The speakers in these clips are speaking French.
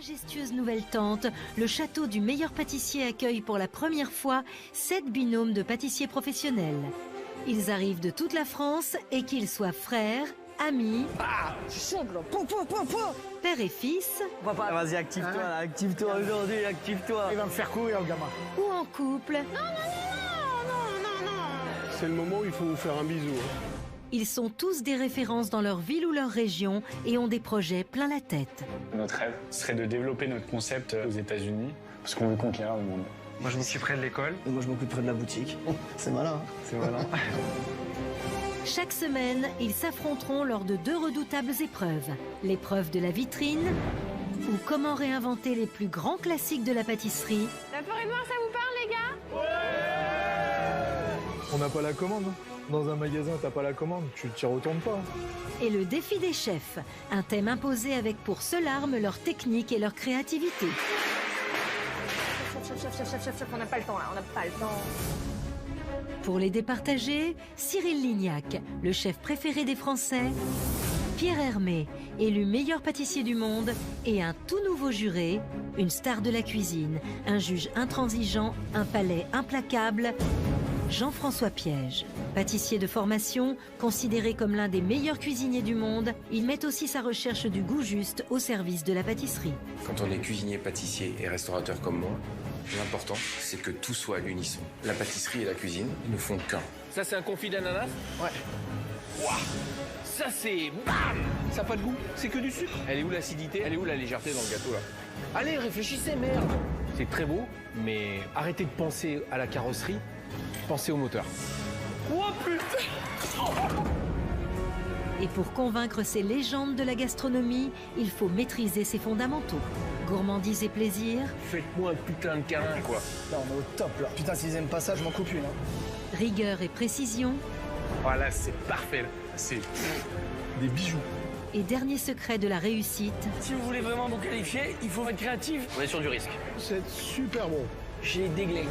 majestueuse nouvelle tente, le château du meilleur pâtissier accueille pour la première fois 7 binômes de pâtissiers professionnels. Ils arrivent de toute la France et qu'ils soient frères, amis, père et fils, Papa, vas-y, active-toi, là, active-toi aujourd'hui, active-toi. Il va me faire courir, le gamin. ou en couple. C'est le moment où il faut vous faire un bisou. Ils sont tous des références dans leur ville ou leur région et ont des projets plein la tête. Notre rêve serait de développer notre concept aux États-Unis parce qu'on veut conquérir le monde. Moi, je m'occuperai de l'école. Et moi, je m'occuperai de la boutique. C'est malin. C'est malin. Chaque semaine, ils s'affronteront lors de 2 redoutables épreuves. L'épreuve de la vitrine ou comment réinventer les plus grands classiques de la pâtisserie. La forêt noire, ça vous parle, les gars? On n'a pas la commande. Dans un magasin, t'as pas la commande, tu t'y retournes pas. Et le défi des chefs, un thème imposé avec pour seule arme leur technique et leur créativité. Chef, on n'a pas le temps là, on n'a pas le temps. Pour les départager, Cyril Lignac, le chef préféré des Français, Pierre Hermé, élu meilleur pâtissier du monde, et un tout nouveau juré, une star de la cuisine, un juge intransigeant, un palais implacable, Jean-François Piège. Pâtissier de formation, considéré comme l'un des meilleurs cuisiniers du monde, il met aussi sa recherche du goût juste au service de la pâtisserie. Quand on est cuisinier, pâtissier et restaurateur comme moi, l'important, c'est que tout soit à l'unisson. La pâtisserie et la cuisine ne font qu'un. Ça, c'est un confit d'ananas? Ouais. Waouh! Ça, c'est BAM! Ça n'a pas de goût, c'est que du sucre. Elle est où l'acidité? Elle est où la légèreté dans le gâteau, là? Allez, réfléchissez, merde! C'est très beau, mais arrêtez de penser à la carrosserie, pensez au moteur. Oh putain! Et pour convaincre ces légendes de la gastronomie, il faut maîtriser ses fondamentaux. Gourmandise et plaisir, Faites-moi un putain de câlin, quoi. Là, on est au top, là. Putain, s'ils aiment pas ça, je m'en coupe une. rigueur et précision, Voilà, c'est parfait, là. C'est des bijoux. et dernier secret de la réussite, Si vous voulez vraiment vous qualifier, il faut être créatif. On est sur du risque. C'est super bon. J'ai déglingué.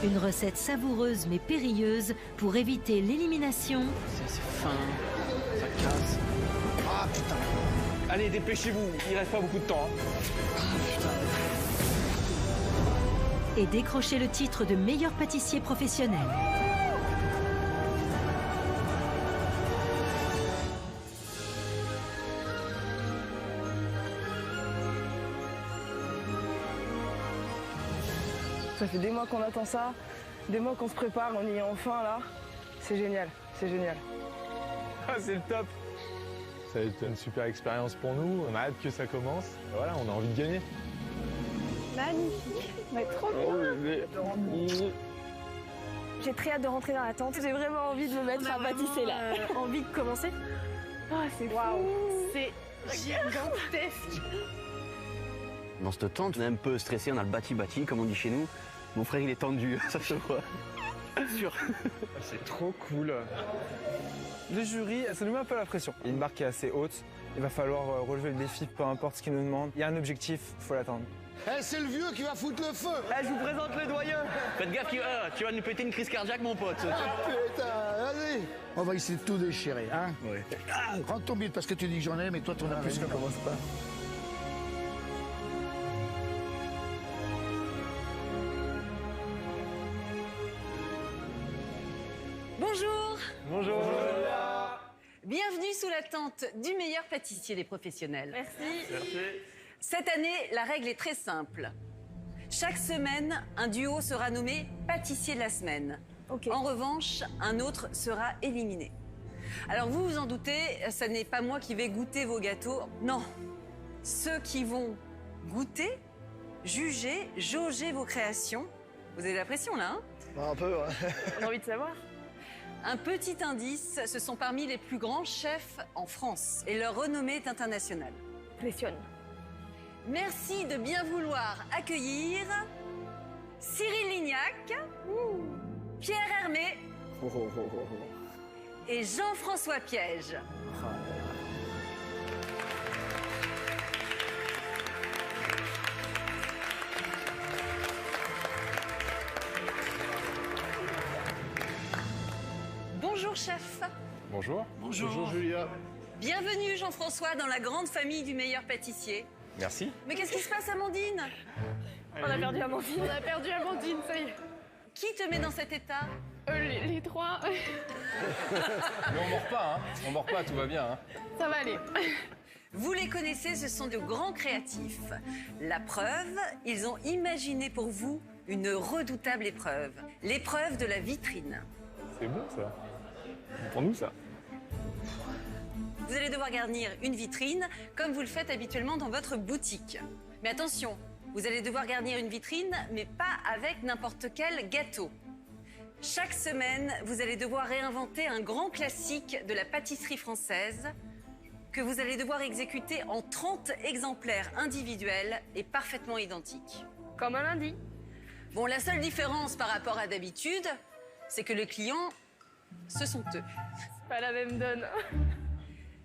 une recette savoureuse mais périlleuse pour éviter l'élimination C'est fin, ça casse. Ah putain. Allez, dépêchez-vous, il reste pas beaucoup de temps. Hein. et décrocher le titre de meilleur pâtissier professionnel. Ça fait des mois qu'on attend ça, des mois qu'on se prépare, on y est enfin là. C'est génial, c'est génial. Ah, c'est le top. Ça va être une super expérience pour nous. On a hâte que ça commence. Et voilà, on a envie de gagner. Magnifique, mais trop bien. J'ai très hâte de rentrer dans la tente. J'ai vraiment envie de me mettre à pâtisser là. Envie de commencer. Ah, c'est waouh, c'est gigantesque. Dans cette tente, on est un peu stressé, on a le bati-bati, comme on dit chez nous. Mon frère, il est tendu, ça se voit. Sûr. C'est trop cool. Le jury, ça nous met un peu la pression. Il y a une barre qui est assez haute. Il va falloir relever le défi, peu importe ce qu'il nous demande. Il y a un objectif, il faut l'atteindre. Eh, c'est le vieux qui va foutre le feu. Eh, je vous présente le doyen. Faites gaffe, tu vas nous péter une crise cardiaque, mon pote. Putain, vas-y. On va essayer de tout déchirer, hein. Ouais. Prends ton bide parce que tu dis que j'en ai, mais toi, t'en as plus que moi. commence pas. Bonjour, Bonjour. bienvenue sous la tente du meilleur pâtissier des professionnels. Merci. Cette année, la règle est très simple. Chaque semaine, un duo sera nommé pâtissier de la semaine. Ok. En revanche, un autre sera éliminé. Alors vous vous en doutez, ce n'est pas moi qui vais goûter vos gâteaux. Non, ceux qui vont goûter, juger, jauger vos créations. Vous avez la pression là, hein? Un peu, ouais. On a envie de savoir. Un petit indice, ce sont parmi les plus grands chefs en France et leur renommée est internationale. Pressionne. Merci de bien vouloir accueillir Cyril Lignac, Pierre Hermé et Jean-François Piège. Bonjour chef. Bonjour. Bonjour. Bonjour, Julia. Bienvenue Jean-François dans la grande famille du meilleur pâtissier. Merci. Mais qu'est-ce qui se passe, Amandine? On a perdu Amandine. On a perdu Amandine, ça y est. Qui te met dans cet état? Les trois. Mais on mord pas, hein. On mord pas, tout va bien, hein. Ça va aller. Vous les connaissez, ce sont de grands créatifs. La preuve, ils ont imaginé pour vous une redoutable épreuve. L'épreuve de la vitrine. C'est bon, ça. Pour nous, ça. Vous allez devoir garnir une vitrine comme vous le faites habituellement dans votre boutique. Mais attention, vous allez devoir garnir une vitrine, mais pas avec n'importe quel gâteau. Chaque semaine, vous allez devoir réinventer un grand classique de la pâtisserie française que vous allez devoir exécuter en 30 exemplaires individuels et parfaitement identiques. Comme un lundi. Bon, la seule différence par rapport à d'habitude, c'est que les clients, ce sont eux. C'est pas la même donne.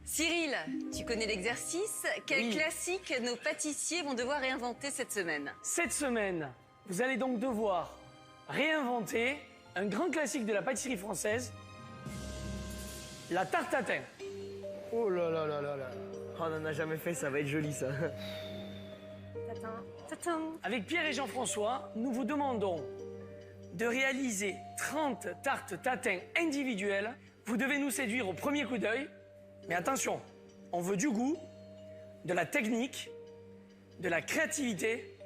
Cyril, tu connais l'exercice. Quel classique nos pâtissiers vont devoir réinventer cette semaine? Cette semaine, vous allez donc devoir réinventer un grand classique de la pâtisserie française, la tarte tatin. Oh là là là là là. Oh, on n'en a jamais fait, ça va être joli ça. Avec Pierre et Jean-François, nous vous demandons de réaliser 30 tartes tatin individuelles. Vous devez nous séduire au premier coup d'œil. Mais attention, on veut du goût, de la technique, de la créativité.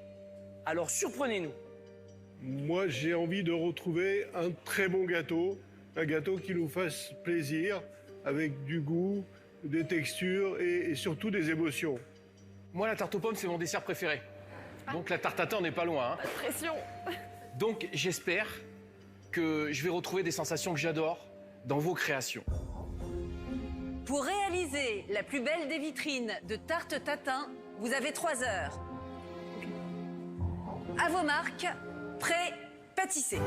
Alors surprenez-nous. Moi, j'ai envie de retrouver un très bon gâteau. Un gâteau qui nous fasse plaisir, avec du goût, des textures et surtout des émotions. Moi, la tarte aux pommes, c'est mon dessert préféré. Donc la tarte tatin, on n'est pas loin, hein. Pas de pression. Donc j'espère que je vais retrouver des sensations que j'adore dans vos créations. Pour réaliser la plus belle des vitrines de tarte tatin, vous avez 3 heures. À vos marques, prêts, pâtissez.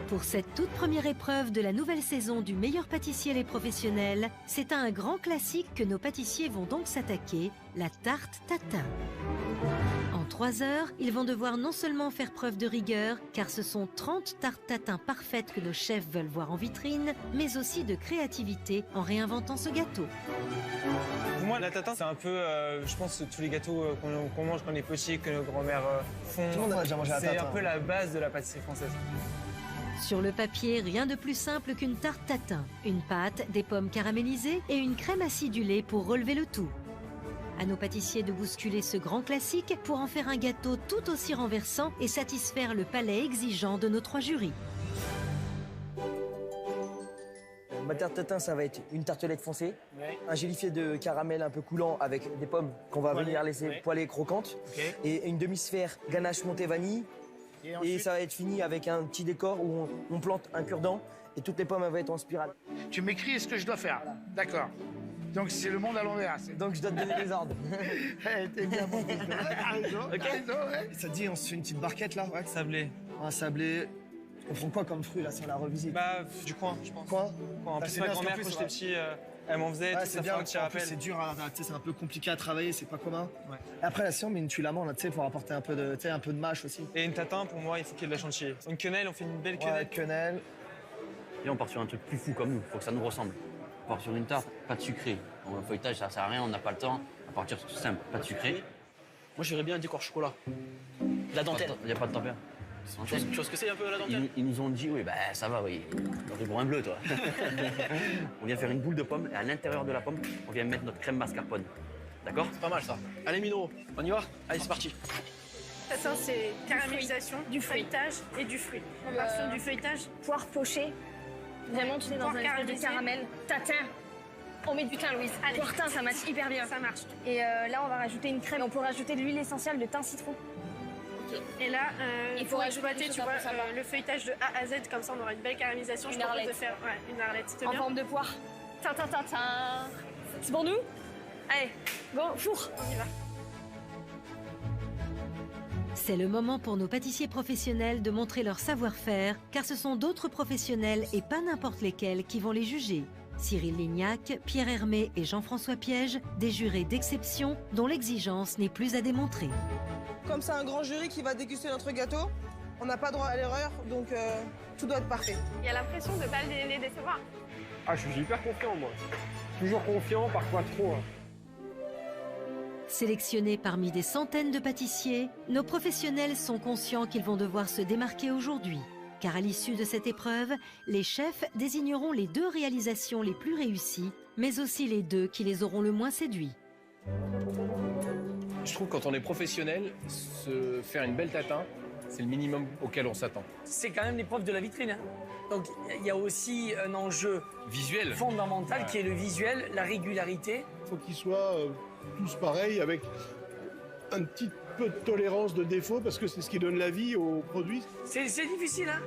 Pour cette toute première épreuve de la nouvelle saison du meilleur pâtissier les professionnels, c'est à un grand classique que nos pâtissiers vont donc s'attaquer, la tarte tatin. En 3 heures, ils vont devoir non seulement faire preuve de rigueur, car ce sont 30 tartes tatin parfaites que nos chefs veulent voir en vitrine, mais aussi de créativité en réinventant ce gâteau. Pour moi, la tatin, c'est un peu, je pense, tous les gâteaux qu'on mange quand on est petit, que nos grands-mères font. Tout le monde a déjà mangé la tatin. C'est un peu la base de la pâtisserie française. Sur le papier, rien de plus simple qu'une tarte tatin. Une pâte, des pommes caramélisées et une crème acidulée pour relever le tout. À nos pâtissiers de bousculer ce grand classique pour en faire un gâteau tout aussi renversant et satisfaire le palais exigeant de nos 3 jurys. Ma tarte tatin, ça va être une tartelette foncée, un gélifié de caramel un peu coulant avec des pommes qu'on va venir laisser poêler croquantes, et une demi-sphère ganache montée vanille. Et ça va être fini avec un petit décor où on plante un cure-dent et toutes les pommes vont être en spirale. Tu m'écris ce que je dois faire. D'accord. Donc c'est le monde à l'envers. Donc je dois te donner les ordres. T'es bien bon. Ça te dit, on se fait une petite barquette là, ouais. Sablé. Un sablé. On prend quoi comme fruit là sur la revisite? Bah, du coin, je pense. Coin. En plus, ma grand-mère, quand j'étais petit, elle m'en faisait, tout ça fait un petit rappel. C'est dur, c'est un peu compliqué à travailler, c'est pas commun. Ouais. Et après, là, si on met une tuile amande, tu sais, pour apporter un peu de mâche aussi. Et une tatin, pour moi, il faut qu'il y ait de la chantilly. Une quenelle, on fait une belle quenelle. Ouais, quenelle. Et on part sur un truc plus fou comme nous, faut que ça nous ressemble. On part sur une tarte, pas de sucré. Le feuilletage, ça sert à rien, on n'a pas le temps. On va partir sur tout simple, pas de sucré. Moi, j'aimerais bien un décor chocolat. La dentelle. Il n'y a pas de tempère. Tu vois ce que c'est un peu la dentelle? Ils nous ont dit, oui, bah ça va, oui. Le ruban bleu, toi. On vient faire une boule de pomme et à l'intérieur de la pomme, on vient mettre notre crème mascarpone. D'accord? C'est pas mal ça. Allez, Mino, on y va? Allez, c'est parti. Tatin, c'est caramélisation, du feuilletage et du fruit. On part sur du feuilletage. Poire pochée. Vraiment, tu es dans un espèce de caramel. Tatin. On met du thym, Louise. Poire-thym, ça match hyper bien. Ça marche. Et là, on va rajouter une crème. On peut rajouter de l'huile essentielle de thym citron. Et là, il faut exploiter, tu vois, le feuilletage de A à Z, comme ça on aura une belle caramélisation. Je propose de faire une arlette. En forme de poire. C'est pour nous? Allez, go, four. On y va. C'est le moment pour nos pâtissiers professionnels de montrer leur savoir-faire, car ce sont d'autres professionnels et pas n'importe lesquels qui vont les juger. Cyril Lignac, Pierre Hermé et Jean-François Piège, des jurés d'exception dont l'exigence n'est plus à démontrer. Comme c'est un grand jury qui va déguster notre gâteau, on n'a pas droit à l'erreur, donc tout doit être parfait. Il y a l'impression de ne pas les décevoir. Ah, je suis hyper confiant, moi. Toujours confiant, parfois trop. Sélectionnés parmi des centaines de pâtissiers, nos professionnels sont conscients qu'ils vont devoir se démarquer aujourd'hui. Car à l'issue de cette épreuve, les chefs désigneront les 2 réalisations les plus réussies, mais aussi les 2 qui les auront le moins séduits. Je trouve que quand on est professionnel, se faire une belle tatin, c'est le minimum auquel on s'attend. C'est quand même l'épreuve de la vitrine. Hein. Donc il y a aussi un enjeu visuel fondamental qui est le visuel, la régularité. Il faut qu'ils soient tous pareils, avec un petit peu de tolérance de défaut, parce que c'est ce qui donne la vie aux produits. C'est difficile, hein?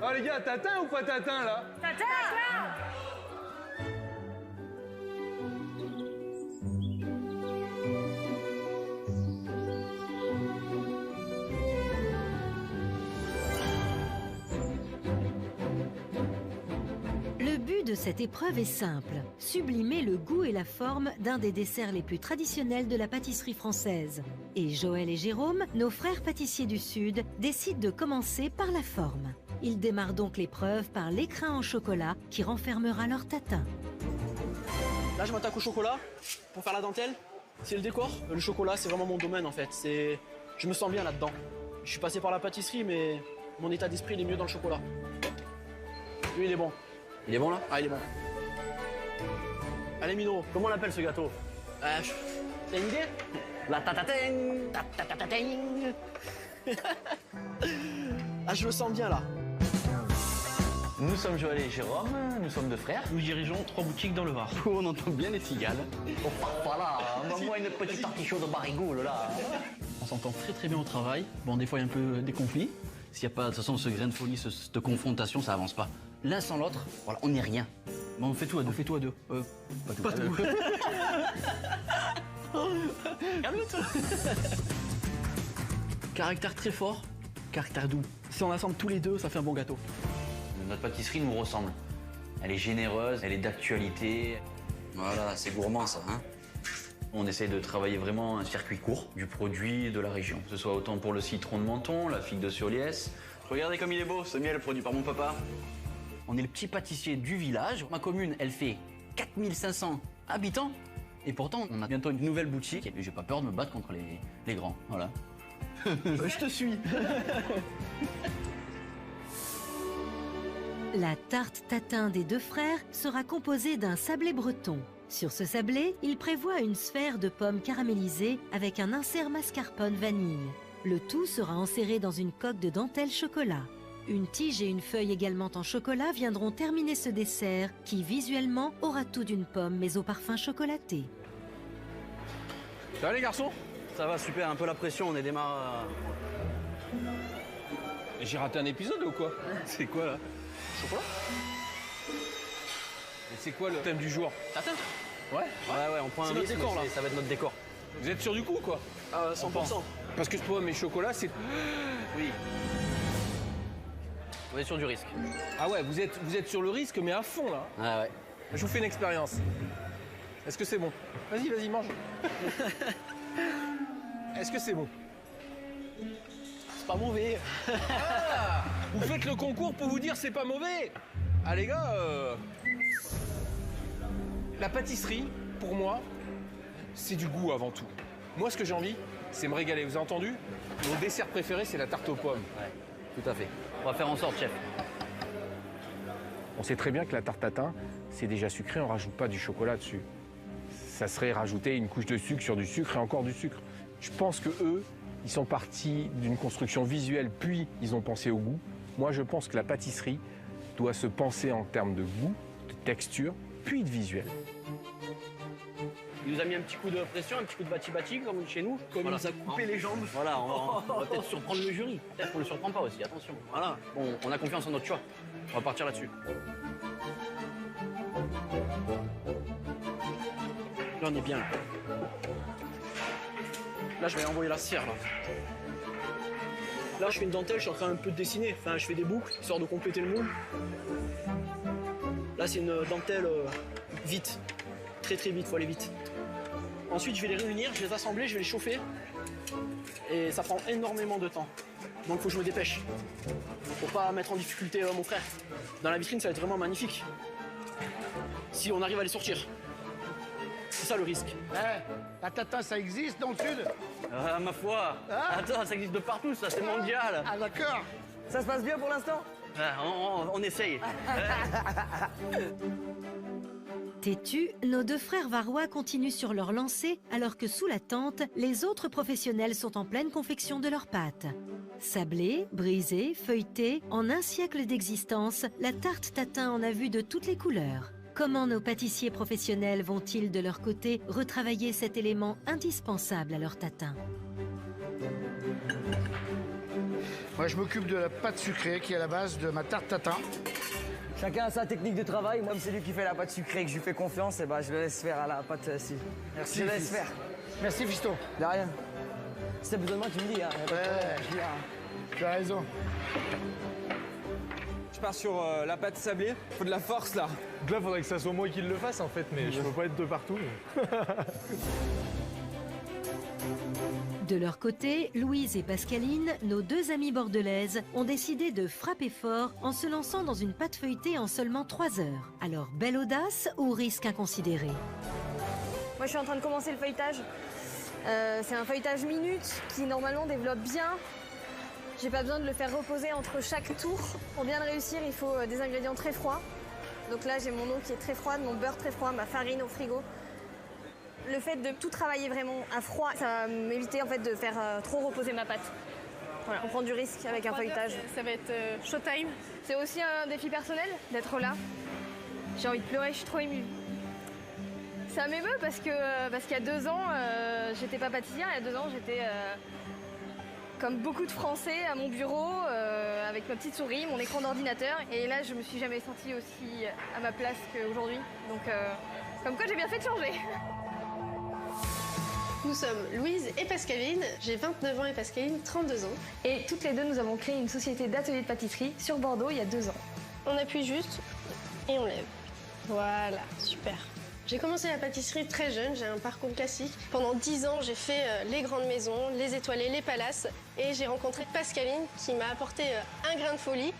Oh les gars, tatin ou pas tatin là? Tatin! Le but de cette épreuve est simple, sublimer le goût et la forme d'un des desserts les plus traditionnels de la pâtisserie française. Et Joël et Jérôme, nos frères pâtissiers du Sud, décident de commencer par la forme. Ils démarrent donc l'épreuve par l'écrin en chocolat qui renfermera leur tatin. Là, je m'attaque au chocolat pour faire la dentelle. C'est le décor. Le chocolat, c'est vraiment mon domaine en fait. Je me sens bien là-dedans. Je suis passé par la pâtisserie, mais mon état d'esprit, il est mieux dans le chocolat. Lui, il est bon. Il est bon là? Ah, il est bon. Allez, Mino, comment on appelle ce gâteau? T'as une idée? La tatateng. Ah, je le sens bien là. Nous sommes Joël et Jérôme, nous sommes 2 frères. Nous dirigeons 3 boutiques dans le Var. On entend bien les cigales. Oh, voilà, moi une petite artichaut de barigoule là. On s'entend très bien au travail. Bon, des fois, il y a un peu des conflits. S'il n'y a pas, de toute façon, ce grain de folie, cette confrontation, ça avance pas. L'un sans l'autre, voilà, on n'est rien. Bon, on fait tout à 2. On fait tout à 2. Pas tout. Calme-toi. Caractère très fort, caractère doux. Si on assemble tous les 2, ça fait un bon gâteau. Notre pâtisserie nous ressemble. Elle est généreuse, elle est d'actualité. Voilà, c'est gourmand ça. Hein, on essaie de travailler vraiment un circuit court du produit de la région. Que ce soit autant pour le citron de Menton, la figue de Surliès. Regardez comme il est beau, ce miel produit par mon papa. On est le petit pâtissier du village. Ma commune, elle fait 4500 habitants. Et pourtant, on a bientôt une nouvelle boutique. Et j'ai pas peur de me battre contre les grands. Voilà. Je te suis. La tarte tatin des 2 frères sera composée d'un sablé breton. Sur ce sablé, il prévoit une sphère de pommes caramélisées avec un insert mascarpone vanille. Le tout sera enserré dans une coque de dentelle chocolat. Une tige et une feuille également en chocolat viendront terminer ce dessert qui, visuellement, aura tout d'une pomme mais au parfum chocolaté. Ça va les garçons? Ça va, super, un peu la pression, on est démarré. J'ai raté un épisode ou quoi? C'est quoi là? Chocolat? Et c'est quoi le thème du jour? Tatin? Ouais, on prend un notre risque, décor là. Ça va être notre décor. Vous êtes sûr du coup quoi? Ah, 100%. Parce que pommes et chocolat, c'est... Oui. On est sur du risque. Ah ouais, vous êtes sur le risque, mais à fond là. Ah ouais. Je vous fais une expérience. Est-ce que c'est bon? Vas-y, mange. Est-ce que c'est bon? C'est pas mauvais. Ah, vous faites le concours pour vous dire c'est pas mauvais. Ah les gars, la pâtisserie, pour moi, c'est du goût avant tout. Moi, ce que j'ai envie, c'est me régaler. Vous avez entendu? Mon dessert préféré, c'est la tarte aux pommes. Ouais, tout à fait. On va faire en sorte, chef. On sait très bien que la tarte tatin, c'est déjà sucré, on rajoute pas du chocolat dessus. Ça serait rajouter une couche de sucre sur du sucre et encore du sucre. Je pense que eux, ils sont partis d'une construction visuelle, puis ils ont pensé au goût. Moi, je pense que la pâtisserie doit se penser en termes de goût, de texture, puis de visuel. Il nous a mis un petit coup de pression, un petit coup de bati-bati, comme on dit chez nous. Comme il nous a coupé les jambes. Voilà, on va peut-être surprendre le jury. Peut-être qu'on le surprend pas aussi, attention. Voilà, bon, on a confiance en notre choix. On va partir là-dessus. Là, on est bien. Là, je vais envoyer la cire, là. Là, je fais une dentelle, je suis en train un peu de dessiner. Enfin, je fais des boucles, histoire de compléter le moule. Là, c'est une dentelle vite. Très vite, faut aller vite. Ensuite, je vais les réunir, je vais les assembler, je vais les chauffer. Et ça prend énormément de temps. Donc, faut que je me dépêche. Faut pas mettre en difficulté mon frère. Dans la vitrine, ça va être vraiment magnifique. Si on arrive à les sortir. C'est ça le risque. La tatin, ça existe dans le sud? Ah, ma foi. Attends, ça existe de partout, ça, c'est mondial. Ah, d'accord. Ça se passe bien pour l'instant? Ah, on essaye. Têtus, nos deux frères varois continuent sur leur lancée alors que sous la tente, les autres professionnels sont en pleine confection de leurs pâtes. Sablée, brisée, feuilletée, en un siècle d'existence, la tarte tatin en a vu de toutes les couleurs. Comment nos pâtissiers professionnels vont-ils de leur côté retravailler cet élément indispensable à leur tatin? Moi, je m'occupe de la pâte sucrée qui est à la base de ma tarte tatin. Chacun a sa technique de travail. Moi, c'est lui qui fait la pâte sucrée et que je lui fais confiance, et je le laisse faire à la pâte. Merci. Je le laisse faire. Merci, Fisto. De rien. Si t'as besoin de moi, tu me dis. Hein. Tu as raison. Je pars sur la pâte sablée. Faut de la force là. Donc là, faudrait que ça soit moi qui le fasse en fait, mais je peux pas être de partout. De leur côté, Louise et Pascaline, nos deux amies bordelaises, ont décidé de frapper fort en se lançant dans une pâte feuilletée en seulement 3 heures. Alors, belle audace ou risque inconsidéré? Moi, je suis en train de commencer le feuilletage. C'est un feuilletage minute qui, normalement, développe bien. J'ai pas besoin de le faire reposer entre chaque tour. Pour bien le réussir, il faut des ingrédients très froids. Donc là, j'ai mon eau qui est très froide, mon beurre très froid, ma farine au frigo. Le fait de tout travailler vraiment à froid, ça va m'éviter en fait de faire trop reposer ma pâte. Voilà, on prend du risque avec un feuilletage. Ça va être showtime. C'est aussi un défi personnel d'être là. J'ai envie de pleurer, je suis trop émue. Ça m'émeut parce qu'il y a 2 ans, j'étais pas pâtissière. Il y a 2 ans, j'étais comme beaucoup de Français à mon bureau avec ma petite souris, mon écran d'ordinateur. Et là, je me suis jamais sentie aussi à ma place qu'aujourd'hui. Donc, comme quoi, j'ai bien fait de changer. Nous sommes Louise et Pascaline. J'ai 29 ans et Pascaline 32 ans. Et toutes les deux, nous avons créé une société d'ateliers de pâtisserie sur Bordeaux il y a 2 ans. On appuie juste et on lève. Voilà, super. J'ai commencé la pâtisserie très jeune, j'ai un parcours classique. Pendant 10 ans, j'ai fait les grandes maisons, les étoilées, les palaces. Et j'ai rencontré Pascaline qui m'a apporté un grain de folie.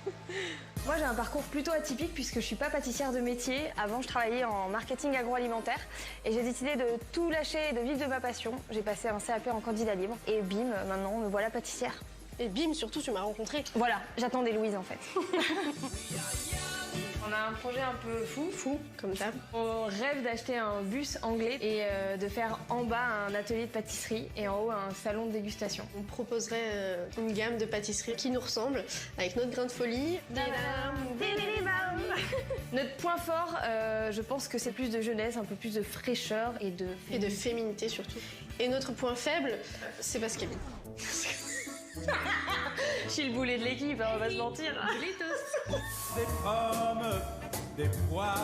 Moi, j'ai un parcours plutôt atypique puisque je suis pas pâtissière de métier. Avant, je travaillais en marketing agroalimentaire et j'ai décidé de tout lâcher et de vivre de ma passion. J'ai passé un CAP en candidat libre et bim, maintenant, me voilà pâtissière. Et bim, surtout, tu m'as rencontrée. Voilà, j'attendais Louise en fait. On a un projet un peu fou, comme ça. On rêve d'acheter un bus anglais et de faire en bas un atelier de pâtisserie et en haut un salon de dégustation. On proposerait une gamme de pâtisseries qui nous ressemble, avec notre grain de folie. Notre point fort, je pense que c'est plus de jeunesse, un peu plus de fraîcheur et de féminité surtout. Et notre point faible, c'est Pascaline. Je suis le boulet de l'équipe, on va se mentir.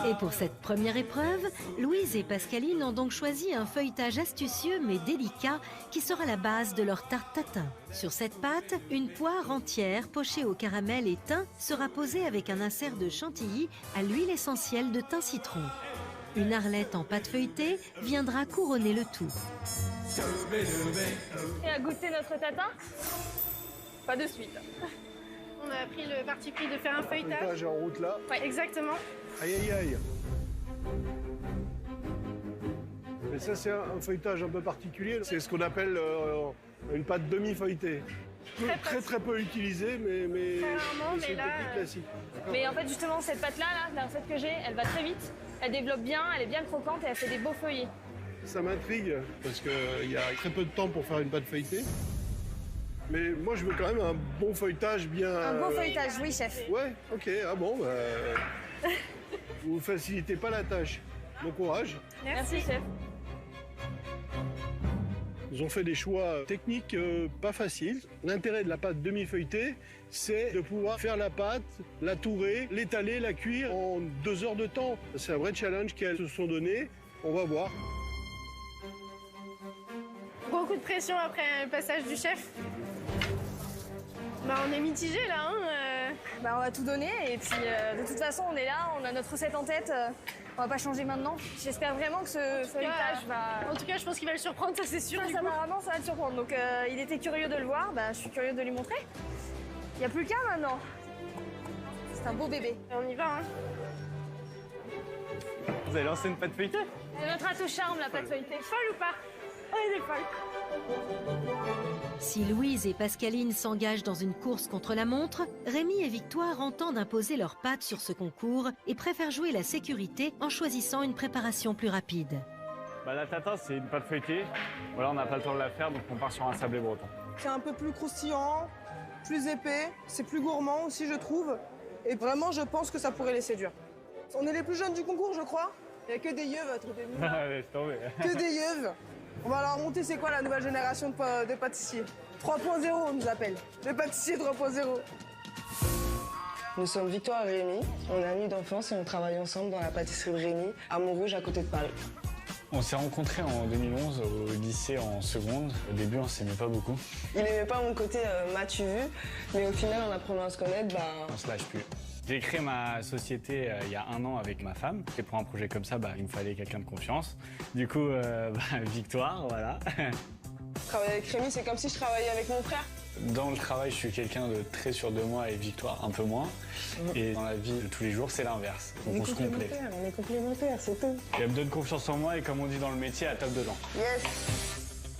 Et pour cette première épreuve, Louise et Pascaline ont donc choisi un feuilletage astucieux mais délicat qui sera la base de leur tarte tatin. Sur cette pâte, une poire entière pochée au caramel et thym sera posée avec un insert de chantilly à l'huile essentielle de thym citron. Une arlette en pâte feuilletée viendra couronner le tout. Et à goûter notre tatin? Pas de suite. On a pris le parti pris de faire un feuilletage. Feuilletage en route là. Ouais, exactement. Aïe aïe aïe. Mais ça c'est un feuilletage un peu particulier. C'est ce qu'on appelle une pâte demi-feuilletée. Très peu utilisée, mais c'est une technique classique. Mais en fait justement cette pâte là, la recette que j'ai, elle va très vite. Elle développe bien, elle est bien croquante et elle fait des beaux feuillets. Ça m'intrigue parce qu'il y a très peu de temps pour faire une pâte feuilletée. Mais moi, je veux quand même un bon feuilletage bien... Un bon feuilletage, oui, chef. Ouais, ok. Ah bon, vous facilitez pas la tâche. Bon courage. Merci, chef. Ils ont fait des choix techniques pas faciles. L'intérêt de la pâte demi-feuilletée, c'est de pouvoir faire la pâte, la tourer, l'étaler, la cuire en 2 heures de temps. C'est un vrai challenge qu'elles se sont donné. On va voir. Beaucoup de pression après le passage du chef. Bah, on est mitigé là. Hein, Bah, on va tout donner et puis de toute façon on est là, on a notre recette en tête. On va pas changer maintenant. J'espère vraiment que ce feuilletage va... En tout cas, je pense qu'il va le surprendre, ça c'est sûr. Apparemment, ça va le surprendre. Donc il était curieux de le voir, bah, je suis curieuse de lui montrer. Il n'y a plus qu'un maintenant. C'est un beau bébé. On y va, hein. Vous allez lancer une pâte feuilletée? C'est notre atout charme, la pâte feuilletée. Folle ou pas? Elle est folle. Si Louise et Pascaline s'engagent dans une course contre la montre, Rémi et Victoire entendent imposer leurs pattes sur ce concours et préfèrent jouer la sécurité en choisissant une préparation plus rapide. La tatin, c'est une pâte feuilletée. Voilà, on n'a pas le temps de la faire, donc on part sur un sablé breton. C'est un peu plus croustillant, plus épais, c'est plus gourmand aussi, je trouve. Et vraiment, je pense que ça pourrait les séduire. On est les plus jeunes du concours, je crois. Il n'y a que des yeux à trouver. Laisse tomber. Que des yeux. On va leur monter, c'est quoi la nouvelle génération de pâtissiers? 3.0, on nous appelle. Les pâtissiers 3.0. Nous sommes Victoire et Rémi. On est amis d'enfance et on travaille ensemble dans la pâtisserie de Rémi, à Montrouge, à côté de Paris. On s'est rencontrés en 2011 au lycée en seconde. Au début, on s'aimait pas beaucoup. Il aimait pas mon côté m'as-tu vu, mais au final, en apprenant à se connaître, on se lâche plus. J'ai créé ma société il y a 1 an avec ma femme. Et pour un projet comme ça, il me fallait quelqu'un de confiance. Du coup, Victoire, voilà. Travailler avec Rémi, c'est comme si je travaillais avec mon frère. Dans le travail, je suis quelqu'un de très sûr de moi et Victoire un peu moins. Et dans la vie de tous les jours, c'est l'inverse. Donc on se complète. On est complémentaires, c'est tout. Elle me donne confiance en moi et comme on dit dans le métier, elle tape dedans. Yes.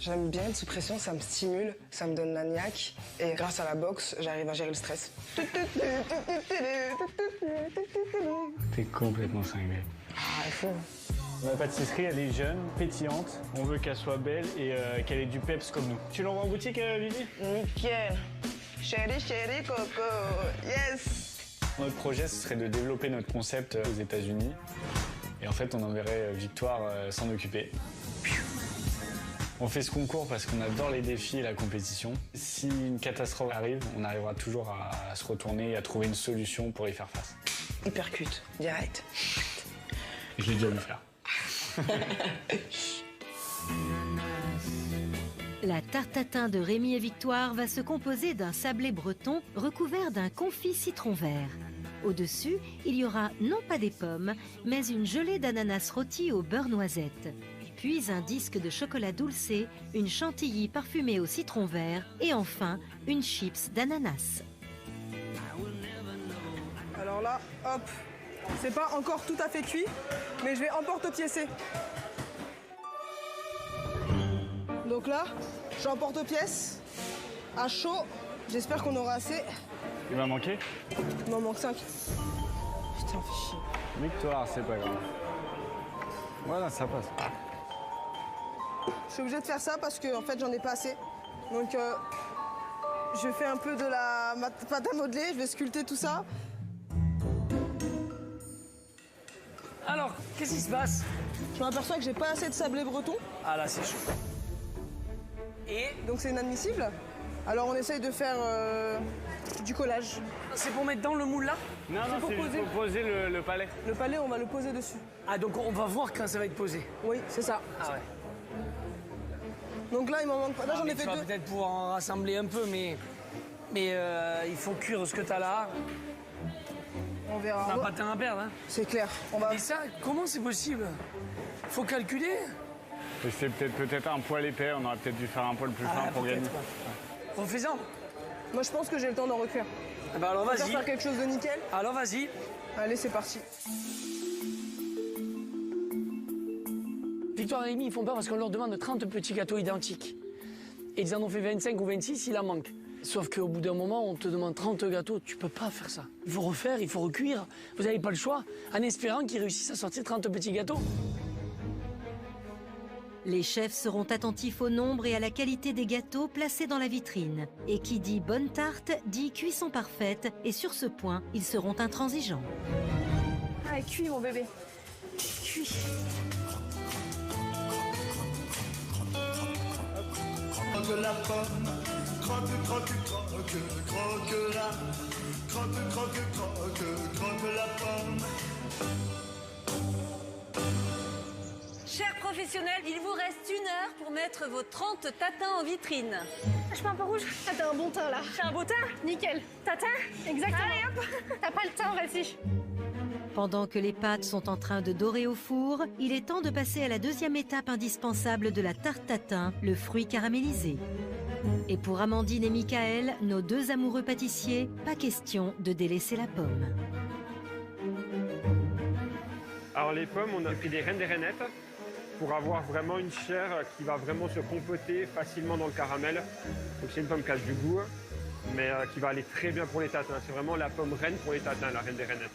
J'aime bien être sous pression, ça me stimule, ça me donne la niaque. Et grâce à la boxe, j'arrive à gérer le stress. T'es complètement cinglé. Ah, il faut. Ma pâtisserie, elle est jeune, pétillante. On veut qu'elle soit belle et qu'elle ait du peps comme nous. Tu l'envoies en boutique, Lily? Nickel. Chérie, coco. Yes. Notre projet, ce serait de développer notre concept aux États-Unis. Et en fait, on enverrait Victoire s'en occuper. On fait ce concours parce qu'on adore les défis et la compétition. Si une catastrophe arrive, on arrivera toujours à se retourner et à trouver une solution pour y faire face. Hypercute, direct. Je l'ai déjà vu faire. La tarte tatin de Rémi et Victoire va se composer d'un sablé breton recouvert d'un confit citron vert. Au-dessus, il y aura non pas des pommes, mais une gelée d'ananas rôti au beurre noisette. Puis un disque de chocolat dulcé, une chantilly parfumée au citron vert et enfin une chips d'ananas. Alors là, hop, c'est pas encore tout à fait cuit, mais je vais emporte-piécer. Donc là, j'emporte-pièce à chaud. J'espère qu'on aura assez. Il va manquer? Il m'en manque 5. Putain, fais chier. Victoire, c'est pas grave. Voilà, ça passe. Je suis obligée de faire ça parce que en fait, j'en ai pas assez. Donc, je fais un peu de la pâte à modeler. Je vais sculpter tout ça. Alors, qu'est-ce qui se passe? Je m'aperçois que j'ai pas assez de sablé breton. Ah là, c'est chaud. Et donc c'est inadmissible. Alors on essaye de faire du collage. C'est pour mettre dans le moule là? Non, c'est pour poser le palais. Le palais, on va le poser dessus. Ah, donc on va voir quand ça va être posé? Oui, c'est ça. Ah ouais. Donc là, il m'en manque pas. Là, j'en ai fait 2. Tu vas peut-être pouvoir en rassembler un peu, mais il faut cuire ce que tu as là. On verra. On n'a pas de temps à perdre. Hein. C'est clair. On va... Et ça, comment c'est possible? Faut calculer. Et c'est peut-être un poil épais, on aurait peut-être dû faire un poil plus fin pour gagner. Ouais. Refais-en. Moi, je pense que j'ai le temps d'en recuire. Bah alors vas-y. On va faire quelque chose de nickel. Alors vas-y. Allez, c'est parti. Victoire et Rémi, ils font peur parce qu'on leur demande 30 petits gâteaux identiques. Et ils en ont fait 25 ou 26, il en manque. Sauf qu'au bout d'un moment, on te demande 30 gâteaux, tu peux pas faire ça. Il faut refaire, il faut recuire. Vous n'avez pas le choix, en espérant qu'ils réussissent à sortir 30 petits gâteaux. Les chefs seront attentifs au nombre et à la qualité des gâteaux placés dans la vitrine. Et qui dit bonne tarte, dit cuisson parfaite. Et sur ce point, ils seront intransigeants. Allez, cuit mon bébé. Cuit. Croque la pomme, croque la, croque la pomme. Chers professionnels, il vous reste 1 heure pour mettre vos 30 tatins en vitrine. Je mets un peu rouge. Ah, t'as un bon teint là. J'ai un beau teint? Nickel. Tatin? Exactement. Allez hop. T'as pas le temps, vas-y. Pendant que les pâtes sont en train de dorer au four, il est temps de passer à la deuxième étape indispensable de la tarte tatin, le fruit caramélisé. Et pour Amandine et Michael, nos 2 amoureux pâtissiers, pas question de délaisser la pomme. Alors les pommes, on a pris des reines des rainettes. pour avoir vraiment une chair qui va vraiment se compoter facilement dans le caramel. Donc c'est une pomme qui a du goût, mais qui va aller très bien pour les tatins. C'est vraiment la pomme reine pour les tatins, la reine des rainettes.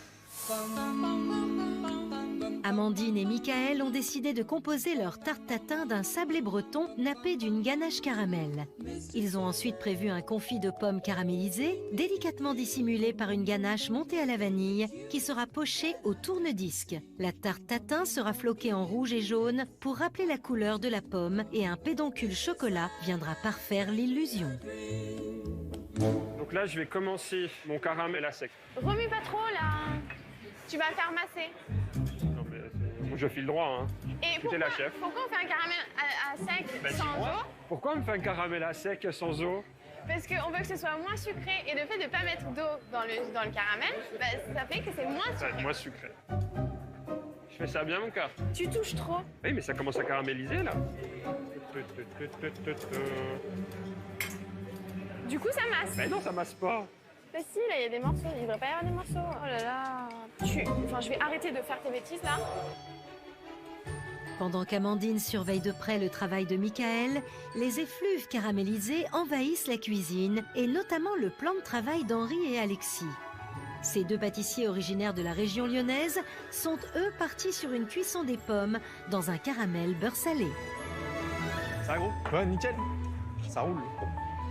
Amandine et Michael ont décidé de composer leur tarte tatin d'un sablé breton nappé d'une ganache caramel. Ils ont ensuite prévu un confit de pommes caramélisées, délicatement dissimulé par une ganache montée à la vanille qui sera pochée au tourne-disque. La tarte tatin sera floquée en rouge et jaune pour rappeler la couleur de la pomme et un pédoncule chocolat viendra parfaire l'illusion. Donc là, je vais commencer mon caramel à sec. Remue pas trop là, tu vas faire masser. Je file droit, hein. Et J'étais la chef. Pourquoi on fait un caramel à sec sans eau? Pourquoi on fait un caramel à sec sans eau? Parce qu'on veut que ce soit moins sucré et le fait de ne pas mettre d'eau dans le caramel, bah, ça fait que c'est moins sucré. Ça va être moins sucré. Je fais ça bien, mon cœur. Tu touches trop. Oui, mais ça commence à caraméliser, là. Du coup, ça masse. Mais non, ça masse pas. Bah si, là, il y a des morceaux. Il devrait pas y avoir des morceaux. Oh là là. Enfin, je vais arrêter de faire tes bêtises, là. Pendant qu'Amandine surveille de près le travail de Michael, les effluves caramélisés envahissent la cuisine et notamment le plan de travail d'Henri et Alexis. Ces deux pâtissiers originaires de la région lyonnaise sont eux partis sur une cuisson des pommes dans un caramel beurre salé. Ça va gros? Ouais, nickel. Ça roule.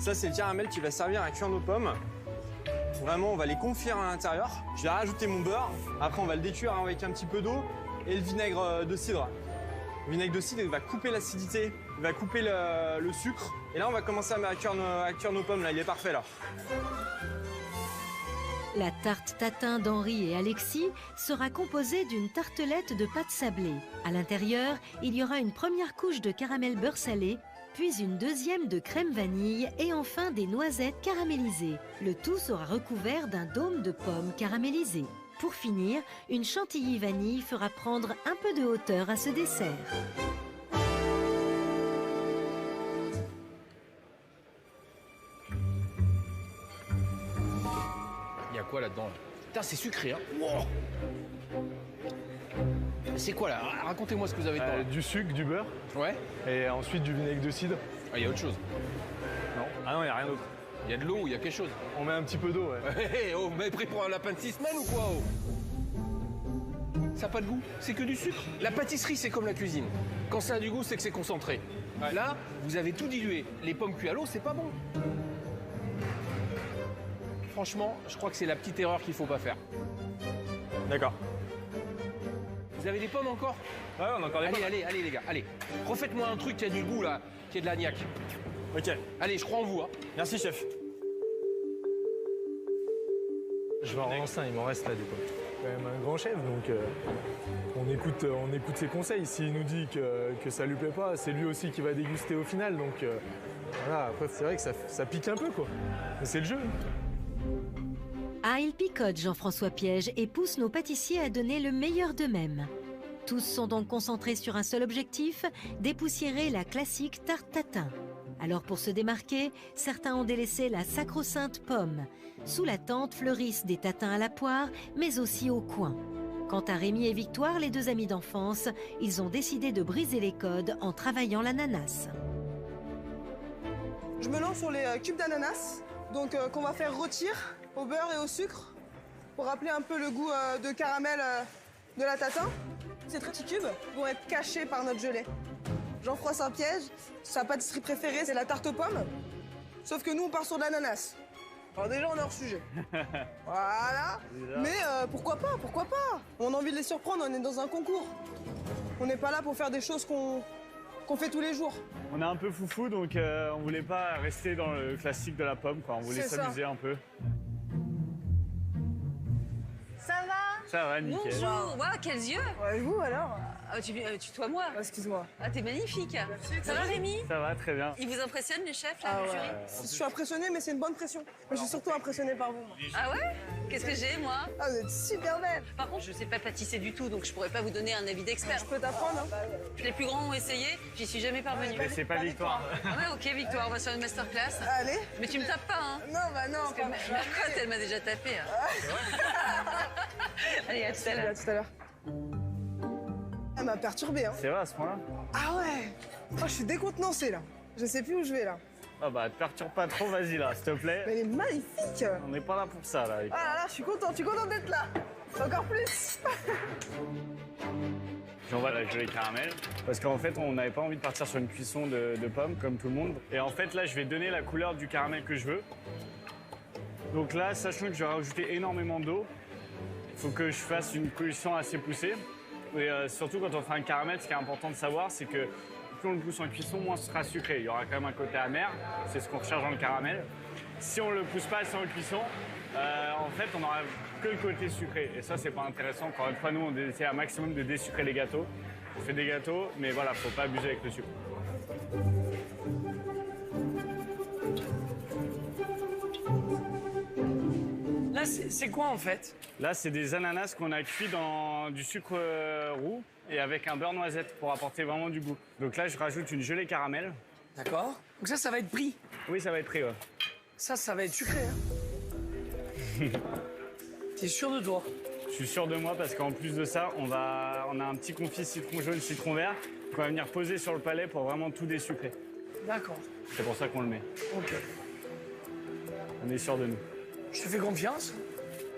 Ça, c'est le caramel qui va servir à cuire nos pommes. Vraiment, on va les confire à l'intérieur. Je vais rajouter mon beurre. Après, on va le décuire avec un petit peu d'eau et le vinaigre de cidre. Le vinaigre de cidre, il va couper l'acidité, il va couper le sucre. Et là, on va commencer à cuire nos pommes. Là, il est parfait, là. La tarte tatin d'Henri et Alexis sera composée d'une tartelette de pâte sablée. À l'intérieur, il y aura une première couche de caramel beurre salé, puis une deuxième de crème vanille et enfin des noisettes caramélisées. Le tout sera recouvert d'un dôme de pommes caramélisées. Pour finir, une chantilly vanille fera prendre un peu de hauteur à ce dessert. Il y a quoi là-dedans là? Putain, c'est sucré, hein. Wow. C'est quoi là? Racontez-moi ce que vous avez dedans. Du sucre, du beurre. Ouais. Et ensuite du vinaigre de cidre. Ah, il y a autre chose? Non. Ah non, il n'y a rien d'autre. Il y a de l'eau ou il y a quelque chose? On met un petit peu d'eau, ouais. Oh, vous m'avez pris pour un lapin de 6 semaines ou quoi? Oh, ça n'a pas de goût, c'est que du sucre. La pâtisserie, c'est comme la cuisine. Quand ça a du goût, c'est que c'est concentré. Ouais. Là, vous avez tout dilué. Les pommes cuites à l'eau, c'est pas bon. Franchement, je crois que c'est la petite erreur qu'il faut pas faire. D'accord. Vous avez des pommes encore? Ouais, on a encore des pommes. Allez, les gars, allez. Refaites-moi un truc qui a du goût, là, qui est de l'agnac. Ok. Allez, je crois en vous, hein. Merci, chef. Je vais en relancer un, il m'en reste là, du coup. Quand même un grand chef, donc on écoute ses conseils. S'il nous dit que ça lui plaît pas, c'est lui aussi qui va déguster au final. Donc voilà, après, c'est vrai que ça pique un peu, quoi. Mais c'est le jeu. Ah, il picote Jean-François Piège et pousse nos pâtissiers à donner le meilleur d'eux-mêmes. Tous sont donc concentrés sur un seul objectif, dépoussiérer la classique tarte tatin. Alors pour se démarquer, certains ont délaissé la sacro-sainte pomme. Sous la tente fleurissent des tatins à la poire, mais aussi au coin. Quant à Rémi et Victoire, les deux amis d'enfance, ils ont décidé de briser les codes en travaillant l'ananas. Je me lance sur les cubes d'ananas, donc qu'on va faire rôtir au beurre et au sucre pour rappeler un peu le goût de caramel de la tatin. Ces petits cubes vont être cachés par notre gelée. Jean-François Piège, sa pâtisserie préférée, c'est la tarte aux pommes. Sauf que nous, on part sur de l'ananas. Alors déjà, on est hors sujet. Voilà. Mais pourquoi pas? On a envie de les surprendre, on est dans un concours. On n'est pas là pour faire des choses qu'on fait tous les jours. On est un peu foufou, donc on voulait pas rester dans le classique de la pomme, quoi. On voulait s'amuser un peu. Ça va? Ça va, nickel. Bonjour, wow, quels yeux! Ouais, vous alors? Ah, tutoies-moi. Excuse-moi. Ah, t'es magnifique. Merci. Ça va, Rémi? Ça va, très bien. Ils vous impressionnent, les chefs, là, le jury? Je suis impressionnée, mais c'est une bonne pression. Je suis surtout impressionnée par vous. Ah ouais? Qu'est-ce que j'ai, moi? Ah, vous êtes super belle. Par contre, je sais pas pâtisser du tout, donc je pourrais pas vous donner un avis d'expert. Je peux t'apprendre, hein? Les plus grands ont essayé, j'y suis jamais parvenue. Mais c'est pas Victoire. Ah ouais, ok, Victoire, on va sur une masterclass. Allez. Mais tu me tapes pas, hein? Non, bah non. Parce que Mercotte, elle m'a déjà tapé. Hein. Allez, à tout à l'heure. À tout à l'heure. m'a perturbé. Hein. C'est vrai à ce point-là? Ah ouais. Oh, je suis décontenancée là. Je sais plus où je vais là. Ah bah, te perturbe pas trop, vas-y là, s'il te plaît. Mais elle est magnifique. On n'est pas là pour ça là. Ah là là, je suis contente d'être là. Encore plus. J'envoie la gelée caramel parce qu'en fait, on n'avait pas envie de partir sur une cuisson de pommes comme tout le monde. Et en fait, là, je vais donner la couleur du caramel que je veux. Donc là, sachant que je vais rajouter énormément d'eau, il faut que je fasse une cuisson assez poussée. Et surtout, quand on fait un caramel, ce qui est important de savoir, c'est que plus on le pousse en cuisson, moins ce sera sucré. Il y aura quand même un côté amer, c'est ce qu'on recherche dans le caramel. Si on ne le pousse pas assez en cuisson, en fait, on n'aura que le côté sucré. Et ça, c'est pas intéressant. Encore une fois, nous, on essaie un maximum de désucrer les gâteaux. On fait des gâteaux, mais voilà, faut pas abuser avec le sucre. Là, c'est quoi en fait? Là, c'est des ananas qu'on a cuits dans du sucre roux et avec un beurre noisette pour apporter vraiment du goût. Donc là, je rajoute une gelée caramel. D'accord. Donc ça va être pris? Oui, ça va être pris, ouais. Ça va être sucré, hein. T'es sûr de toi? Je suis sûr de moi parce qu'en plus de ça, on a un petit confit citron jaune, citron vert qu'on va venir poser sur le palais pour vraiment tout désucrer. D'accord. C'est pour ça qu'on le met. Ok. On est sûr de nous. Je te fais confiance.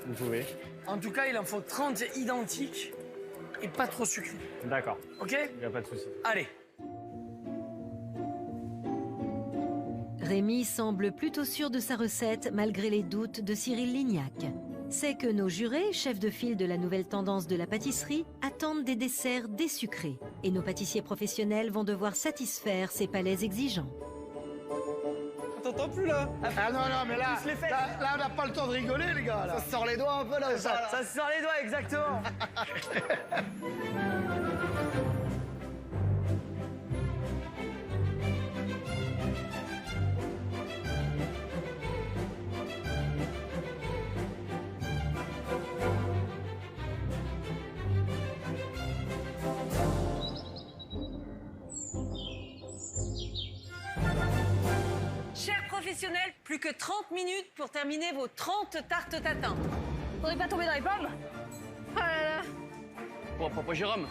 Vous pouvez. En tout cas, il en faut 30 identiques et pas trop sucrés. D'accord. Ok? Il n'y a pas de souci. Allez. Rémi semble plutôt sûr de sa recette malgré les doutes de Cyril Lignac. C'est que nos jurés, chefs de file de la nouvelle tendance de la pâtisserie, attendent des desserts désucrés. Et nos pâtissiers professionnels vont devoir satisfaire ces palais exigeants. On t'entend plus là? Ah non, non, mais là, on n'a pas le temps de rigoler, les gars. Là. Ça se sort les doigts un peu là. Ça se sort les doigts, exactement. Chers professionnels, plus que 30 minutes pour terminer vos 30 tartes tatin. Faudrait pas tomber dans les pommes? Oh là là. Bon, papa Jérôme,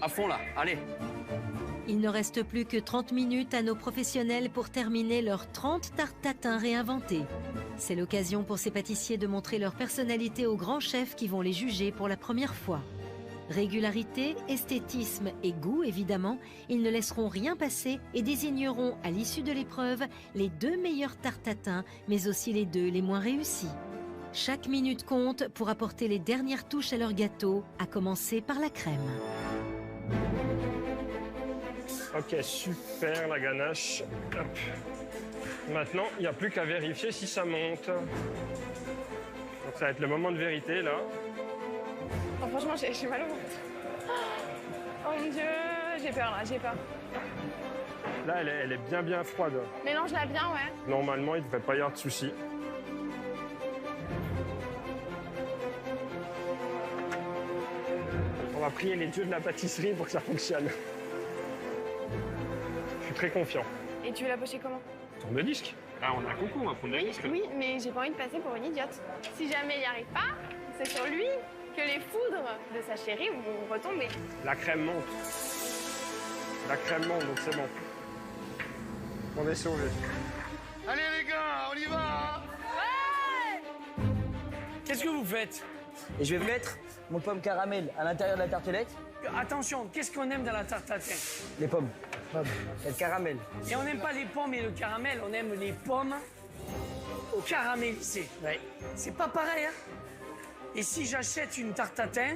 à fond là, allez. Il ne reste plus que 30 minutes à nos professionnels pour terminer leurs 30 tartes tatin réinventées. C'est l'occasion pour ces pâtissiers de montrer leur personnalité aux grands chefs qui vont les juger pour la première fois. Régularité, esthétisme et goût, évidemment, ils ne laisseront rien passer et désigneront à l'issue de l'épreuve les 2 meilleures tartes tatin, mais aussi les 2 les moins réussies. Chaque minute compte pour apporter les dernières touches à leur gâteau, à commencer par la crème. Ok, super la ganache. Hop. Maintenant, il n'y a plus qu'à vérifier si ça monte. Donc ça va être le moment de vérité là. Oh, franchement, j'ai mal au ventre. Oh mon Dieu, j'ai peur là, j'ai peur. Là, elle est bien froide. Mélange-la bien, ouais. Normalement, il ne devrait pas y avoir de soucis. On va prier les dieux de la pâtisserie pour que ça fonctionne. Je suis très confiant. Et tu veux la pocher comment? Tourne-disque. Là, on a un concours, on va prendre des risques. Oui, mais j'ai pas envie de passer pour une idiote. Si jamais il n'y arrive pas, c'est sur lui que les foudres de sa chérie vont retomber. La crème monte. La crème monte, donc c'est bon. On est sauvés. Allez les gars, on y va. Ouais. Qu'est-ce que vous faites? Et je vais mettre mon pomme caramel à l'intérieur de la tartelette. Attention, qu'est-ce qu'on aime dans la tarte tatin? Les pommes. Et le caramel. Et on n'aime pas les pommes et le caramel, on aime les pommes au caramélisé. Ouais. C'est pas pareil, hein? Et si j'achète une tarte tatin,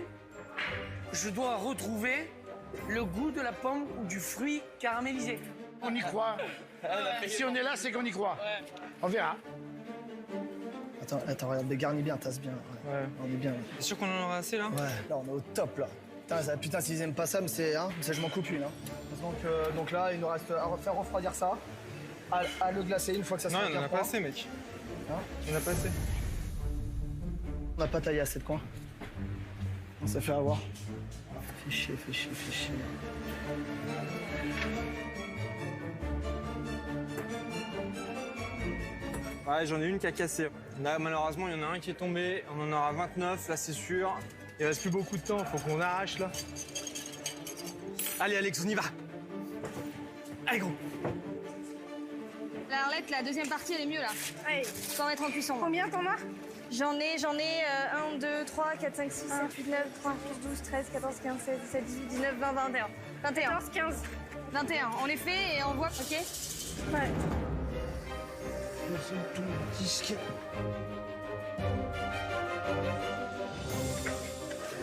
je dois retrouver le goût de la pomme ou du fruit caramélisé. On y croit. Et si on est là, c'est qu'on y croit. On verra. Attends, regarde, garnis bien, tasse bien. Ouais. On est bien. Là. T'es sûr qu'on en aura assez là? Ouais, là on est au top là. Putain, s'ils aiment pas ça, c'est, hein, je m'en coupe une. Hein. Donc là, il nous reste à faire refroidir ça, à le glacer une fois que ça sera bien. Non, on en a pas assez, mec. Hein? On en a pas assez. On n'a pas taillé assez de coin. On s'est fait avoir. Fais chier. Ouais, j'en ai une qui a cassé. Là, malheureusement, il y en a un qui est tombé. On en aura 29, là, c'est sûr. Il reste plus beaucoup de temps, faut qu'on arrache là. Allez, Alex, on y va. Allez, gros. La Arlette, la deuxième partie, elle est mieux là. Allez, faut en mettre en cuisson. Combien t'en as? J'en ai 1, 2, 3, 4, 5, 6, 7, 8, 9, 3, 12, 13, 14, 15, 16, 17, 18, 19, 20, 21. 21. 14, 15. 21. On les fait et on voit, ok? Ouais.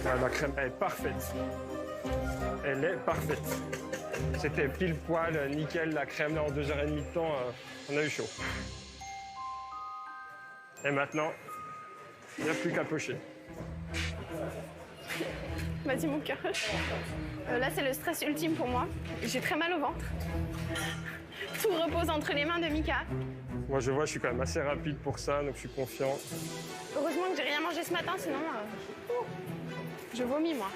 La crème, elle est parfaite. Elle est parfaite. C'était pile poil, nickel, la crème, là, en 2h30 de temps, on a eu chaud. Et maintenant, il n'y a plus qu'à pocher. Vas-y, mon cœur. Là, c'est le stress ultime pour moi. J'ai très mal au ventre. Tout repose entre les mains de Mika. Moi, je vois, je suis quand même assez rapide pour ça, donc je suis confiant. Heureusement que j'ai rien mangé ce matin, sinon je vomis, moi.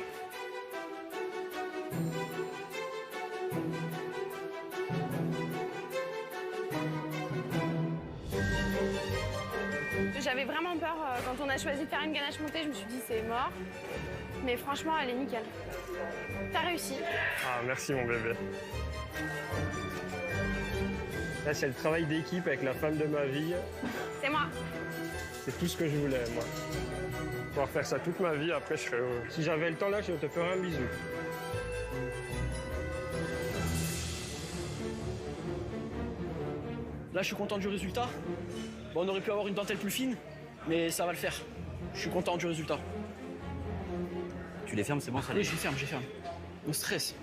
J'avais vraiment peur quand on a choisi de faire une ganache montée, je me suis dit c'est mort. Mais franchement, elle est nickel. T'as réussi. Ah, merci mon bébé. Là, c'est le travail d'équipe avec la femme de ma vie. C'est moi. C'est tout ce que je voulais, moi. Pouvoir faire ça toute ma vie, après, je serais heureux. Si j'avais le temps là, je te ferais un bisou. Là, je suis content du résultat. Bon, on aurait pu avoir une dentelle plus fine, mais ça va le faire. Je suis content du résultat. Tu les fermes, c'est bon, ça? Allez, je ferme. Mon stress.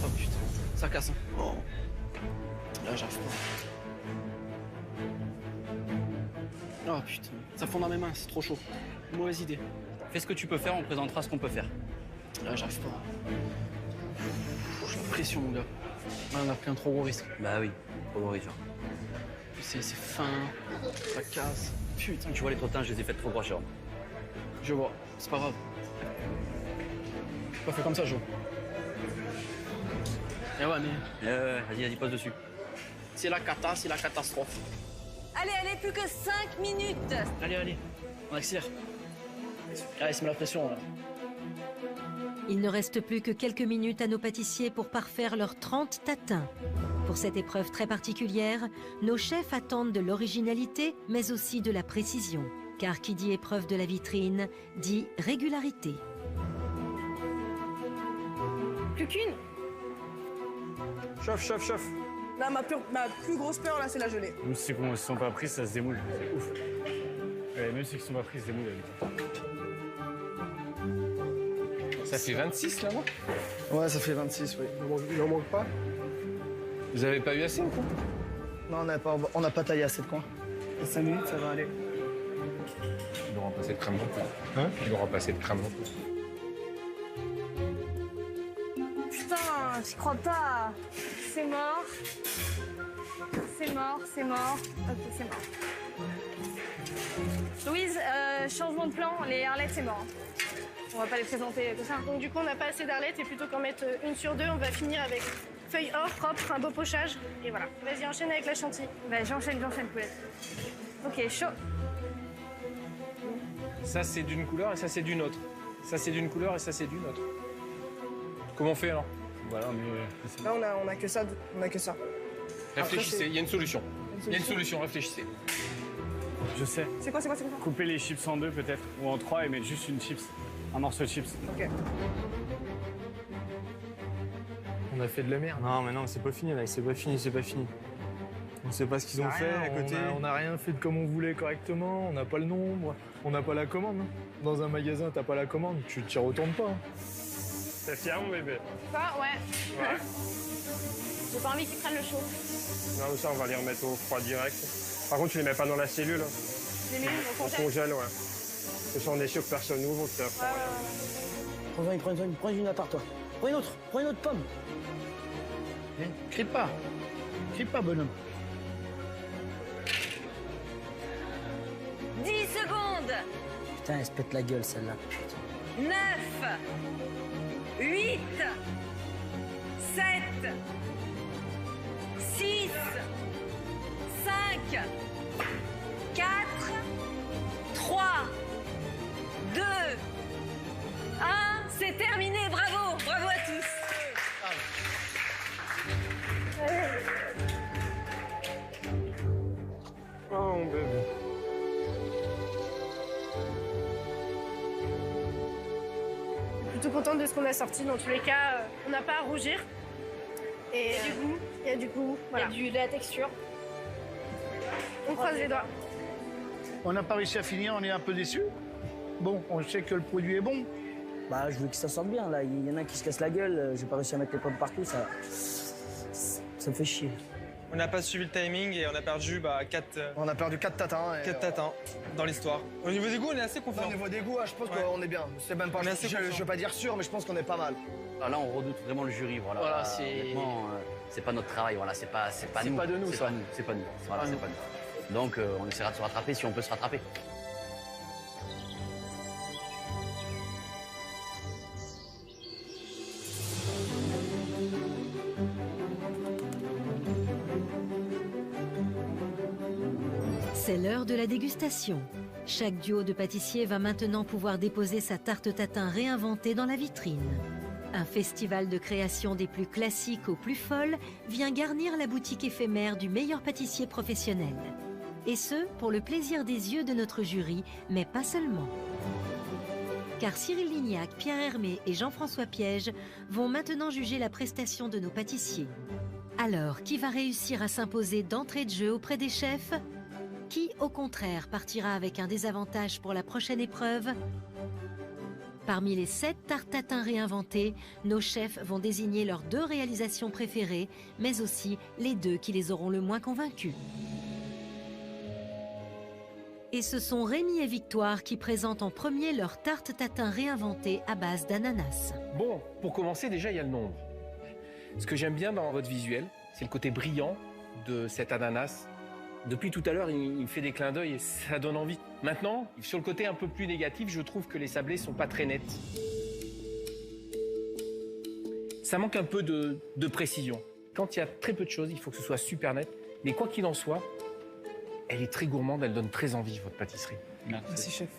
Oh putain, ça casse. Hein. Oh. Là, j'arrive pas. Oh putain, ça fond dans mes mains, c'est trop chaud. Mauvaise idée. Fais ce que tu peux faire, on présentera ce qu'on peut faire. Là, j'arrive pas. J'ai la pression, mon gars. Là, on a pris un trop gros risque. Bah oui, trop gros risque. C'est fin, ça casse. Putain. Tu vois, les trottins, je les ai fait trop grosseurs. Je vois, c'est pas grave. Pas fait comme ça, Jo. Eh ouais, mais... Vas-y, pose dessus. C'est la cata, c'est la catastrophe. Allez, plus que 5 minutes. Allez, on accélère. Allez, c'est la pression, là. Il ne reste plus que quelques minutes à nos pâtissiers pour parfaire leurs 30 tatins. Pour cette épreuve très particulière, nos chefs attendent de l'originalité, mais aussi de la précision. Car qui dit épreuve de la vitrine, dit régularité. Plus qu'une. Chauffe. Là, ma plus grosse peur, là, c'est la gelée. Même si ils ne sont pas pris, ça se démoule. C'est ouf. Ouais, même si ils ne sont pas pris, ça se démoule. Ça fait 26 là, moi? Ouais, ça fait 26, oui. Il n'en manque pas? Vous avez pas eu assez ou quoi? Non, on n'a pas taillé assez de coin. 5 minutes, ça va aller. Il doit remplacer de crème montée. Hein? Il doit remplacer de crème montée. Putain, j'y crois pas. C'est mort. C'est mort. Ok, c'est mort. Louise, changement de plan, les Arlettes, c'est mort. On va pas les présenter comme ça. Donc du coup, on n'a pas assez d'arlettes et plutôt qu'en mettre une sur deux, on va finir avec feuille or, propre, un beau pochage. Et voilà. Vas-y, enchaîne avec la chantilly. Bah, j'enchaîne, Poulette. Ok, chaud. Ça, c'est d'une couleur et ça, c'est d'une autre. Ça, c'est d'une couleur et ça, c'est d'une autre. Comment on fait alors? Voilà, Là, on a que ça. Réfléchissez, il y a une solution. Il y a une solution, réfléchissez. Je sais. C'est quoi? Couper les chips en deux peut-être, ou en trois et mettre juste une chips. Un morceau de chips. Ok. On a fait de la merde. Non, mais non, c'est pas fini là, c'est pas fini. On sait pas ce qu'ils ont fait à côté. On n'a rien fait comme on voulait correctement, on n'a pas le nombre, on n'a pas la commande. Dans un magasin, t'as pas la commande, tu t'y retournes pas. T'es fier, mon bébé? Quoi? Ouais. J'ai pas envie qu'ils prennent le chaud. Non, mais ça, on va les remettre au froid direct. Par contre, tu les mets pas dans la cellule. Les mets au On congèle, ouais. Parce qu'on est sûr que personne n'ouvre, que c'est à froid. Prends une à part, toi. Prends une autre pomme. Crie pas, bonhomme. 10 secondes. Putain, elle se pète la gueule, celle-là. 9, 8, 7, 6, 5, plutôt contente de ce qu'on a sorti. Dans tous les cas, on n'a pas à rougir. Et il y a du goût, voilà. Il y a de la texture. On croise les doigts. On n'a pas réussi à finir, on est un peu déçus. Bon, on sait que le produit est bon. Bah, je veux que ça sorte bien, là. Il y en a qui se cassent la gueule. J'ai pas réussi à mettre les pommes partout, ça me fait chier. On n'a pas suivi le timing et on a perdu 4... On a perdu 4 tatins. 4 tatins dans l'histoire. Au niveau des goûts, on est assez confiant. Au niveau des goûts, je pense qu'on est bien. C'est même pas... Je veux pas dire sûr, mais je pense qu'on est pas mal. Là, on redoute vraiment le jury. Voilà, c'est pas notre travail. Voilà, c'est pas nous. C'est pas de nous, ça. C'est pas nous. Voilà, c'est pas nous. Donc, on essaiera de se rattraper si on peut se rattraper. C'est l'heure de la dégustation. Chaque duo de pâtissiers va maintenant pouvoir déposer sa tarte tatin réinventée dans la vitrine. Un festival de création des plus classiques aux plus folles vient garnir la boutique éphémère du meilleur pâtissier professionnel. Et ce, pour le plaisir des yeux de notre jury, mais pas seulement. Car Cyril Lignac, Pierre Hermé et Jean-François Piège vont maintenant juger la prestation de nos pâtissiers. Alors, qui va réussir à s'imposer d'entrée de jeu auprès des chefs ? Qui, au contraire, partira avec un désavantage pour la prochaine épreuve ? Parmi les 7 tartes tatin réinventées, nos chefs vont désigner leurs 2 réalisations préférées, mais aussi les 2 qui les auront le moins convaincus. Et ce sont Rémi et Victoire qui présentent en premier leur tarte tatin réinventée à base d'ananas. Bon, pour commencer, déjà, il y a le nombre. Ce que j'aime bien dans votre visuel, c'est le côté brillant de cet ananas. Depuis tout à l'heure, il me fait des clins d'œil et ça donne envie. Maintenant, sur le côté un peu plus négatif, je trouve que les sablés sont pas très nets. Ça manque un peu de précision. Quand il y a très peu de choses, il faut que ce soit super net. Mais quoi qu'il en soit, elle est très gourmande, elle donne très envie, votre pâtisserie. Merci, chef.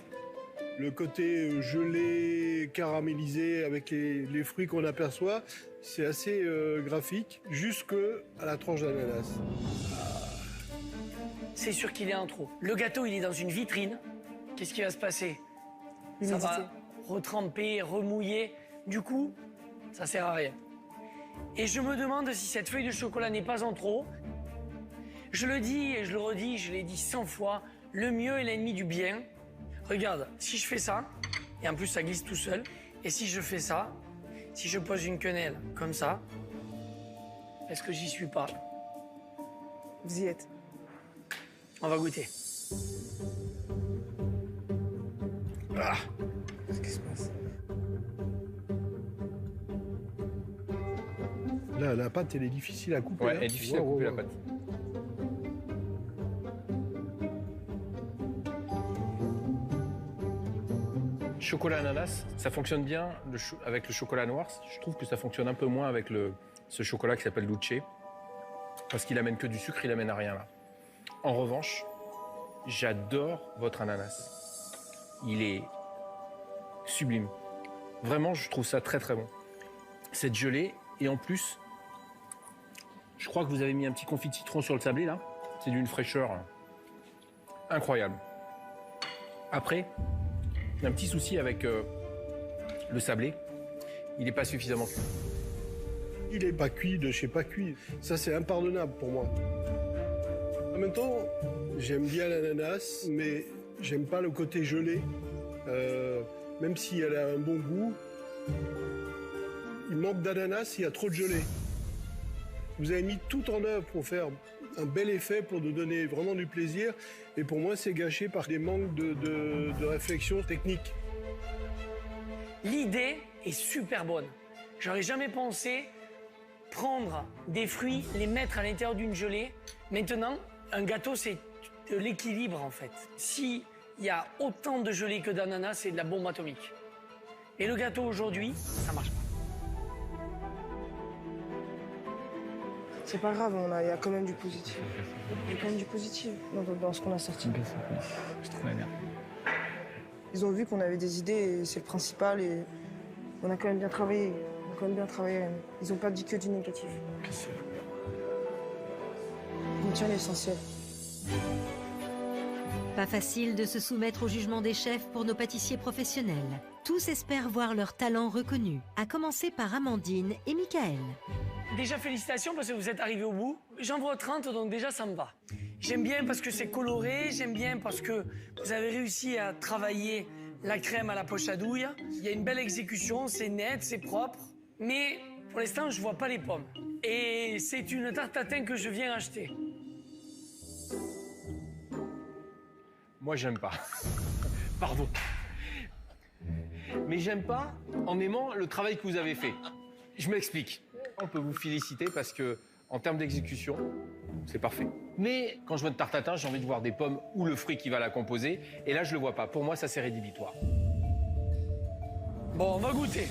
Le côté gelé, caramélisé avec les fruits qu'on aperçoit, c'est assez graphique, jusqu'à la tranche d'ananas. C'est sûr qu'il est en trop. Le gâteau, il est dans une vitrine. Qu'est-ce qui va se passer? Ça va retremper, remouiller. Du coup, ça sert à rien. Et je me demande si cette feuille de chocolat n'est pas en trop. Je le dis et je le redis, je l'ai dit 100 fois, le mieux est l'ennemi du bien. Regarde, si je fais ça, et en plus ça glisse tout seul, et si je fais ça, si je pose une quenelle comme ça, est-ce que j'y suis pas? Vous y êtes. On va goûter. Ah. Qu'est-ce qui se passe? Là, la pâte, elle est difficile à couper. Ouais, elle est difficile à couper, la pâte. Chocolat ananas, ça fonctionne bien avec le chocolat noir. Je trouve que ça fonctionne un peu moins avec ce chocolat qui s'appelle Luce, parce qu'il amène que du sucre, il amène à rien là. En revanche, j'adore votre ananas. Il est sublime. Vraiment, je trouve ça très très bon. Cette gelée, et en plus, je crois que vous avez mis un petit confit de citron sur le sablé là. C'est d'une fraîcheur incroyable. Après, il y a un petit souci avec le sablé. Il n'est pas suffisamment cuit. Il n'est pas cuit de chez pas cuit. Ça, c'est impardonnable pour moi. En même temps, j'aime bien l'ananas, mais j'aime pas le côté gelé. Même si elle a un bon goût, il manque d'ananas, il y a trop de gelée. Vous avez mis tout en œuvre pour faire un bel effet, pour nous donner vraiment du plaisir. Et pour moi, c'est gâché par des manques de réflexion technique. L'idée est super bonne. J'aurais jamais pensé prendre des fruits, les mettre à l'intérieur d'une gelée. Maintenant, un gâteau, c'est de l'équilibre, en fait. S'il y a autant de gelée que d'ananas, c'est de la bombe atomique. Et le gâteau, aujourd'hui, ça marche pas. C'est pas grave, il y a quand même du positif. Il y a quand même du positif dans ce qu'on a sorti. Je trouve bien. Ils ont vu qu'on avait des idées et c'est le principal et on a quand même bien travaillé. Ils n'ont pas dit que du négatif. On tient l'essentiel. Pas facile de se soumettre au jugement des chefs pour nos pâtissiers professionnels. Tous espèrent voir leur talent reconnu, à commencer par Amandine et Michael. Déjà, félicitations parce que vous êtes arrivés au bout. J'en vois 30, donc déjà, ça me va. J'aime bien parce que c'est coloré, j'aime bien parce que vous avez réussi à travailler la crème à la poche à douille. Il y a une belle exécution, c'est net, c'est propre. Mais pour l'instant, je vois pas les pommes. Et c'est une tarte tatin que je viens acheter. Moi, j'aime pas. Pardon. Mais j'aime pas en aimant le travail que vous avez fait. Je m'explique. On peut vous féliciter parce que, en termes d'exécution, c'est parfait. Mais quand je vois une tarte tatin, j'ai envie de voir des pommes ou le fruit qui va la composer. Et là, je le vois pas. Pour moi, ça, c'est rédhibitoire. Bon, on va goûter.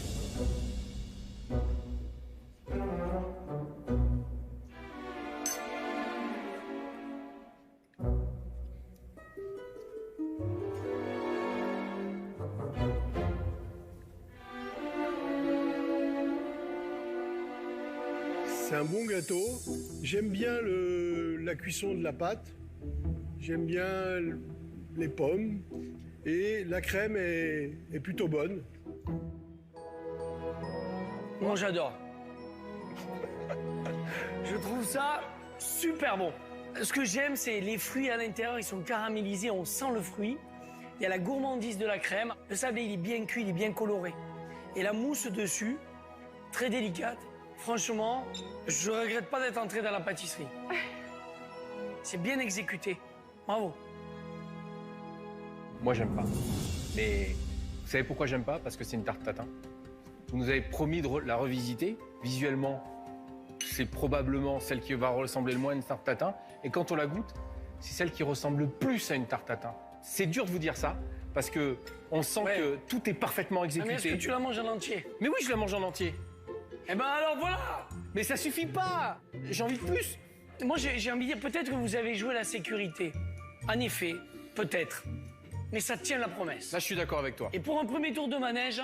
C'est un bon gâteau. J'aime bien la cuisson de la pâte. J'aime bien les pommes. Et la crème est plutôt bonne. Moi, j'adore. Je trouve ça super bon. Ce que j'aime, c'est les fruits à l'intérieur, ils sont caramélisés, on sent le fruit. Il y a la gourmandise de la crème. Le sablé, il est bien cuit, il est bien coloré. Et la mousse dessus, très délicate. Franchement, je regrette pas d'être entré dans la pâtisserie. C'est bien exécuté. Bravo. Moi, j'aime pas. Mais vous savez pourquoi j'aime pas? Parce que c'est une tarte tatin. Vous nous avez promis de la revisiter. Visuellement, c'est probablement celle qui va ressembler le moins à une tarte tatin. Et quand on la goûte, c'est celle qui ressemble le plus à une tarte tatin. C'est dur de vous dire ça, parce que on sent que tout est parfaitement exécuté. Mais est-ce que tu la manges en entier? Mais oui, je la mange en entier. Eh ben alors voilà! Mais ça suffit pas! J'ai envie de plus! Moi, j'ai envie de dire, peut-être que vous avez joué la sécurité. En effet, peut-être. Mais ça tient la promesse. Là, je suis d'accord avec toi. Et pour un premier tour de manège,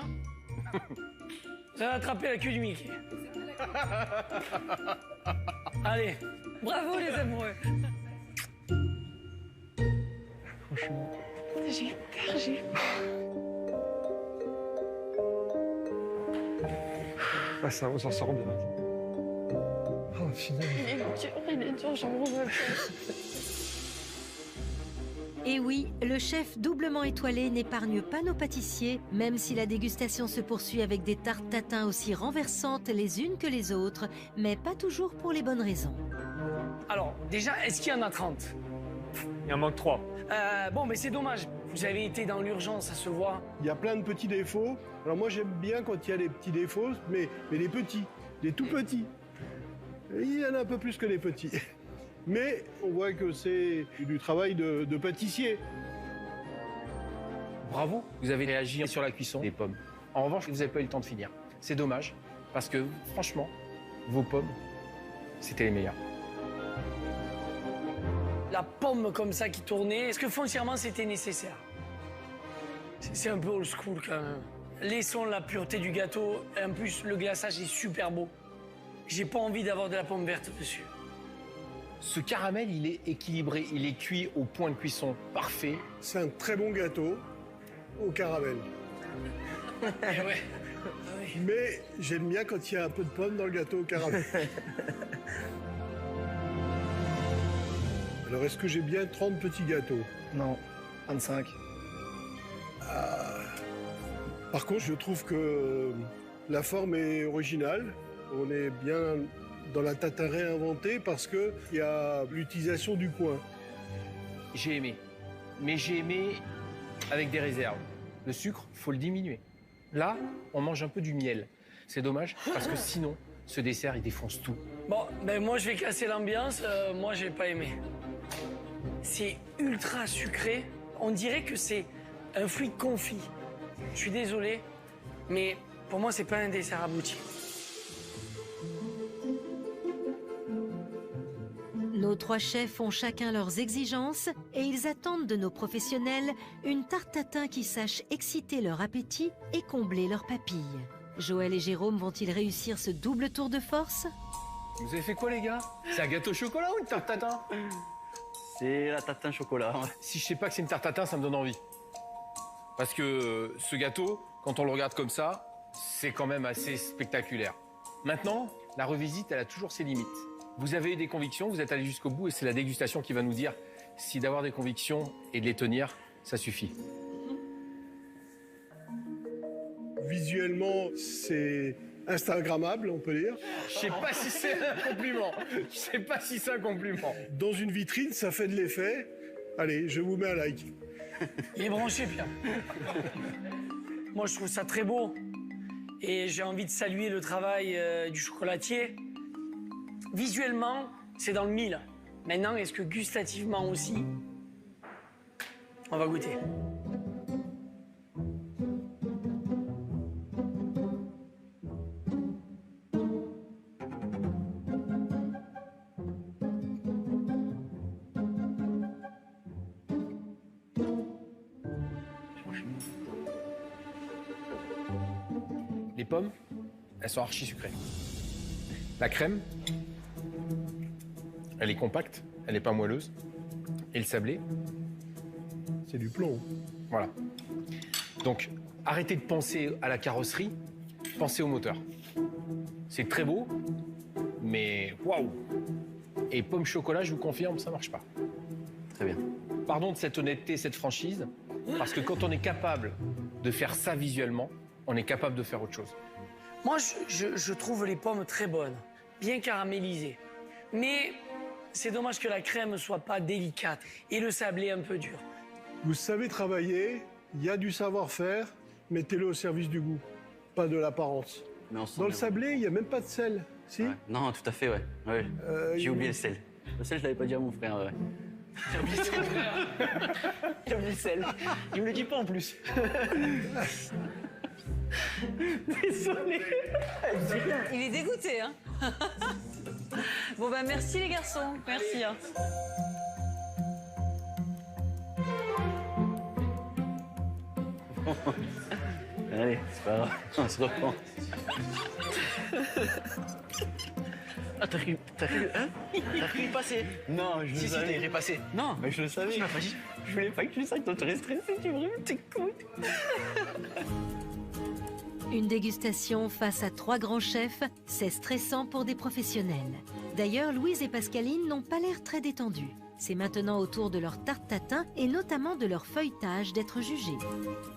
vous allez attraper la queue du Mickey. Allez, bravo les amoureux. Franchement. J'ai peur. Ah, ça, on s'en sort bien. Oh, finalement. Il est dur, j'en revois plus. Et oui, le chef doublement étoilé n'épargne pas nos pâtissiers, même si la dégustation se poursuit avec des tartes tatin aussi renversantes les unes que les autres, mais pas toujours pour les bonnes raisons. Alors, déjà, est-ce qu'il y en a 30? Il en manque 3. Bon, mais c'est dommage. Vous avez été dans l'urgence, ça se voit. Il y a plein de petits défauts. Alors moi, j'aime bien quand il y a des petits défauts, mais les petits, les tout petits. Il y en a un peu plus que les petits. Mais on voit que c'est du travail de pâtissier. Bravo, vous avez réagi sur la cuisson des pommes. En revanche, vous n'avez pas eu le temps de finir. C'est dommage, parce que franchement, vos pommes, c'était les meilleures. La pomme comme ça qui tournait, est-ce que foncièrement c'était nécessaire? C'est un peu old school quand même. Laissons la pureté du gâteau. En plus, le glaçage est super beau. J'ai pas envie d'avoir de la pomme verte dessus. Ce caramel, il est équilibré, il est cuit au point de cuisson parfait. C'est un très bon gâteau au caramel. Ouais. Mais j'aime bien quand il y a un peu de pomme dans le gâteau au caramel. Alors, est-ce que j'ai bien 30 petits gâteaux? Non, 25. Par contre, je trouve que la forme est originale. On est bien dans la tatin réinventée parce qu'il y a l'utilisation du coin. J'ai aimé. Mais j'ai aimé avec des réserves. Le sucre, faut le diminuer. Là, on mange un peu du miel. C'est dommage parce que sinon, ce dessert, il défonce tout. Bon, ben moi je vais casser l'ambiance. Moi j'ai pas aimé. C'est ultra sucré. On dirait que c'est un fruit confit. Je suis désolé, mais pour moi c'est pas un dessert abouti. Nos 3 chefs ont chacun leurs exigences et ils attendent de nos professionnels une tarte tatin qui sache exciter leur appétit et combler leurs papilles. Joël et Jérôme vont-ils réussir ce double tour de force? Vous avez fait quoi, les gars? C'est un gâteau au chocolat ou une tarte tatin? C'est la tatin chocolat. Si je sais pas que c'est une tarte tatin, ça me donne envie. Parce que ce gâteau, Quand on le regarde comme ça, c'est quand même assez spectaculaire. Maintenant, la revisite, elle a toujours ses limites. Vous avez eu des convictions, vous êtes allé jusqu'au bout et c'est la dégustation qui va nous dire si d'avoir des convictions et de les tenir, ça suffit. Visuellement, c'est instagrammable, on peut dire. Je sais pas si c'est un compliment. Je sais pas si c'est un compliment. Dans une vitrine, ça fait de l'effet. Allez, je vous mets un like. Il est branché, Pierre. Moi, je trouve ça très beau. Et j'ai envie de saluer le travail du chocolatier. Visuellement, c'est dans le mille. Maintenant, est-ce que gustativement aussi? On va goûter. Les pommes, elles sont archi sucrées. La crème, elle est compacte, elle n'est pas moelleuse. Et le sablé, c'est du plomb. Voilà. Donc, arrêtez de penser à la carrosserie, pensez au moteur. C'est très beau, mais waouh! Et pomme chocolat, je vous confirme, ça marche pas. Très bien. Pardon de cette honnêteté, cette franchise, parce que quand on est capable de faire ça visuellement, on est capable de faire autre chose. Moi, je trouve les pommes très bonnes, bien caramélisées. Mais c'est dommage que la crème ne soit pas délicate et le sablé un peu dur. Vous savez travailler, il y a du savoir-faire, mettez-le au service du goût, pas de l'apparence. Dans le sablé, il n'y a même pas de sel, si? Ouais. Non, tout à fait, ouais. J'ai oublié le sel. Le sel, je l'avais pas dit à mon frère, ouais. J'ai oublié le sel. J'ai oublié le sel. Il me le dit pas en plus. Désolé. Il est dégoûté, hein. Bon, bah merci les garçons. Merci. Hein. Allez, c'est pas grave, on se reprend. Ah, t'as cru, hein? T'as cru y passer? Non, je le savais. Si, t'as cru y passer. Non, mais je le savais. Tu m'as pas dit. Je voulais pas que tu saches, toi, tu es stressé, tu vraiment t'écoutes. Une dégustation face à 3 grands chefs, c'est stressant pour des professionnels. D'ailleurs, Louise et Pascaline n'ont pas l'air très détendus. C'est maintenant au tour de leur tarte tatin et notamment de leur feuilletage d'être jugés.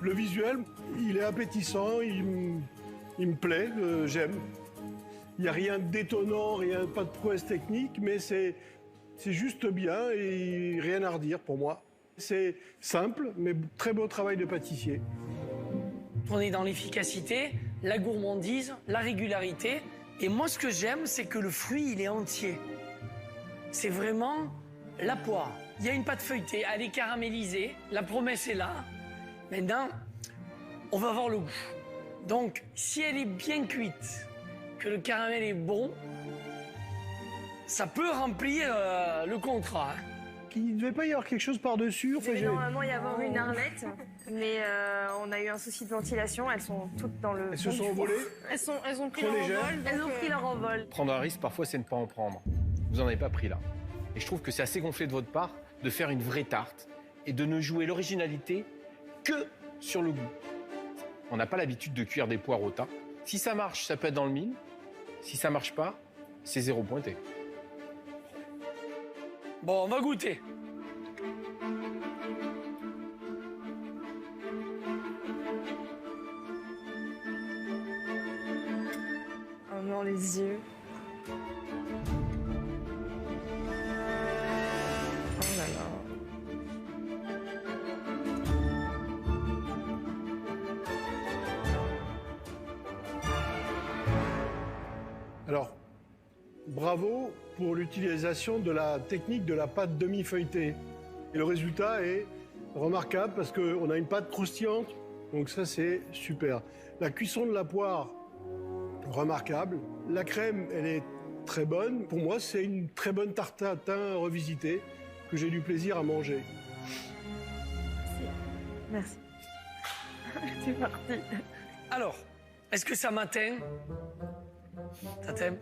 Le visuel, il est appétissant, il me plaît, j'aime. Il n'y a rien d'étonnant, pas de prouesse technique, mais c'est juste bien et rien à redire pour moi. C'est simple, mais très beau travail de pâtissier. On est dans l'efficacité, la gourmandise, la régularité. Et moi, ce que j'aime, c'est que le fruit, il est entier. C'est vraiment la poire. Il y a une pâte feuilletée, elle est caramélisée, la promesse est là. Maintenant, on va voir le goût. Donc, si elle est bien cuite, que le caramel est bon, ça peut remplir le contrat. Hein. Il ne devait pas y avoir quelque chose par-dessus. Il devait normalement y avoir une arlette, mais on a eu un souci de ventilation. Elles sont toutes dans le. Elles se sont envolées. Elles ont pris leur envol. Elles ont pris leur envol. Prendre un risque, parfois, c'est ne pas en prendre. Vous n'en avez pas pris là. Et je trouve que c'est assez gonflé de votre part de faire une vraie tarte et de ne jouer l'originalité que sur le goût. On n'a pas l'habitude de cuire des poires au thym. Si ça marche, ça peut être dans le mille. Si ça marche pas, c'est 0 pointé. Bon, on va goûter. On met les yeux. Oh là là. Alors, bravo pour l'utilisation de la technique de la pâte demi-feuilletée. Et le résultat est remarquable parce qu'on a une pâte croustillante, donc ça c'est super. La cuisson de la poire, remarquable. La crème, elle est très bonne. Pour moi, c'est une très bonne tarte tatin revisitée que j'ai du plaisir à manger. Merci. C'est parti. Alors, est-ce que ça m'atteint? Ça t'aime?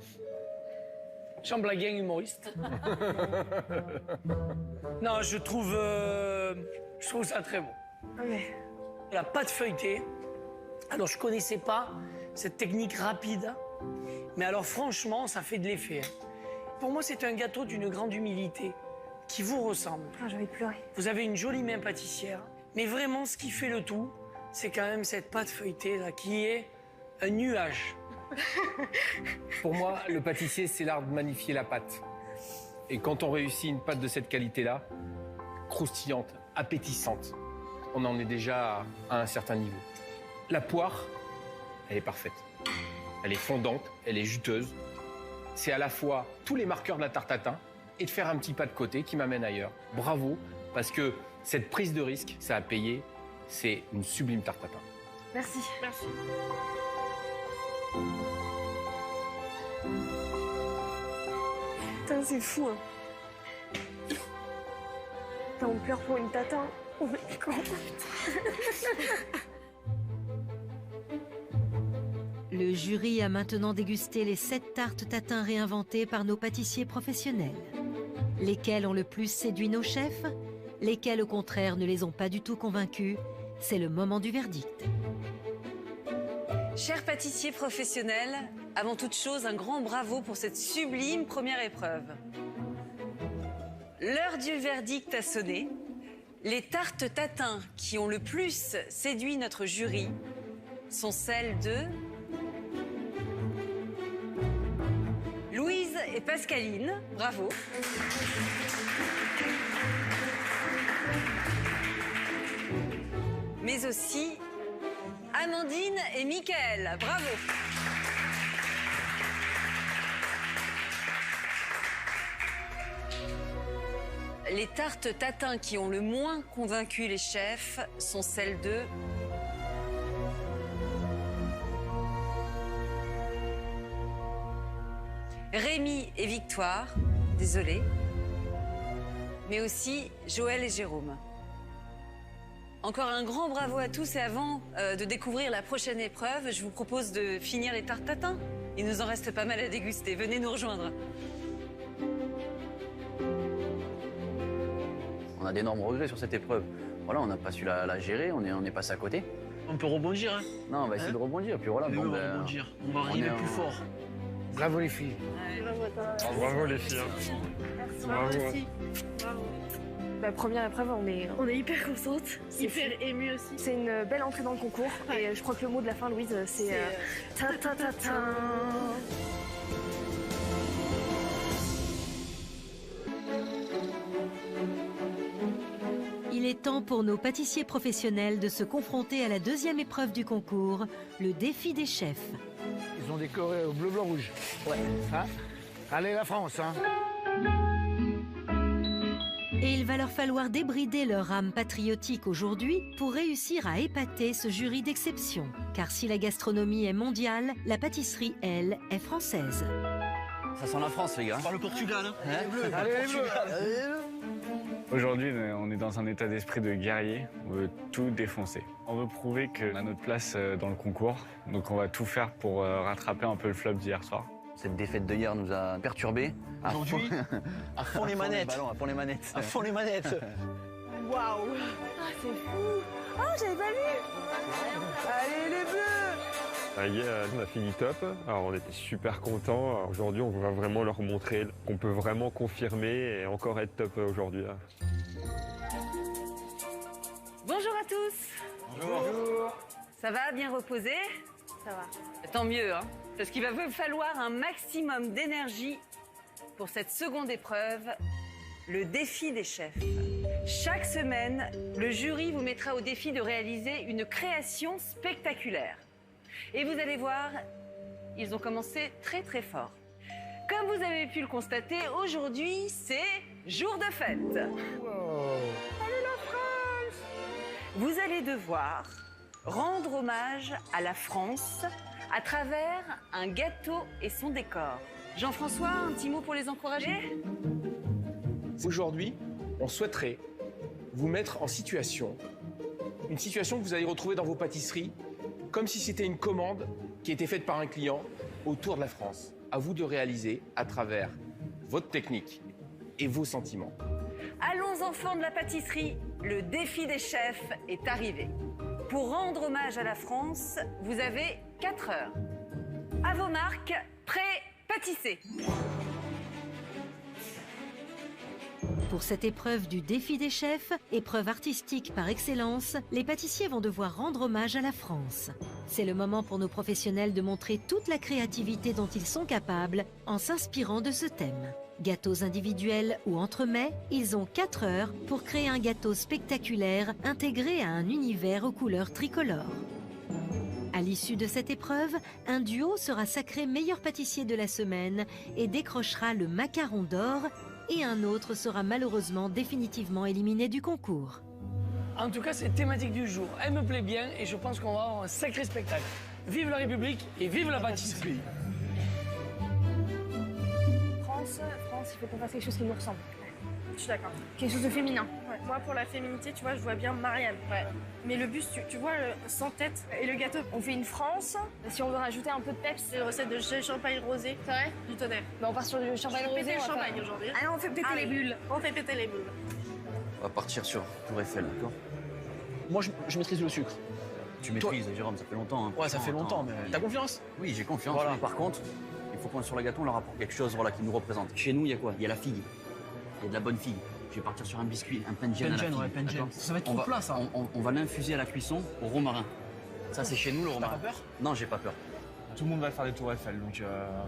Jean Blaguin, humoriste. Non, je trouve ça très bon. Ouais. La pâte feuilletée, Alors, je connaissais pas cette technique rapide, mais alors franchement, ça fait de l'effet. Pour moi, c'est un gâteau d'une grande humilité qui vous ressemble. Ah, j'ai envie de pleurer. Vous avez une jolie main pâtissière, mais vraiment, ce qui fait le tout, c'est quand même cette pâte feuilletée là, qui est un nuage. Pour moi, le pâtissier, c'est l'art de magnifier la pâte. Et quand on réussit une pâte de cette qualité-là, croustillante, appétissante, on en est déjà à un certain niveau. La poire, elle est parfaite. Elle est fondante, elle est juteuse. C'est à la fois tous les marqueurs de la tarte tatin et de faire un petit pas de côté qui m'amène ailleurs. Bravo, parce que cette prise de risque, ça a payé. C'est une sublime tarte tatin. Merci. Merci. Putain, c'est fou, hein. Putain, on pleure pour une tatin. Oh, mais comment? Le jury a maintenant dégusté les 7 tartes tatin réinventées par nos pâtissiers professionnels. Lesquelles ont le plus séduit nos chefs? Lesquelles, au contraire, ne les ont pas du tout convaincus? C'est le moment du verdict. Chers pâtissiers professionnels, avant toute chose, un grand bravo pour cette sublime première épreuve. L'heure du verdict a sonné. Les tartes tatin qui ont le plus séduit notre jury sont celles de Louise et Pascaline. Bravo. Mais aussi Amandine et Mickaël. Bravo. Les tartes tatin qui ont le moins convaincu les chefs sont celles de Rémi et Victoire, désolé, mais aussi Joël et Jérôme. Encore un grand bravo à tous et avant de découvrir la prochaine épreuve, je vous propose de finir les tartes tatin. Il nous en reste pas mal à déguster, venez nous rejoindre. On a d'énormes regrets sur cette épreuve. Voilà, on n'a pas su la gérer, on est passé à côté. On peut rebondir, hein? Non, on va essayer de rebondir, puis voilà. On va rebondir, on va arriver plus fort. Bravo les filles. Bravo les filles. Merci. Bravo aussi. Bravo. La première épreuve, on est hyper contente. Hyper émue aussi. C'est une belle entrée dans le concours. Ouais. Et je crois que le mot de la fin, Louise, c'est ta-ta-ta-ta. Il est temps pour nos pâtissiers professionnels de se confronter à la deuxième épreuve du concours, le défi des chefs. Ils ont décoré au bleu, blanc, rouge. Ouais. Hein? Allez, la France, hein? Et il va leur falloir débrider leur âme patriotique aujourd'hui pour réussir à épater ce jury d'exception. Car si la gastronomie est mondiale, la pâtisserie, elle, est française. Ça sent la France, les gars. Par le Portugal, hein? Les bleus. Allez, les bleus. Aujourd'hui, on est dans un état d'esprit de guerrier. On veut tout défoncer. On veut prouver qu'on a notre place dans le concours. Donc on va tout faire pour rattraper un peu le flop d'hier soir. Cette défaite de hier nous a perturbés. Aujourd'hui, à fond les manettes. À fond les manettes. À fond les manettes. Waouh. Ah, c'est fou. Oh, j'avais pas vu. Allez, les bleus. Hier, on a fini top. Alors, on était super contents. Aujourd'hui, on va vraiment leur montrer qu'on peut vraiment confirmer et encore être top aujourd'hui. Bonjour à tous. Bonjour. Ça va, bien reposé? Ça va. Tant mieux, hein, parce qu'il va vous falloir un maximum d'énergie pour cette seconde épreuve, le défi des chefs. Chaque semaine, le jury vous mettra au défi de réaliser une création spectaculaire. Et vous allez voir, ils ont commencé très très fort. Comme vous avez pu le constater, aujourd'hui, c'est jour de fête. Wow. Allez la France! Vous allez devoir rendre hommage à la France à travers un gâteau et son décor. Jean-François, un petit mot pour les encourager? Aujourd'hui, on souhaiterait vous mettre en situation, une situation que vous allez retrouver dans vos pâtisseries, comme si c'était une commande qui était faite par un client autour de la France. À vous de réaliser à travers votre technique et vos sentiments. Allons enfants de la pâtisserie, le défi des chefs est arrivé. Pour rendre hommage à la France, vous avez 4 heures. À vos marques, prêts, pâtissez. Pour cette épreuve du défi des chefs, épreuve artistique par excellence, les pâtissiers vont devoir rendre hommage à la France. C'est le moment pour nos professionnels de montrer toute la créativité dont ils sont capables en s'inspirant de ce thème. Gâteaux individuels ou entremets, ils ont 4 heures pour créer un gâteau spectaculaire intégré à un univers aux couleurs tricolores. À l'issue de cette épreuve, un duo sera sacré meilleur pâtissier de la semaine et décrochera le macaron d'or, et un autre sera malheureusement définitivement éliminé du concours. En tout cas, c'est thématique du jour. Elle me plaît bien et je pense qu'on va avoir un sacré spectacle. Vive la République et vive la pâtisserie. France, il faut qu'on fasse quelque chose qui nous ressemble. Je suis d'accord. Quelque chose de féminin. Ouais. Moi, pour la féminité, tu vois, je vois bien Marianne. Ouais. Mais le buste, tu vois, sans tête et le gâteau. On fait une France. Si on veut rajouter un peu de peps, c'est une recette de champagne rosé. C'est vrai? Du tonnerre. Mais on part sur du champagne rosé. On va champagne aujourd'hui. Allez, on fait péter les bulles. On fait péter les bulles. On va partir sur Tour Eiffel, d'accord? Moi, je maîtrise le sucre. Tu maîtrises, Jérôme, ça fait longtemps. Hein. Ouais, ça fait longtemps, mais t'as confiance? Oui, j'ai confiance. Voilà. Mais par contre, il faut qu'on sur le gâteau, on leur apporte quelque chose voilà, qui nous représente. Chez nous, il y a quoi? Il y a la figue. Il y a de la bonne figue. Je vais partir sur un biscuit, un pain de gêne à la figue. Ouais, pain de gêne. Ça va être trop plat, ça. On va l'infuser à la cuisson au romarin. Ça, c'est chez nous, le romarin. T'as pas peur? Non, j'ai pas peur. Tout le monde va faire des Tours Eiffel, donc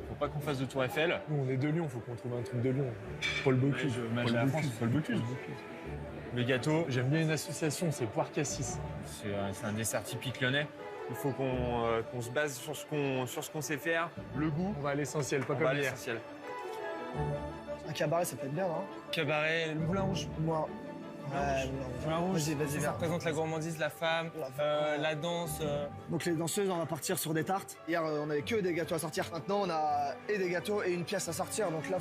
faut pas qu'on fasse de Tour Eiffel. Nous, on est de Lyon, faut qu'on trouve un truc de Lyon. Paul Bocuse. Paul Bocuse. Le gâteau. J'aime bien une association, c'est Poire Cassis. C'est un dessert typique lyonnais. Il faut qu'on se base sur ce qu'on sait faire, le goût. On va à l'essentiel, pas comme hier. Un cabaret, ça peut être bien, non? Cabaret, le Moulin Rouge. Moi. Ouais, Moulin Rouge, vas-y, ça représente la gourmandise, la femme, la danse. Donc les danseuses, on va partir sur des tartes. Hier, on avait que des gâteaux à sortir. Maintenant, on a et des gâteaux et une pièce à sortir. Donc là,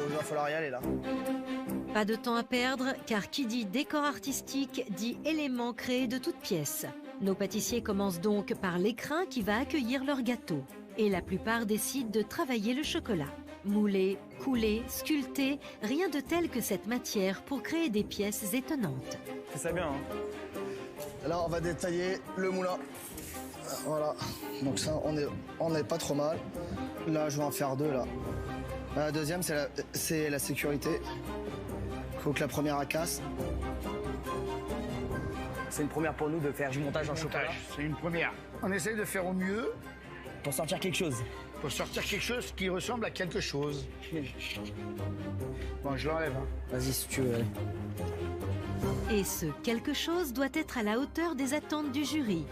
il va falloir y aller, là. Pas de temps à perdre, car qui dit décor artistique dit élément créé de toutes pièces. Nos pâtissiers commencent donc par l'écrin qui va accueillir leur gâteau. Et la plupart décident de travailler le chocolat. Moulé, coulé, sculpté, rien de tel que cette matière pour créer des pièces étonnantes. Fais ça bien, hein. Là, on va détailler le moulin. Voilà. Donc ça, on est pas trop mal. Là, je vais en faire 2, là. La deuxième, c'est la sécurité. Faut que la première elle casse. C'est une première pour nous de faire du montage en chocolat. C'est une première. On essaye de faire au mieux. Pour sortir quelque chose. Pour sortir quelque chose qui ressemble à quelque chose. Bon, je l'enlève. Hein. Vas-y, si tu veux. Allez. Et ce quelque chose doit être à la hauteur des attentes du jury.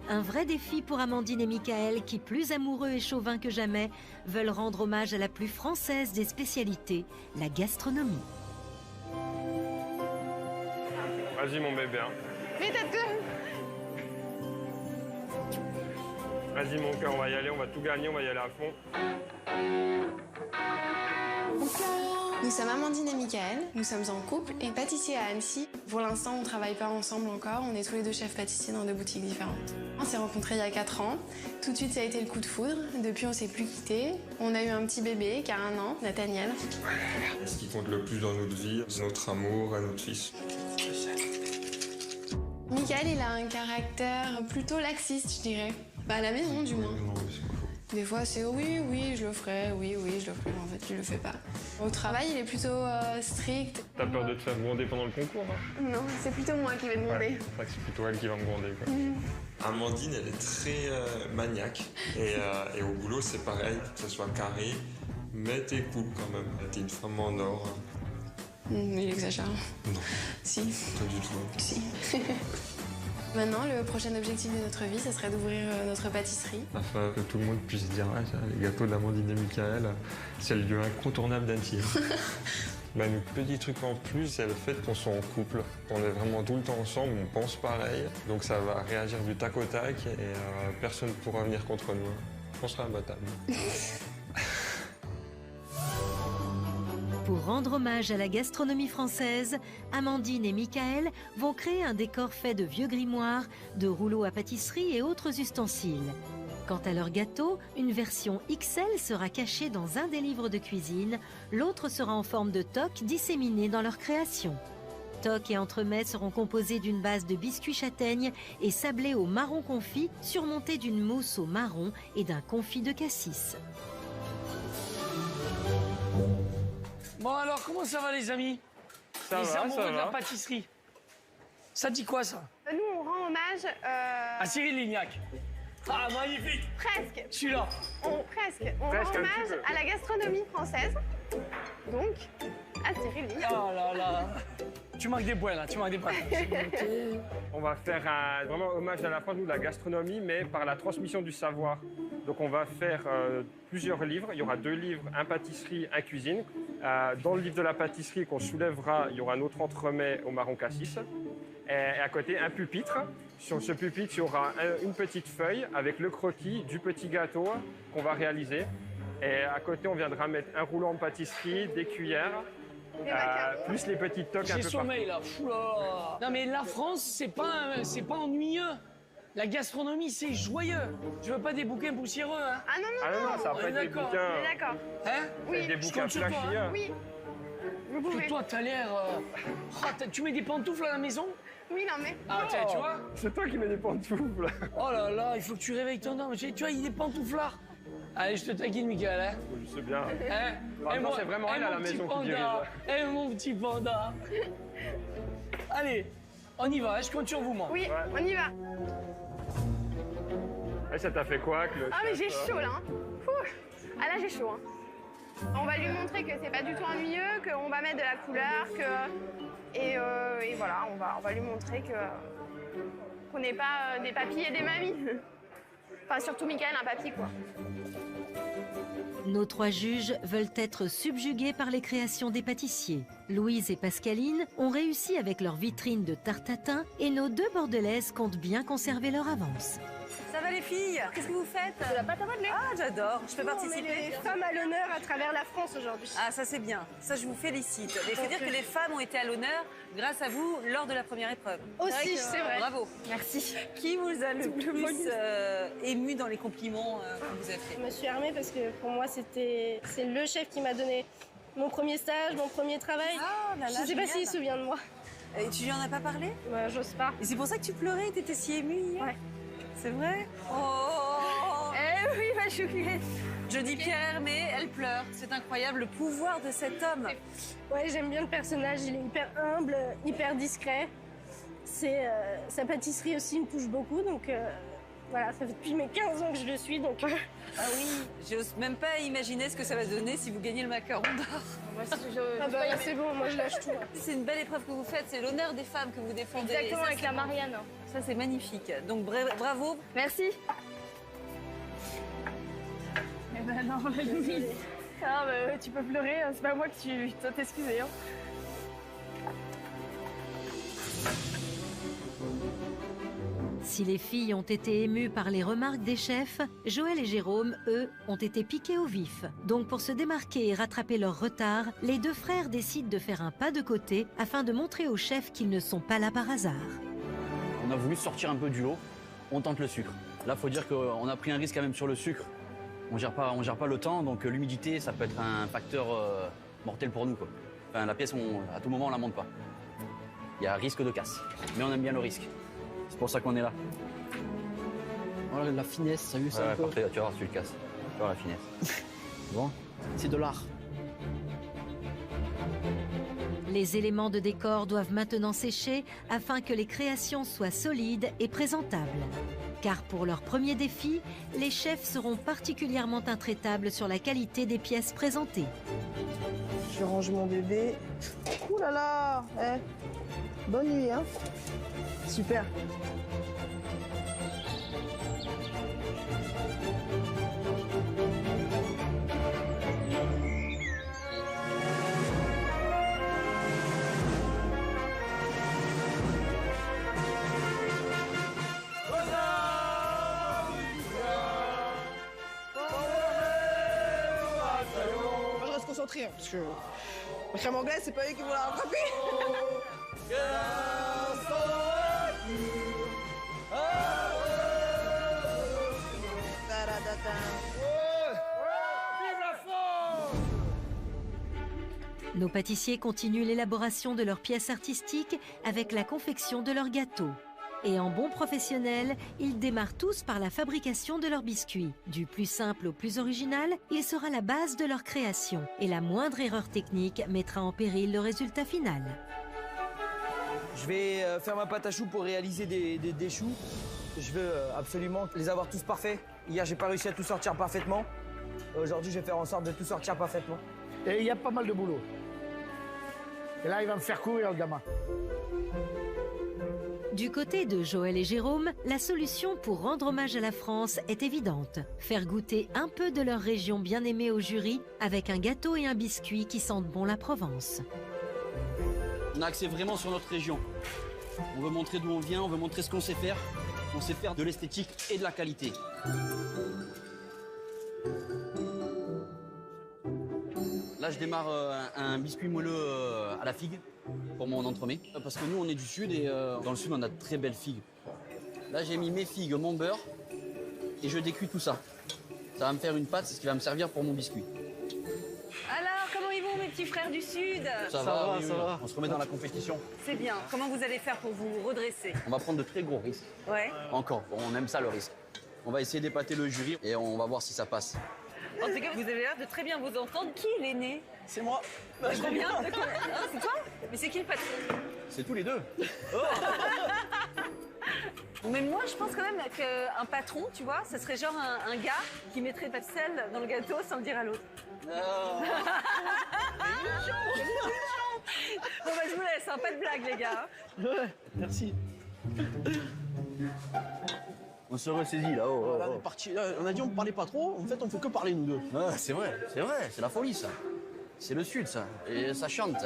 Un vrai défi pour Amandine et Michael qui, plus amoureux et chauvins que jamais, veulent rendre hommage à la plus française des spécialités, la gastronomie. Vas-y, mon bébé. Hein. Vite, Vas-y, mon cœur, on va y aller, on va tout gagner, on va y aller à fond. Nous sommes Amandine et Michael, nous sommes en couple et pâtissiers à Annecy. Pour l'instant, on ne travaille pas ensemble encore, on est tous les deux chefs pâtissiers dans 2 boutiques différentes. On s'est rencontrés il y a 4 ans, tout de suite ça a été le coup de foudre, depuis on s'est plus quittés. On a eu un petit bébé qui a 1 an, Nathaniel. Ce qui compte le plus dans notre vie, c'est notre amour à notre fils. Michael, il a un caractère plutôt laxiste, je dirais. Bah à la maison, du moins. Des fois, c'est oui, je le ferai, oui, je le ferai, en fait, tu le fais pas. Au travail, il est plutôt strict. T'as peur de te faire gronder pendant le concours, hein? Non, c'est plutôt moi qui vais me gronder. Ouais, c'est plutôt elle qui va me gronder, quoi. Amandine, elle est très maniaque. Et au boulot, c'est pareil, que ce soit carré, mais t'es cool quand même. T'es une femme en or. Il exagère. Non. Si. Pas du tout. Si. Maintenant, le prochain objectif de notre vie, ce serait d'ouvrir notre pâtisserie. Afin que tout le monde puisse dire, ah, les gâteaux d'Amandine et Michael, c'est le lieu incontournable d'Annecy. Bah, le petit truc en plus, c'est le fait qu'on soit en couple. On est vraiment tout le temps ensemble, on pense pareil. Donc ça va réagir du tac au tac et personne ne pourra venir contre nous. On sera imbattable. Pour rendre hommage à la gastronomie française, Amandine et Michael vont créer un décor fait de vieux grimoires, de rouleaux à pâtisserie et autres ustensiles. Quant à leur gâteau, une version XL sera cachée dans un des livres de cuisine, l'autre sera en forme de toque disséminée dans leur création. Toques et entremets seront composés d'une base de biscuits châtaigne et sablés au marron confit, surmontés d'une mousse au marron et d'un confit de cassis. Bon alors, comment ça va les amis? Les amoureux de la pâtisserie. Ça dit quoi ça? Nous, on rend hommage... À Cyril Lignac. Ah, magnifique! Presque. Celui-là. Presque. On rend hommage à la gastronomie française. Donc, à Cyril Lignac. Oh là là. Tu manques des points là, tu manques des points. On va faire vraiment hommage à la France, nous, de la gastronomie, mais par la transmission du savoir. Donc on va faire plusieurs livres. Il y aura 2 livres, un pâtisserie, un cuisine. Dans le livre de la pâtisserie qu'on soulèvera, il y aura notre entremets au marron cassis. Et à côté, un pupitre. Sur ce pupitre, il y aura une petite feuille avec le croquis du petit gâteau qu'on va réaliser. Et à côté, on viendra mettre un rouleau en pâtisserie, des cuillères, plus les petites toques un peu J'ai sommeil là. Oula. Non mais la France, c'est pas ennuyeux. La gastronomie, c'est joyeux. Je veux pas des bouquins poussiéreux. Hein. Ah non, non, ah non, non, ça va pas être des bouquins. On est d'accord. Hein? Oui. Des bouquins flashy. Hein. Oui. Vous pouvez. Toi, t'as l'air... tu mets des pantoufles à la maison? Oui, non mais... Ah, tiens, tu vois? C'est toi qui mets des pantoufles. Oh là là, il faut que tu réveilles ton homme. Tu vois, il est pantouflard. Allez, je te taquine, Michael. Hein? Je sais bien. Hein? Maintenant, c'est vraiment elle à la maison qui dirige. Eh, mon petit panda. Allez, on y va. Hein? Je compte sur vous, moi. Oui, on y va. Et ça t'a fait quoi que le Ah, mais chef, j'ai chaud, là. Hein. Ah, là, j'ai chaud. Hein. On va lui montrer que c'est pas du tout ennuyeux, qu'on va mettre de la couleur, et voilà, on va lui montrer qu'on n'est pas des papis et des mamies. Enfin, surtout Michael, un papy, quoi. Nos 3 juges veulent être subjugués par les créations des pâtissiers. Louise et Pascaline ont réussi avec leur vitrine de tarte tatin et nos 2 bordelaises comptent bien conserver leur avance. Ça va les filles? Qu'est-ce que vous faites? De la pâte à modeler. Ah, j'adore. Je peux participer. On est les femmes à l'honneur à travers la France aujourd'hui. Ah, ça c'est bien. Ça, je vous félicite. Mais il faut dire que les femmes ont été à l'honneur grâce à vous lors de la première épreuve. Aussi, c'est vrai. Bravo. Merci. Qui vous a le plus ému dans les compliments que vous avez fait? Je me suis armée parce que pour moi, c'est le chef qui m'a donné mon premier stage, mon premier travail. Ah, là, là, je ne sais pas s'il se souvient de moi. Et tu lui en as pas parlé? Bah, j'ose pas. Et c'est pour ça que tu pleurais, tu étais si émue hier? Ouais. C'est vrai? Oh! Eh oui, ma chouquette. Je dis Pierre Hermé, elle pleure. C'est incroyable le pouvoir de cet homme. Ouais, j'aime bien le personnage. Il est hyper humble, hyper discret. Sa pâtisserie aussi me touche beaucoup. Donc voilà, ça fait depuis mes 15 ans que je le suis. Donc... Ah oui, j'ose même pas imaginer ce que ça va donner si vous gagnez le macaron d'or. C'est bon, moi je lâche tout. C'est une belle épreuve que vous faites. C'est l'honneur des femmes que vous défendez. Exactement, avec la Marianne. Ça, c'est magnifique. Donc bravo. Merci. Eh ben non, la Louise. Ah, bah, tu peux pleurer, c'est pas moi que tu dois t'excuser. Hein. Si les filles ont été émues par les remarques des chefs, Joël et Jérôme, eux, ont été piqués au vif. Donc pour se démarquer et rattraper leur retard, les 2 frères décident de faire un pas de côté afin de montrer aux chefs qu'ils ne sont pas là par hasard. On a voulu sortir un peu du lot, on tente le sucre. Là, il faut dire qu'on a pris un risque quand même sur le sucre. On gère pas le temps, donc l'humidité, ça peut être un facteur mortel pour nous, quoi. Enfin, la pièce, à tout moment, on la monte pas. Il y a risque de casse, mais on aime bien le risque. C'est pour ça qu'on est là. Voilà, la finesse, ça a vu ça un peu. Parfait, tu vas voir si tu le casses. Tu vas voir la finesse. Bon. C'est de l'art. Les éléments de décor doivent maintenant sécher afin que les créations soient solides et présentables. Car pour leur premier défi, les chefs seront particulièrement intraitables sur la qualité des pièces présentées. Je range mon bébé. Ouh là là, bonne nuit, hein. Super. Je reste concentré, hein, parce que la crème anglaise, c'est pas eux qui vont la rattraper. Nos pâtissiers continuent l'élaboration de leurs pièces artistiques avec la confection de leurs gâteaux. Et en bons professionnels, ils démarrent tous par la fabrication de leurs biscuits. Du plus simple au plus original, il sera la base de leur création. Et la moindre erreur technique mettra en péril le résultat final. Je vais faire ma pâte à choux pour réaliser des choux. Je veux absolument les avoir tous parfaits. Hier, j'ai pas réussi à tout sortir parfaitement. Aujourd'hui, je vais faire en sorte de tout sortir parfaitement. Et il y a pas mal de boulot. Et là, il va me faire courir, le gamin. Du côté de Joël et Jérôme, la solution pour rendre hommage à la France est évidente. Faire goûter un peu de leur région bien aimée au jury avec un gâteau et un biscuit qui sentent bon la Provence. On a axé vraiment sur notre région. On veut montrer d'où on vient, on veut montrer ce qu'on sait faire. On sait faire de l'esthétique et de la qualité. Là, je démarre un biscuit moelleux à la figue pour mon entremets. Parce que nous, on est du sud et dans le sud, on a de très belles figues. Là, j'ai mis mes figues, mon beurre et je décuis tout ça. Ça va me faire une pâte, c'est ce qui va me servir pour mon biscuit. Alors, comment ils vont, mes petits frères du Sud? Ça va. On se remet dans la compétition. C'est bien. Comment vous allez faire pour vous redresser? On va prendre de très gros risques. Ouais. Encore, on aime ça le risque. On va essayer d'épater le jury et on va voir si ça passe. En tout cas, vous avez l'air de très bien vous entendre. Qui est l'aîné? C'est moi. De combien? Ah, c'est toi? Mais c'est qui le patron? C'est tous les deux. Mais moi, je pense quand même qu'un patron, tu vois, ce serait genre un gars qui mettrait pas de sel dans le gâteau sans le dire à l'autre. Non. Bon, bah, je vous laisse, hein, pas de blague, les gars. Ouais, merci. On se ressaisit là. On est parti. On a dit on parlait pas trop. En fait, on fait que parler nous deux. Ah, c'est vrai. C'est la folie ça. C'est le sud ça. Et ça chante.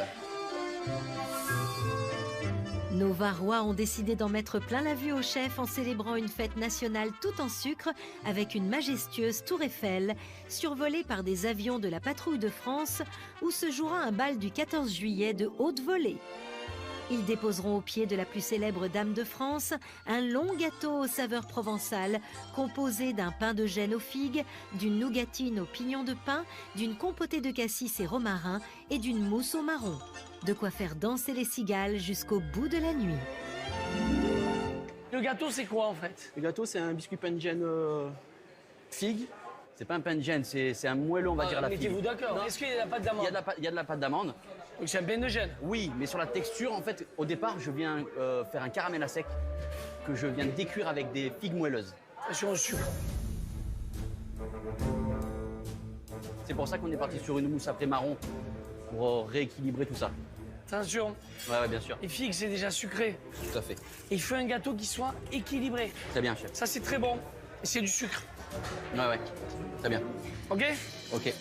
Nos Varois ont décidé d'en mettre plein la vue au chef en célébrant une fête nationale tout en sucre avec une majestueuse tour Eiffel survolée par des avions de la patrouille de France où se jouera un bal du 14 juillet de haute volée. Ils déposeront au pied de la plus célèbre dame de France un long gâteau aux saveurs provençales composé d'un pain de gêne aux figues, d'une nougatine aux pignons de pin, d'une compotée de cassis et romarin et d'une mousse au marron. De quoi faire danser les cigales jusqu'au bout de la nuit. Le gâteau, c'est quoi en fait? Le gâteau, c'est un biscuit pain de gêne figue. C'est pas un pain de gêne, c'est un moelleux, on va dire, à la figue. Mettez-vous d'accord. Est-ce qu'il y a de la pâte d'amande? Il y a de la pâte d'amande. Donc c'est un pain de gêne? Oui, mais sur la texture, en fait, au départ, je viens faire un caramel à sec que je viens décuire avec des figues moelleuses. Attention au sucre. C'est pour ça qu'on est parti sur une mousse après marron pour rééquilibrer tout ça. Attention. Ouais, bien sûr. Les figues, c'est déjà sucré. Tout à fait. Il faut un gâteau qui soit équilibré. Très bien, chef. Ça, c'est très bon. Et c'est du sucre. Ouais. Très bien. OK? OK.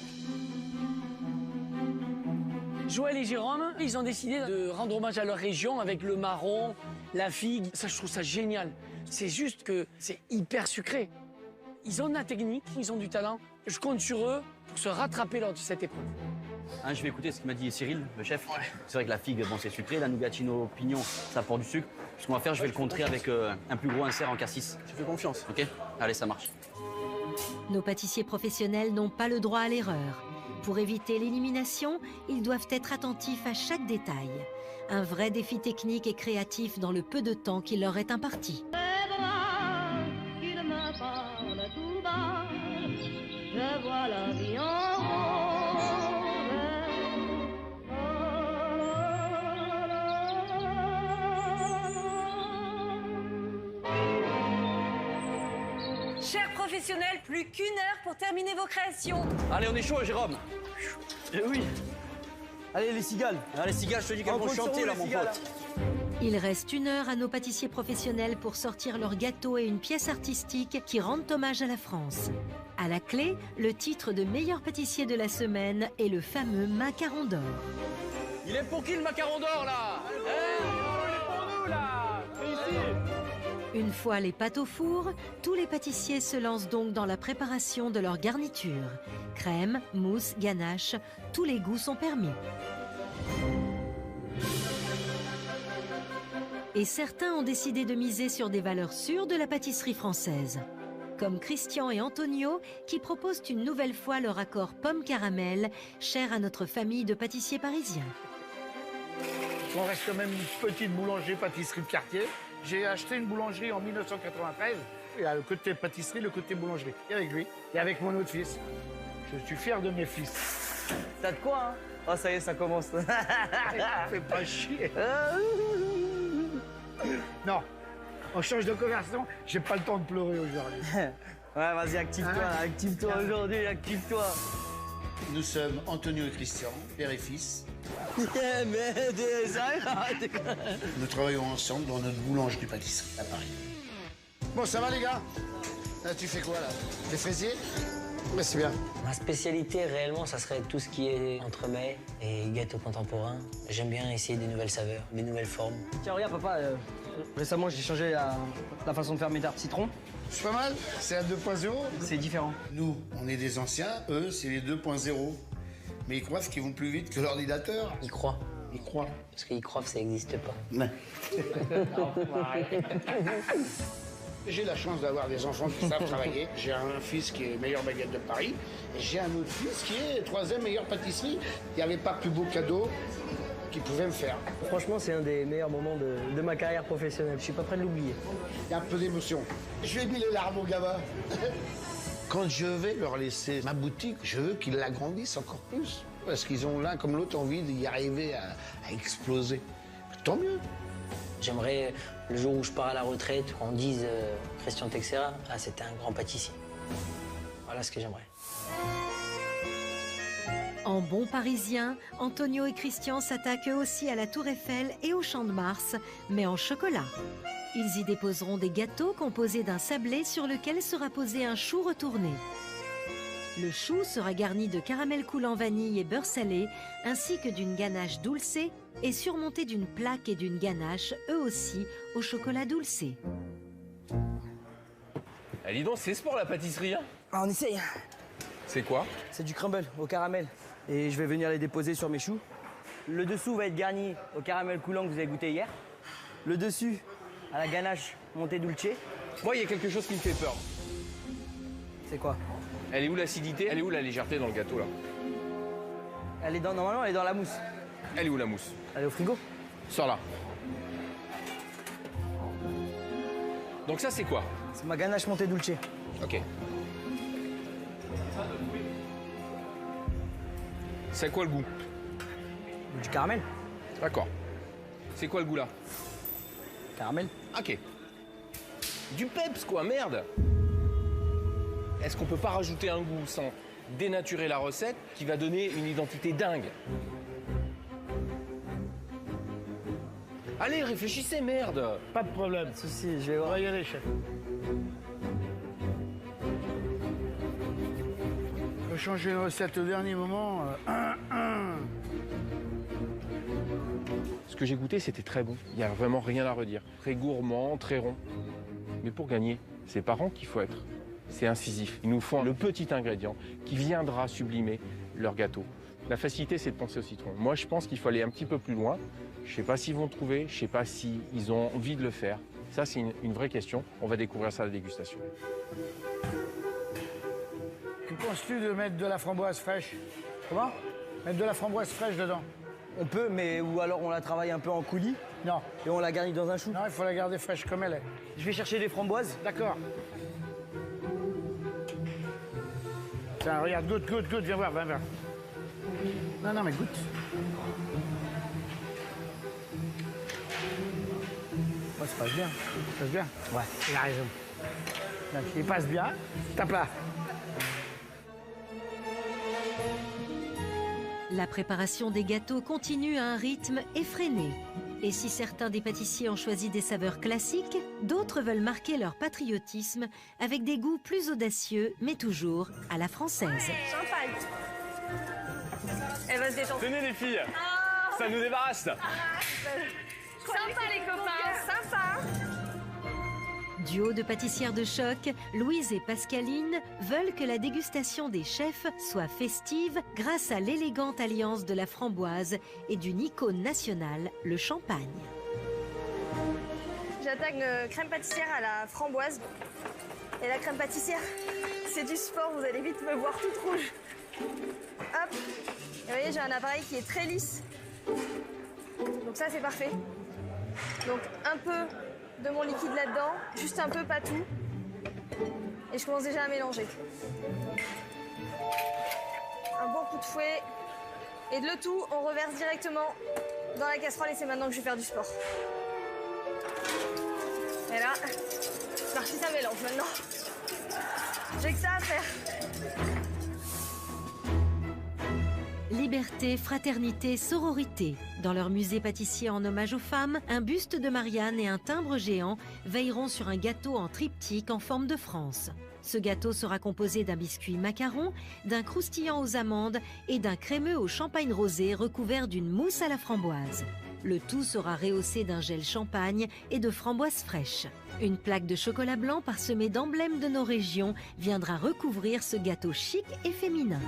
Joël et Jérôme, ils ont décidé de rendre hommage à leur région avec le marron, la figue. Ça, je trouve ça génial. C'est juste que c'est hyper sucré. Ils ont de la technique, ils ont du talent. Je compte sur eux pour se rattraper lors de cette épreuve. Hein, je vais écouter ce que m'a dit Cyril, le chef. Ouais. C'est vrai que la figue, bon, c'est sucré. La nougatine au pignon, ça apporte du sucre. Ce qu'on va faire, je vais le contrer avec un plus gros insert en cassis. Tu fais confiance. OK? Allez, ça marche. Nos pâtissiers professionnels n'ont pas le droit à l'erreur. Pour éviter l'élimination, ils doivent être attentifs à chaque détail. Un vrai défi technique et créatif dans le peu de temps qui leur est imparti. Je vois la vie en Chers professionnels, plus qu'une heure pour terminer vos créations. Allez, on est chaud, Jérôme. Eh oui. Allez, les cigales. Les cigales, je te dis qu'elles vont chanter, là, mon pote. Il reste 1 heure à nos pâtissiers professionnels pour sortir leur gâteau et une pièce artistique qui rendent hommage à la France. À la clé, le titre de meilleur pâtissier de la semaine est le fameux macaron d'or. Il est pour qui le macaron d'or, là? Il est pour nous, là. Ici. Une fois les pâtes au four, tous les pâtissiers se lancent donc dans la préparation de leur garniture. Crème, mousse, ganache, tous les goûts sont permis. Et certains ont décidé de miser sur des valeurs sûres de la pâtisserie française. comme Christian et Antonio, qui proposent une nouvelle fois leur accord pomme-caramel, cher à notre famille de pâtissiers parisiens. On reste quand même une petite boulangerie-pâtisserie de quartier. J'ai acheté une boulangerie en 1993. Il y a le côté pâtisserie, le côté boulangerie. Et avec lui, et avec mon autre fils. Je suis fier de mes fils. T'as de quoi, hein? Oh, ça y est, ça commence. Fais pas chier. Non, on change de conversation. J'ai pas le temps de pleurer aujourd'hui. Ouais, vas-y, active-toi, active-toi aujourd'hui, active-toi. Nous sommes Antonio et Christian, père et fils. Nous travaillons ensemble dans notre boulangerie-pâtisserie à Paris. Bon, ça va les gars? Là, tu fais quoi là? Des fraisiers? Mais c'est bien. Ma spécialité réellement, ça serait tout ce qui est entremets et gâteaux contemporains. J'aime bien essayer des nouvelles saveurs, des nouvelles formes. Tiens, regarde papa, récemment j'ai changé la façon de faire mes tartes citron. C'est pas mal, c'est la 2.0. C'est différent. Nous, on est des anciens, eux, c'est les 2.0. Mais ils croient qu'ils vont plus vite que l'ordinateur. Ils croient. Ils croient. Parce qu'ils croient que ça n'existe pas. Ouais. J'ai la chance d'avoir des enfants qui savent travailler. J'ai un fils qui est meilleur baguette de Paris. Et j'ai un autre fils qui est 3e meilleure pâtisserie. Il n'y avait pas plus beau cadeau qu'il pouvait me faire. Franchement, c'est un des meilleurs moments de ma carrière professionnelle. Je suis pas prêt de l'oublier. Il y a un peu d'émotion. Je lui ai mis les larmes au gamin. Quand je vais leur laisser ma boutique, je veux qu'ils l'agrandissent encore plus. Parce qu'ils ont l'un comme l'autre envie d'y arriver à exploser. Tant mieux. J'aimerais, le jour où je pars à la retraite, qu'on dise Christian Texera, ah, c'était un grand pâtissier. Voilà ce que j'aimerais. En bons parisiens, Antonio et Christian s'attaquent eux aussi à la Tour Eiffel et au Champ de Mars, mais en chocolat. Ils y déposeront des gâteaux composés d'un sablé sur lequel sera posé un chou retourné. Le chou sera garni de caramel coulant vanille et beurre salé, ainsi que d'une ganache dulcée et surmonté d'une plaque et d'une ganache, eux aussi, au chocolat dulcé. Eh, dis donc, c'est sport la pâtisserie, hein? Ah, on essaye. C'est quoi? C'est du crumble au caramel. Et je vais venir les déposer sur mes choux. Le dessous va être garni au caramel coulant que vous avez goûté hier. Le dessus à la ganache montée dulce. Moi, il y a quelque chose qui me fait peur. C'est quoi? Elle est où l'acidité? Elle est où la légèreté dans le gâteau, là? Elle est dans, normalement, elle est dans la mousse. Elle est où la mousse? Elle est au frigo. Sors là. Donc ça, c'est quoi? C'est ma ganache montée dulce. Ok. C'est quoi le goût? Du caramel. D'accord. C'est quoi le goût là? Caramel. Ok. Du peps quoi, merde! Est-ce qu'on peut pas rajouter un goût sans dénaturer la recette qui va donner une identité dingue? Allez, réfléchissez, merde! Pas de problème. Pas de soucis, je vais voir. On va y aller, chef. On va changer une recette au dernier moment. Ce que j'ai goûté, c'était très bon. Il n'y a vraiment rien à redire. Très gourmand, très rond. Mais pour gagner, c'est pas rond qu'il faut être. C'est incisif. Ils nous font le petit ingrédient qui viendra sublimer leur gâteau. La facilité, c'est de penser au citron. Moi, je pense qu'il faut aller un petit peu plus loin. Je ne sais pas s'ils vont trouver, je ne sais pas s'ils ont envie de le faire. Ça, c'est une vraie question. On va découvrir ça à la dégustation. Que penses-tu de mettre de la framboise fraîche? Comment? Mettre de la framboise fraîche dedans. On peut, mais ou alors on la travaille un peu en coulis. Non. Et on la garnit dans un chou. Non, il faut la garder fraîche comme elle est. Je vais chercher des framboises. D'accord. Tiens, regarde, goûte, viens voir, viens. Non, mais goûte. Oh, ça passe bien. Ça passe bien. Ouais. Il a raison. Donc, il passe bien. Tape là. La préparation des gâteaux continue à un rythme effréné. Et si certains des pâtissiers ont choisi des saveurs classiques, d'autres veulent marquer leur patriotisme avec des goûts plus audacieux, mais toujours à la française. Champagne. Elle va se détendre. Tenez les filles, ça nous débarrasse. Sympa les copains, sympa. Duo de pâtissières de choc, Louise et Pascaline veulent que la dégustation des chefs soit festive grâce à l'élégante alliance de la framboise et d'une icône nationale, le champagne. J'attaque une crème pâtissière à la framboise. Et la crème pâtissière, c'est du sport, vous allez vite me voir toute rouge. Hop. Et vous voyez, j'ai un appareil qui est très lisse. Donc ça, c'est parfait. Donc un peu de mon liquide là-dedans, juste un peu, pas tout. Et je commence déjà à mélanger. Un bon coup de fouet. Et de le tout, on reverse directement dans la casserole et c'est maintenant que je vais faire du sport. Et là, Marcy, ça mélange maintenant. J'ai que ça à faire. Liberté, fraternité, sororité. Dans leur musée pâtissier en hommage aux femmes, un buste de Marianne et un timbre géant veilleront sur un gâteau en triptyque en forme de France. Ce gâteau sera composé d'un biscuit macaron, d'un croustillant aux amandes et d'un crémeux au champagne rosé recouvert d'une mousse à la framboise. Le tout sera rehaussé d'un gel champagne et de framboises fraîches. Une plaque de chocolat blanc parsemée d'emblèmes de nos régions viendra recouvrir ce gâteau chic et féminin.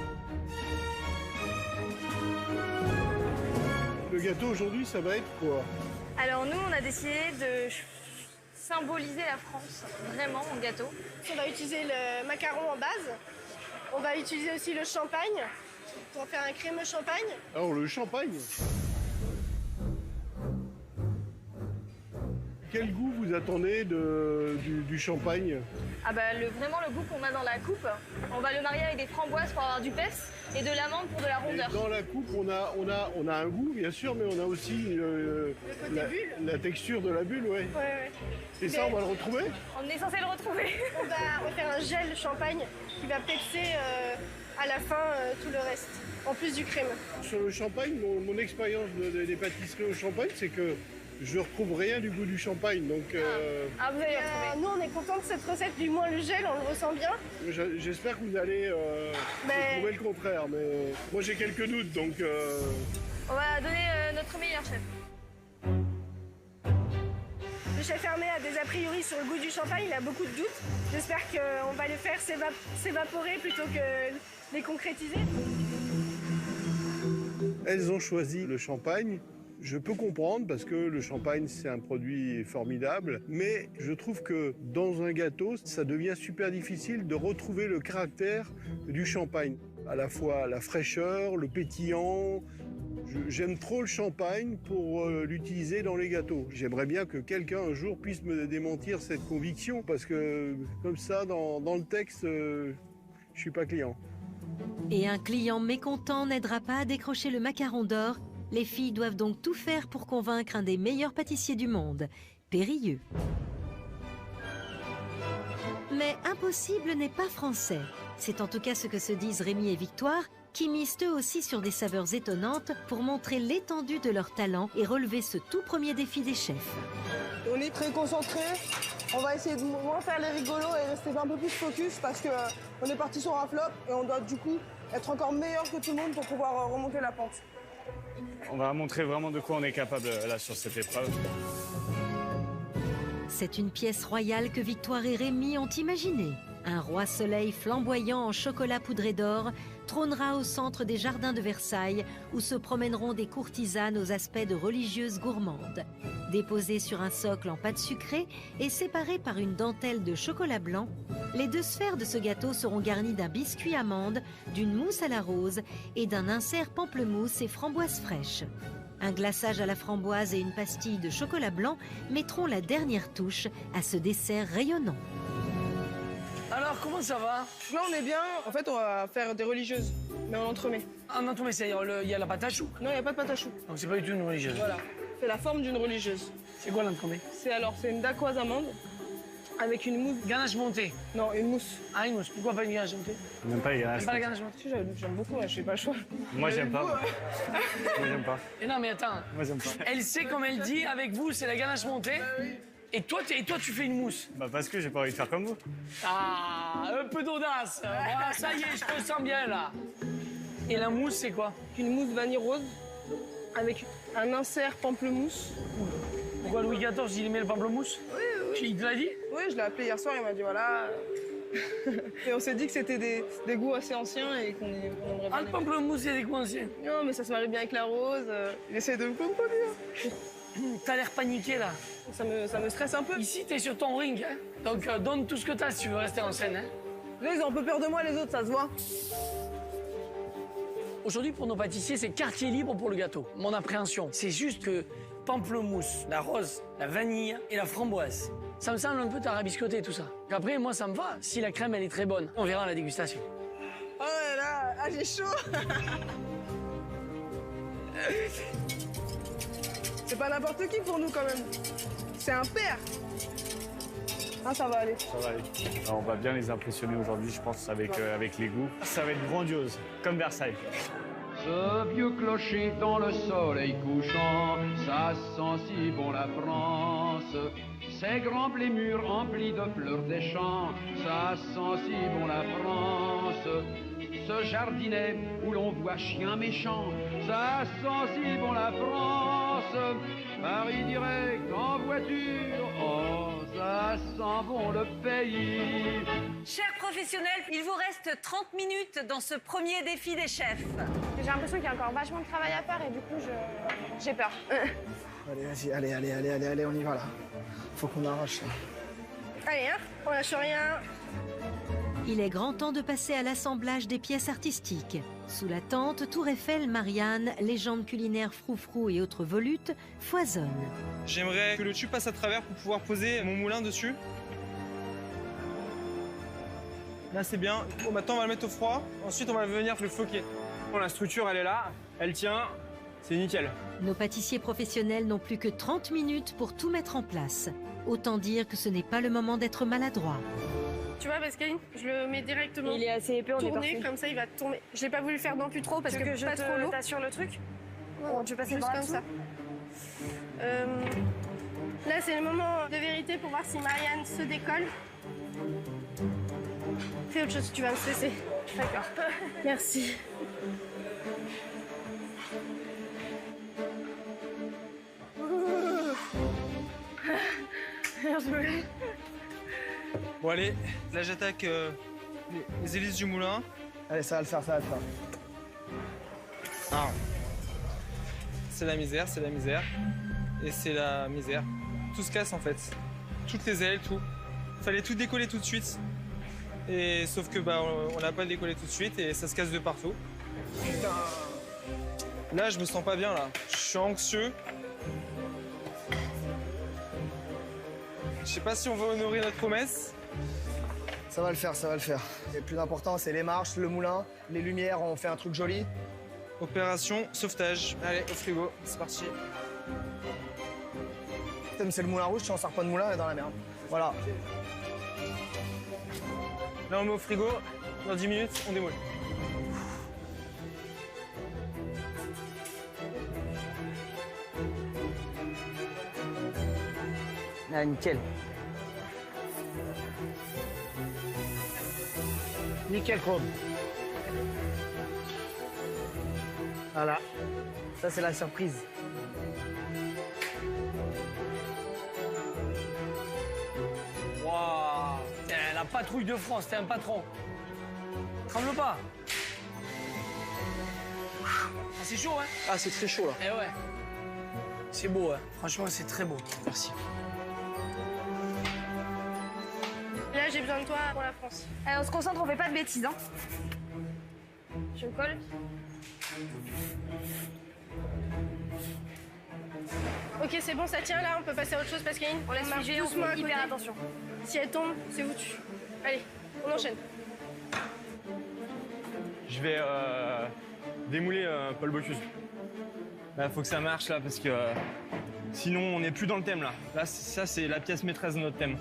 Le gâteau aujourd'hui, ça va être quoi? Alors nous, on a décidé de symboliser la France, vraiment, en gâteau. On va utiliser le macaron en base. On va utiliser aussi le champagne pour faire un crémeux champagne. Alors le champagne. Quel goût vous attendez du champagne? Ah bah vraiment le goût qu'on a dans la coupe. On va le marier avec des framboises pour avoir du pef et de l'amande pour de la rondeur. Et dans la coupe, on a un goût, bien sûr, mais on a aussi la texture de la bulle, ouais. Ouais. Et ça, on va le retrouver? On est censé le retrouver. On va faire un gel champagne qui va pepser à la fin tout le reste, en plus du crème. Sur le champagne, mon expérience des pâtisseries au champagne, c'est que je retrouve rien du goût du champagne, donc... vous allez retrouver. Nous, on est contents de cette recette, du moins le gel, on le ressent bien. J'espère que vous allez trouver le contraire, mais moi j'ai quelques doutes, donc... On va donner notre meilleur chef. Le chef Hermé a des a priori sur le goût du champagne, il a beaucoup de doutes. J'espère qu'on va les faire s'évaporer plutôt que les concrétiser. Elles ont choisi le champagne. Je peux comprendre parce que le champagne, c'est un produit formidable, mais je trouve que dans un gâteau, ça devient super difficile de retrouver le caractère du champagne. À la fois la fraîcheur, le pétillant. J'aime trop le champagne pour l'utiliser dans les gâteaux. J'aimerais bien que quelqu'un un jour puisse me démentir cette conviction parce que comme ça, dans le texte, je suis pas client. Et un client mécontent n'aidera pas à décrocher le macaron d'or. Les filles doivent donc tout faire pour convaincre un des meilleurs pâtissiers du monde, Périlleux. Mais impossible n'est pas français. C'est en tout cas ce que se disent Rémi et Victoire, qui misent eux aussi sur des saveurs étonnantes pour montrer l'étendue de leur talent et relever ce tout premier défi des chefs. On est très concentrés, on va essayer de moins faire les rigolos et rester un peu plus focus parce qu'on est parti sur un flop et on doit du coup être encore meilleur que tout le monde pour pouvoir remonter la pente. On va montrer vraiment de quoi on est capable là sur cette épreuve. C'est une pièce royale que Victoire et Rémi ont imaginée. Un roi soleil flamboyant en chocolat poudré d'or trônera au centre des jardins de Versailles où se promèneront des courtisanes aux aspects de religieuses gourmandes. Déposés sur un socle en pâte sucrée et séparés par une dentelle de chocolat blanc, les deux sphères de ce gâteau seront garnies d'un biscuit amande, d'une mousse à la rose et d'un insert pamplemousse et framboise fraîche. Un glaçage à la framboise et une pastille de chocolat blanc mettront la dernière touche à ce dessert rayonnant. Alors, comment ça va? Là, on est bien. En fait, on va faire des religieuses, mais en entremets. En entremets, c'est-à-dire il y a la pâte à choux? Non, il n'y a pas de pâte à choux. Donc, c'est pas du tout une religieuse? Voilà. C'est la forme d'une religieuse. C'est quoi l'entremet? C'est une dacquoise amande avec une mousse. Ganache montée? Non, une mousse. Ah, une mousse. Pourquoi pas une ganache montée? Même pas les ganaches. Même pas la ganache montée? J'aime beaucoup, je fais pas le choix. Moi, j'aime pas. Moi, j'aime pas. Et non, mais attends. Moi, j'aime pas. Elle sait, comme elle dit, avec vous, c'est la ganache montée. Et toi, tu fais une mousse? Bah parce que j'ai pas envie de faire comme vous. Ah, un peu d'audace. Ah, ça y est, je te sens bien là. Et la mousse, c'est quoi? Une mousse vanille rose avec un insert pamplemousse. Pourquoi Louis XIV, il aimait le pamplemousse? Oui. Il te l'a dit? Oui, je l'ai appelé hier soir, il m'a dit voilà. Et on s'est dit que c'était des goûts assez anciens et qu'on aimerait bien. Ah, le pamplemousse, il y a des goûts anciens? Non, mais ça se marie bien avec la rose. Il essaie de me comprendre. T'as l'air paniqué là. Ça me stresse un peu. Ici, t'es sur ton ring, hein? Donc donne tout ce que t'as si tu veux rester en scène. Hein. Là, ils ont un peu peur de moi, les autres, ça se voit. Aujourd'hui, pour nos pâtissiers, c'est quartier libre pour le gâteau. Mon appréhension, c'est juste que pamplemousse, la rose, la vanille et la framboise, ça me semble un peu tarabiscoté tout ça. Après, moi, ça me va si la crème, elle est très bonne. On verra à la dégustation. Oh là là, ah, j'ai chaud. C'est pas n'importe qui pour nous quand même. C'est un père. Ah, ça va aller. Ça va aller. Alors, on va bien les impressionner aujourd'hui, je pense, avec les goûts. Ça va être grandiose, comme Versailles. Ce vieux clocher dans le soleil couchant, ça sent si bon la France. Ces grands blés mûrs emplis de fleurs des champs, ça sent si bon la France. Ce jardinet où l'on voit chien méchant, ça sent si bon la France. Paris direct en voiture, oh, ça sent bon le pays. Chers professionnels, il vous reste 30 minutes dans ce premier défi des chefs. J'ai l'impression qu'il y a encore vachement de travail à faire et du coup, j'ai peur. Allez, vas-y, allez, on y va là. Faut qu'on arrache là. Allez, hein, on lâche rien. Il est grand temps de passer à l'assemblage des pièces artistiques. Sous la tente, Tour Eiffel, Marianne, légendes culinaires Froufrou et autres volutes foisonnent. J'aimerais que le tube passe à travers pour pouvoir poser mon moulin dessus. Là, c'est bien. Bon, maintenant, on va le mettre au froid. Ensuite, on va venir le floquer. Bon, la structure, elle est là. Elle tient. C'est nickel. Nos pâtissiers professionnels n'ont plus que 30 minutes pour tout mettre en place. Autant dire que ce n'est pas le moment d'être maladroit. Tu vois, Pascaline, je le mets directement. Il est assez épais, on est tourné, parti. comme ça, il va tomber. Je l'ai pas voulu faire non plus trop parce que je pas trop lourd. t'assure le truc. Bon, tu veux passer Juste par comme ça. Là, c'est le moment de vérité pour voir si Marianne se décolle. Fais autre chose, tu vas me stresser. D'accord. Merci. Merci. Bon, allez, là, j'attaque les hélices du moulin. Allez, ça va le faire, ça va le faire. Ah. C'est la misère, c'est la misère. Et c'est la misère. Tout se casse en fait. Toutes les ailes, tout. Fallait tout décoller tout de suite. Et sauf que bah on n'a pas décollé tout de suite et ça se casse de partout. Putain. Là je me sens pas bien là. Je suis anxieux. Je sais pas si on va honorer notre promesse. Ça va le faire, ça va le faire. Le plus important, c'est les marches, le moulin, les lumières, on fait un truc joli. Opération sauvetage. Allez, au frigo, c'est parti. Putain, mais c'est le moulin rouge, si on sort pas de moulin, on est dans la merde. Voilà. Là, on met au frigo. Dans 10 minutes, on démoule. Ah, nickel. Nickel chrome. Voilà. Ça, c'est la surprise. Waouh, la patrouille de France, t'es un patron. Tremble pas. Ah, c'est chaud, hein? Ah, c'est très chaud, là. Eh ouais. C'est beau, hein. Franchement, c'est très beau. Merci. Là, j'ai besoin de toi pour la France. Allez, on se concentre, on fait pas de bêtises, hein. Je me colle. Ok, c'est bon, ça tient là, on peut passer à autre chose parce qu'il y a une. On laisse marche figer, on doucement fait à hyper côté. attention. Si elle tombe, c'est foutu. Allez, on enchaîne. Je vais démouler Paul Bocuse. Là, faut que ça marche là parce que sinon on n'est plus dans le thème là. Là, ça c'est la pièce maîtresse de notre thème.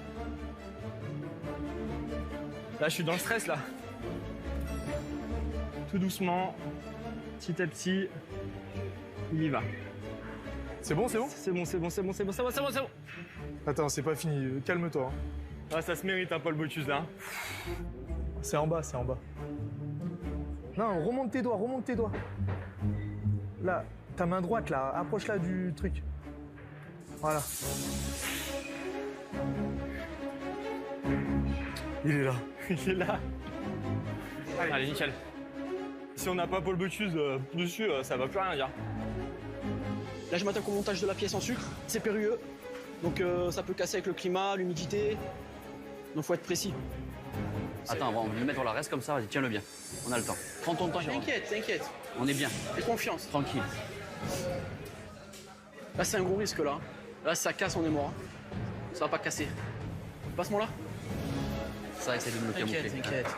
Là, je suis dans le stress là. Tout doucement, petit à petit, il y va. C'est bon, c'est bon? C'est bon, c'est bon, c'est bon, c'est bon, c'est bon, c'est bon, c'est bon. Attends, c'est pas fini, calme-toi. Hein. Ah, ça se mérite un Paul Bocuse là. C'est en bas, c'est en bas. Non, remonte tes doigts, remonte tes doigts. Là, ta main droite là, approche-la du truc. Voilà. Il est là. Il est là. Allez, nickel. Si on n'a pas Paul Bocuse dessus, ça va plus rien dire. Là, je m'attaque au montage de la pièce en sucre. C'est périlleux, donc ça peut casser avec le climat, l'humidité. Donc faut être précis. Attends, on va le mettre, voilà, reste comme ça, vas-y, tiens-le bien. On a le temps. Prends ton temps. T'inquiète, t'inquiète. On est bien. Fais confiance. Tranquille. Là, c'est un gros risque, là. Là, si ça casse, on est mort. Ça va pas casser. Passe-moi là. Ça, essaie de me le camoufler. T'inquiète.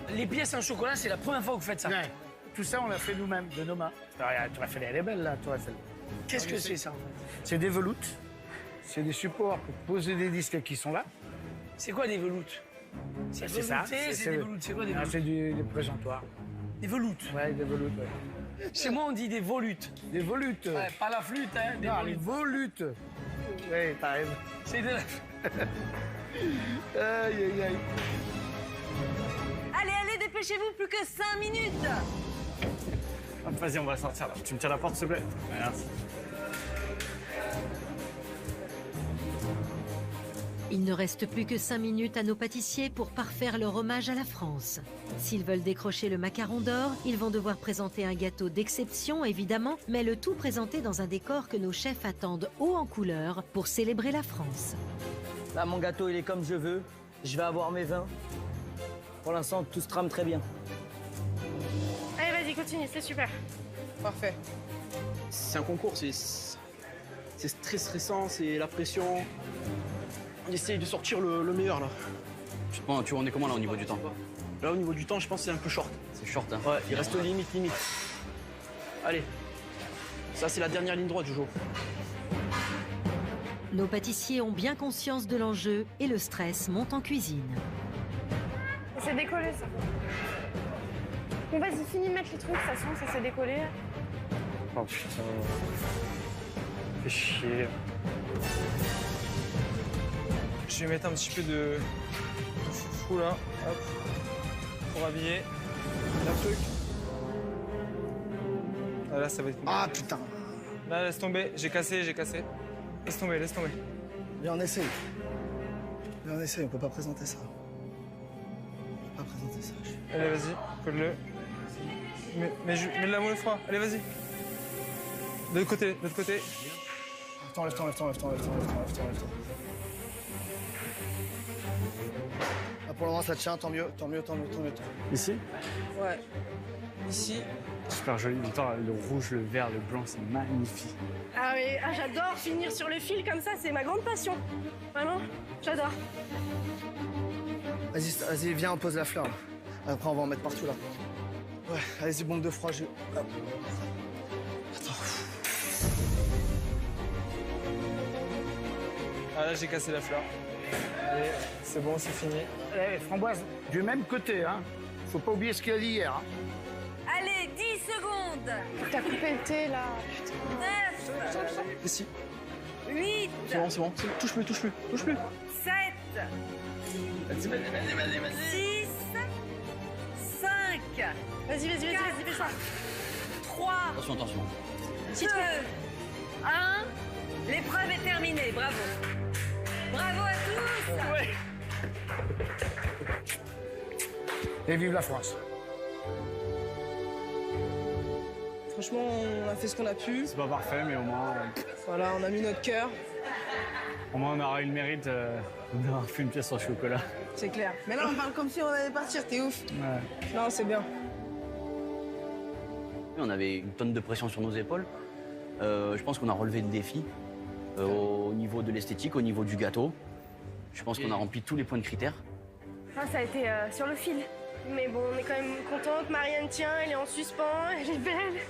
Les pièces en chocolat, c'est la première fois que vous faites ça. Ouais. Tout ça, on l'a fait nous-mêmes, de nos mains. Tour Eiffel, elle est belle, là, Tour Eiffel. Qu'est-ce que c'est, ça? C'est des veloutes. C'est des supports pour poser des disques qui sont là. C'est quoi des veloutes? C'est ça. C'est des veloutes. C'est quoi des veloutes? C'est des présentoirs. Des veloutes? Ouais, des veloutes, ouais. Chez moi, on dit des volutes. Des volutes? Ouais, pas la flûte, hein. Des non, les volutes. Oui, t'as raison. C'est de la... Aïe, aïe, aïe. Allez, dépêchez-vous, plus que 5 minutes. Vas-y, on va sortir là. Tu me tiens la porte, s'il te plaît? Merci. Il ne reste plus que 5 minutes à nos pâtissiers pour parfaire leur hommage à la France. S'ils veulent décrocher le macaron d'or, ils vont devoir présenter un gâteau d'exception, évidemment, mais le tout présenté dans un décor que nos chefs attendent haut en couleur pour célébrer la France. Là, mon gâteau, il est comme je veux. Je vais avoir mes vins. Pour l'instant, tout se trame très bien. Allez, vas-y, continue, c'est super. Parfait. C'est un concours, c'est très stressant, c'est la pression. On essaye de sortir le meilleur, là. Tu vois, on est comment, là, au niveau du temps? Là, au niveau du temps, je pense que c'est un peu short. C'est short, hein? Ouais, il reste limite. Allez. Ça, c'est la dernière ligne droite du jour. Nos pâtissiers ont bien conscience de l'enjeu et le stress monte en cuisine. C'est décollé, ça. Bon, vas-y, finis de mettre les trucs, ça sent, ça s'est décollé. Oh putain. Fais chier. Je vais mettre un petit peu de foufou là, hop, pour habiller. Un truc. Ah, là, ça va être... Ah putain. Là, laisse tomber, j'ai cassé. Laisse tomber. Viens, on essaye. On peut pas présenter ça. Allez, vas-y, colle-le. Mets de la moule froid, allez, vas-y. De l'autre côté. Lève-toi. Ah, pour le moment, ça tient, tant mieux. Ici? Ouais. Ici. Super joli, le rouge, le vert, le blanc, c'est magnifique. Ah oui, j'adore finir sur le fil comme ça, c'est ma grande passion. Vraiment, j'adore. Vas-y, viens, on pose la fleur. Là. Après, on va en mettre partout là. Ouais, allez-y, bombe de froid. Hop. Attends. Ah là, j'ai cassé la fleur. Allez, c'est bon, c'est fini. Eh, Framboise, du même côté, hein. Faut pas oublier ce qu'il y a dit hier, hein. Allez, 10 secondes. T'as coupé le thé, là. 9. Ici. 8. C'est bon. Touche plus. 7. Vas-y. 6. 5. Vas-y, fais-toi. 3. Attention. 2. 1. L'épreuve est terminée, bravo. Bravo à tous. Ouais. Et vive la France. Franchement, on a fait ce qu'on a pu. C'est pas parfait, mais au moins... Voilà, on a mis notre cœur. Au moins, on aura eu le mérite d'avoir fait une pièce en chocolat. C'est clair. Mais là, on parle comme si on allait partir, t'es ouf. Ouais. Non, c'est bien. On avait une tonne de pression sur nos épaules. Je pense qu'on a relevé le défi au niveau de l'esthétique, au niveau du gâteau. Je pense qu'on a rempli tous les points de critères. Ah, ça a été sur le fil. Mais bon, on est quand même contente. Marianne tient, elle est en suspens, elle est belle.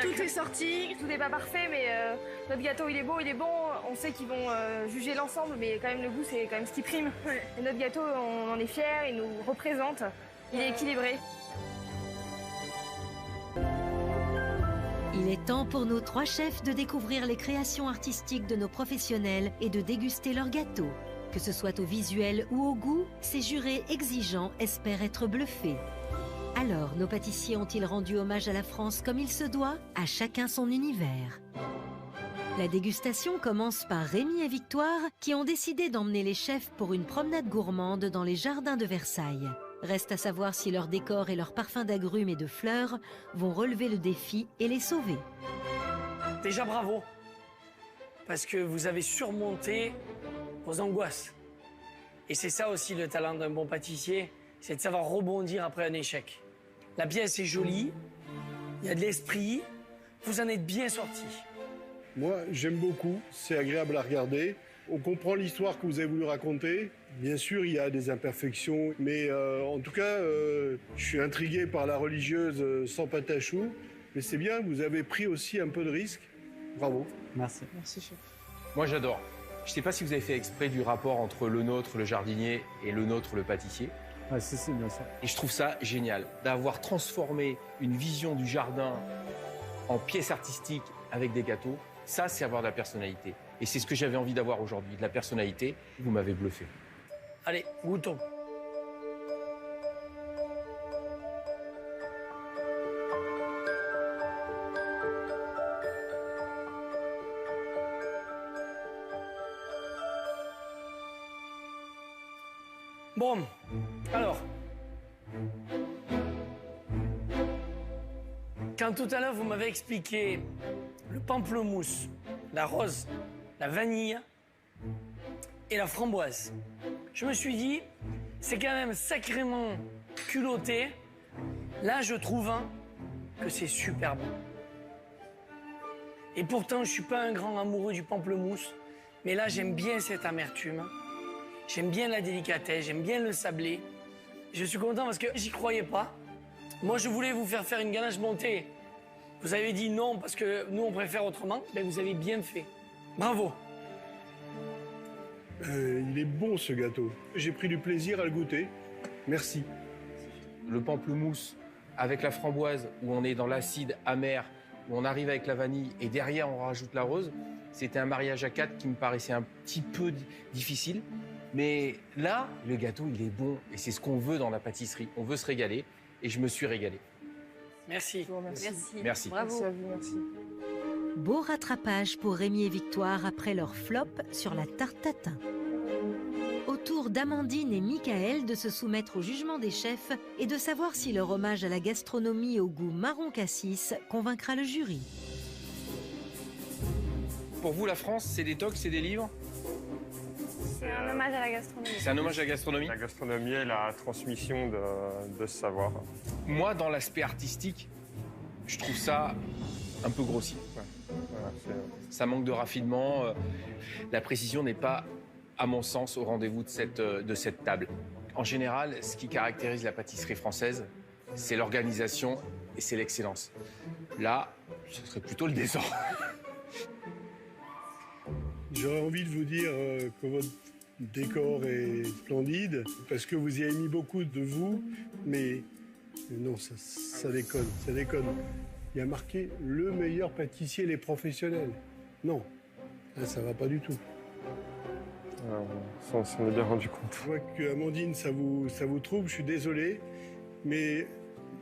Tout est sorti. Tout n'est pas parfait, mais notre gâteau, il est beau, il est bon. On sait qu'ils vont juger l'ensemble, mais quand même, le goût, c'est quand même ce qui prime. Et notre gâteau, on en est fiers, il nous représente. Il est équilibré. Il est temps pour nos 3 chefs de découvrir les créations artistiques de nos professionnels et de déguster leurs gâteaux. Que ce soit au visuel ou au goût, ces jurés exigeants espèrent être bluffés. Alors, nos pâtissiers ont-ils rendu hommage à la France comme il se doit? À chacun son univers. La dégustation commence par Rémi et Victoire qui ont décidé d'emmener les chefs pour une promenade gourmande dans les jardins de Versailles. Reste à savoir si leur décor et leur parfum d'agrumes et de fleurs vont relever le défi et les sauver. Déjà bravo. parce que vous avez surmonté vos angoisses. Et c'est ça aussi le talent d'un bon pâtissier, c'est de savoir rebondir après un échec. La pièce est jolie, il y a de l'esprit, vous en êtes bien sorti. Moi, j'aime beaucoup, c'est agréable à regarder. On comprend l'histoire que vous avez voulu raconter. Bien sûr, il y a des imperfections, mais en tout cas, je suis intrigué par la religieuse sans pâte à choux. Mais c'est bien, vous avez pris aussi un peu de risque. Bravo. Merci. Merci, chef. Moi, j'adore. Je ne sais pas si vous avez fait exprès du rapport entre le nôtre, le jardinier, et le nôtre, le pâtissier. Ouais, c'est bien ça. Et je trouve ça génial, d'avoir transformé une vision du jardin en pièce artistique avec des gâteaux. Ça, c'est avoir de la personnalité. Et c'est ce que j'avais envie d'avoir aujourd'hui, de la personnalité. Vous m'avez bluffé. Allez, goûtons. Bon, alors, quand tout à l'heure vous m'avez expliqué le pamplemousse, la rose, la vanille et la framboise, je me suis dit, c'est quand même sacrément culotté. Là, je trouve que c'est super bon. Et pourtant, je ne suis pas un grand amoureux du pamplemousse, mais là, j'aime bien cette amertume. J'aime bien la délicatesse, j'aime bien le sablé. Je suis content parce que j'y croyais pas. Moi, je voulais vous faire une ganache montée. Vous avez dit non parce que nous, on préfère autrement. Ben, vous avez bien fait. Bravo. Il est bon, ce gâteau. J'ai pris du plaisir à le goûter. Merci. Le pamplemousse avec la framboise, où on est dans l'acide amer, où on arrive avec la vanille, et derrière, on rajoute la rose, c'était un mariage à quatre qui me paraissait un petit peu difficile. Mais là, le gâteau, il est bon. Et c'est ce qu'on veut dans la pâtisserie. On veut se régaler. Et je me suis régalé. Merci. Merci. Bravo. Merci à vous, merci. Beau rattrapage pour Rémi et Victoire après leur flop sur la tarte tatin. Au tour d'Amandine et Michael de se soumettre au jugement des chefs et de savoir si leur hommage à la gastronomie au goût marron cassis convaincra le jury. Pour vous, la France, c'est des tocs, c'est des livres? C'est un hommage à la gastronomie. C'est un hommage à la gastronomie? La gastronomie et la transmission de ce savoir. Moi, dans l'aspect artistique, je trouve ça un peu grossi. Ça manque de raffinement. La précision n'est pas, à mon sens, au rendez-vous de cette table. En général, ce qui caractérise la pâtisserie française, c'est l'organisation et c'est l'excellence. Là, ce serait plutôt le désordre. J'aurais envie de vous dire que votre décor est splendide, parce que vous y avez mis beaucoup de vous, mais non, ça déconne, ça déconne. Il y a marqué « le meilleur pâtissier, les professionnels ». Non, là, ça va pas du tout. Ça, on s'en est bien rendu compte. Je vois que Amandine, ça vous trouble, je suis désolé, mais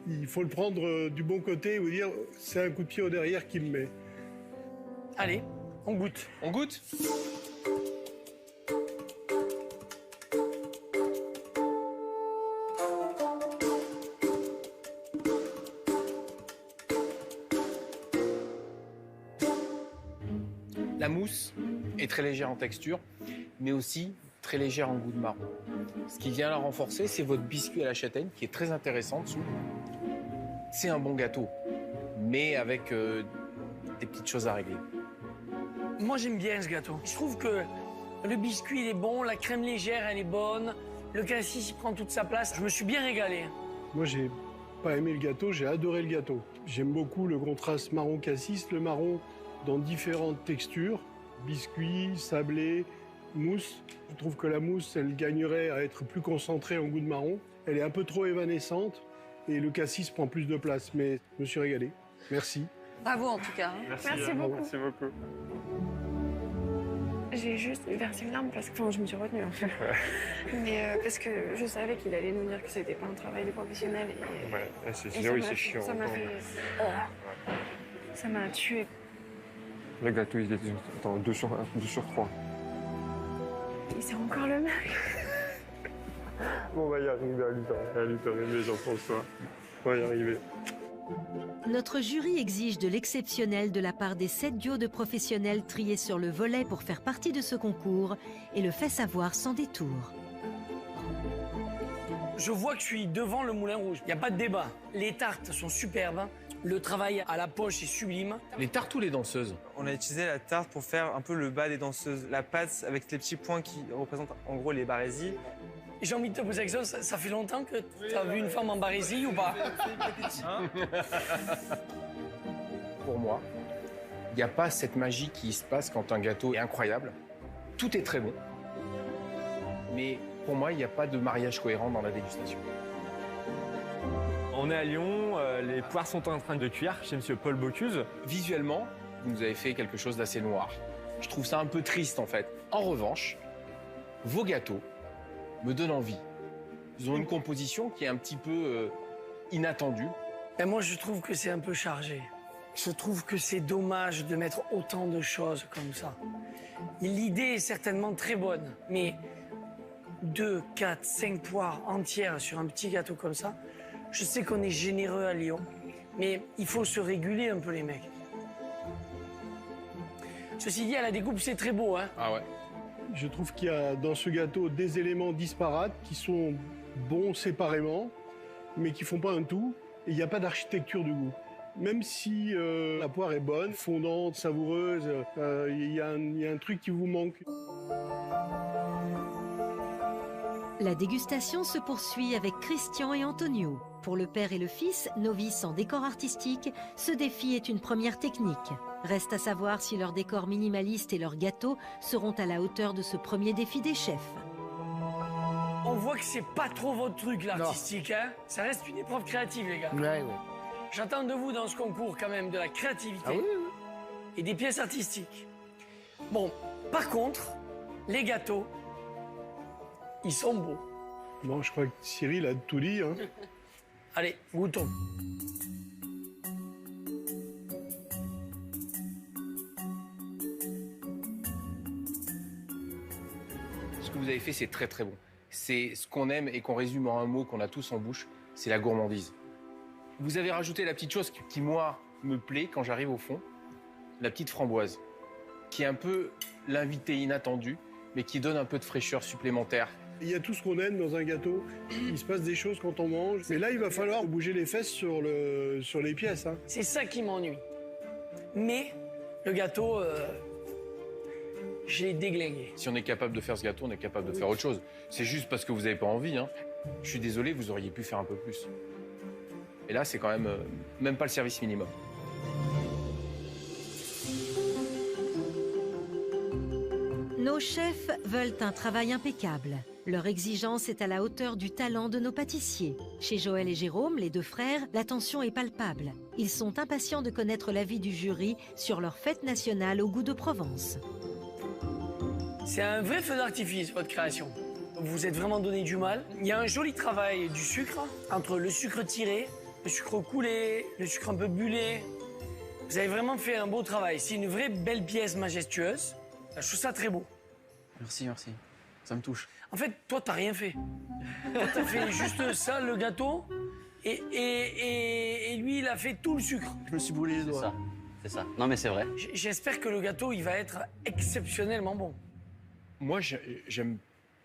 il faut le prendre du bon côté et vous dire « c'est un coup de pied au derrière qui me met ». Allez, on goûte. On goûte? La mousse est très légère en texture, mais aussi très légère en goût de marron. Ce qui vient la renforcer, c'est votre biscuit à la châtaigne, qui est très intéressant dessous. C'est un bon gâteau, mais avec des petites choses à régler. Moi, j'aime bien ce gâteau. Je trouve que le biscuit, il est bon, la crème légère, elle est bonne, le cassis, il prend toute sa place. Je me suis bien régalé. Moi, j'ai pas aimé le gâteau, j'ai adoré le gâteau. J'aime beaucoup le contraste marron cassis, le marron dans différentes textures, biscuits, sablé, mousse. Je trouve que la mousse, elle gagnerait à être plus concentrée en goût de marron. Elle est un peu trop évanescente et le cassis prend plus de place, mais je me suis régalé. Merci. Bravo en tout cas. Merci beaucoup. Merci beaucoup. J'ai juste versé une larme parce que je me suis retenue en fait. Mais parce que je savais qu'il allait nous dire que c'était pas un travail de professionnel. Ouais, c'est chiant. Ça m'a fait. Ça m'a tué. Le gâteau, il est 2 sur 3. Et c'est encore le même. Bon, on va y arriver à lui faire aimer Jean-François. On va y arriver. Notre jury exige de l'exceptionnel de la part des 7 duos de professionnels triés sur le volet pour faire partie de ce concours et le fait savoir sans détour. Je vois que je suis devant le Moulin Rouge. Il n'y a pas de débat. Les tartes sont superbes. Le travail à la poche est sublime. Les tartes ou les danseuses? On a utilisé la tarte pour faire un peu le bas des danseuses. La pâte avec les petits points qui représentent en gros les barésies. J'ai envie de te poser la question, ça fait longtemps que tu as vu une femme en barésie ou pas? Pour moi, il n'y a pas cette magie qui se passe quand un gâteau est incroyable. Tout est très bon. Mais pour moi, il n'y a pas de mariage cohérent dans la dégustation. On est à Lyon, les poires sont en train de cuire chez Monsieur Paul Bocuse. Visuellement, vous nous avez fait quelque chose d'assez noir. Je trouve ça un peu triste en fait. En revanche, vos gâteaux me donnent envie. Ils ont une composition qui est un petit peu inattendue. Et moi, je trouve que c'est un peu chargé. Je trouve que c'est dommage de mettre autant de choses comme ça. L'idée est certainement très bonne, mais 2, 4, 5 poires entières sur un petit gâteau comme ça, je sais qu'on est généreux à Lyon, mais il faut se réguler un peu, les mecs. Ceci dit, à la découpe, c'est très beau, hein? Ah ouais. Je trouve qu'il y a dans ce gâteau des éléments disparates qui sont bons séparément, mais qui font pas un tout. Et il n'y a pas d'architecture du goût. Même si la poire est bonne, fondante, savoureuse, il y a un truc qui vous manque. La dégustation se poursuit avec Christian et Antonio. Pour le père et le fils, novices en décor artistique, ce défi est une première technique. Reste à savoir si leur décor minimaliste et leurs gâteaux seront à la hauteur de ce premier défi des chefs. On voit que c'est pas trop votre truc, l'artistique, hein? Ça reste une épreuve créative, les gars. Ouais. J'attends de vous dans ce concours quand même de la créativité et des pièces artistiques. Bon, par contre, les gâteaux, ils sont beaux. Bon, je crois que Cyril a tout dit, hein. Allez, goûtons. Ce que vous avez fait, c'est très très bon. C'est ce qu'on aime et qu'on résume en un mot qu'on a tous en bouche, c'est la gourmandise. Vous avez rajouté la petite chose qui, moi, me plaît quand j'arrive au fond, la petite framboise, qui est un peu l'invité inattendu, mais qui donne un peu de fraîcheur supplémentaire. Il y a tout ce qu'on aime dans un gâteau. Il se passe des choses quand on mange. Mais là, il va falloir bouger les fesses sur les pièces, hein. C'est ça qui m'ennuie. Mais le gâteau, je l'ai déglingué. Si on est capable de faire ce gâteau, on est capable de faire autre chose. C'est juste parce que vous n'avez pas envie, hein. Je suis désolé, vous auriez pu faire un peu plus. Et là, c'est quand même pas le service minimum. Nos chefs veulent un travail impeccable. Leur exigence est à la hauteur du talent de nos pâtissiers. Chez Joël et Jérôme, les deux frères, l'attention est palpable. Ils sont impatients de connaître l'avis du jury sur leur fête nationale au goût de Provence. C'est un vrai feu d'artifice, votre création. Vous vous êtes vraiment donné du mal. Il y a un joli travail du sucre, entre le sucre tiré, le sucre coulé, le sucre un peu bullé. Vous avez vraiment fait un beau travail. C'est une vraie belle pièce majestueuse. Je trouve ça très beau. Merci. Ça me touche. En fait, toi, t'as rien fait. Toi, t'as fait juste ça, le gâteau, et lui, il a fait tout le sucre. Je me suis brûlé les doigts. C'est ça. Non, mais c'est vrai. J'espère que le gâteau, il va être exceptionnellement bon. Moi, j'aime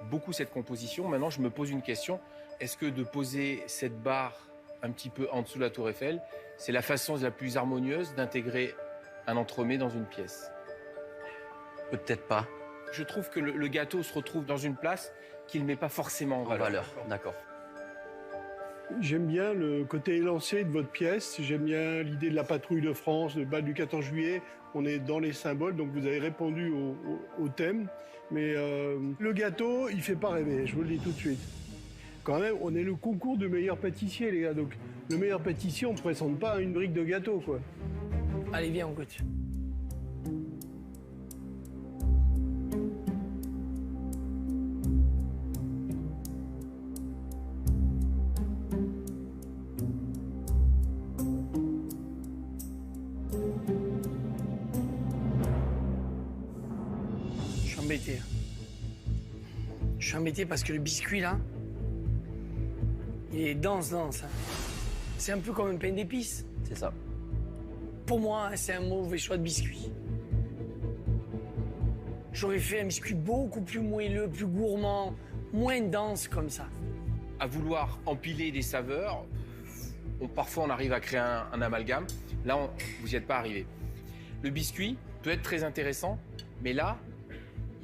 beaucoup cette composition. Maintenant, je me pose une question. Est-ce que de poser cette barre un petit peu en dessous de la Tour Eiffel, c'est la façon la plus harmonieuse d'intégrer un entremets dans une pièce? Peut-être pas. Je trouve que le gâteau se retrouve dans une place qu'il ne met pas forcément en valeur. D'accord. J'aime bien le côté élancé de votre pièce. J'aime bien l'idée de la patrouille de France, le bal du 14 juillet. On est dans les symboles, donc vous avez répondu au thème. Mais le gâteau, il fait pas rêver, je vous le dis tout de suite. Quand même, on est le concours de meilleur pâtissier, les gars. Donc le meilleur pâtissier, on ne présente pas une brique de gâteau, quoi. Allez, viens, on goûte. Je suis embêté parce que le biscuit, là, il est dense. Hein. C'est un peu comme un pain d'épices. C'est ça. Pour moi, c'est un mauvais choix de biscuit. J'aurais fait un biscuit beaucoup plus moelleux, plus gourmand, moins dense comme ça. À vouloir empiler des saveurs, parfois on arrive à créer un amalgame. Là, vous n'y êtes pas arrivé. Le biscuit peut être très intéressant, mais là,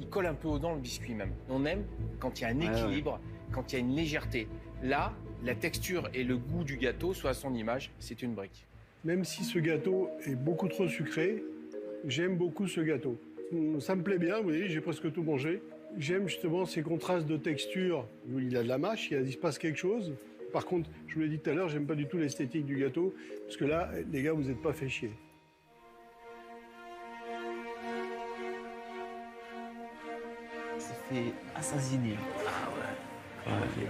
il colle un peu aux dents, le biscuit même. On aime quand il y a un équilibre, quand il y a une légèreté. Là, la texture et le goût du gâteau, soit à son image, c'est une brique. Même si ce gâteau est beaucoup trop sucré, j'aime beaucoup ce gâteau. Ça me plaît bien, vous voyez, j'ai presque tout mangé. J'aime justement ces contrastes de texture où il a de la mâche, il se passe quelque chose. Par contre, je vous l'ai dit tout à l'heure, j'aime pas du tout l'esthétique du gâteau, parce que là, les gars, vous n'êtes pas fait chier. Ça fait assassiner. Ah ouais.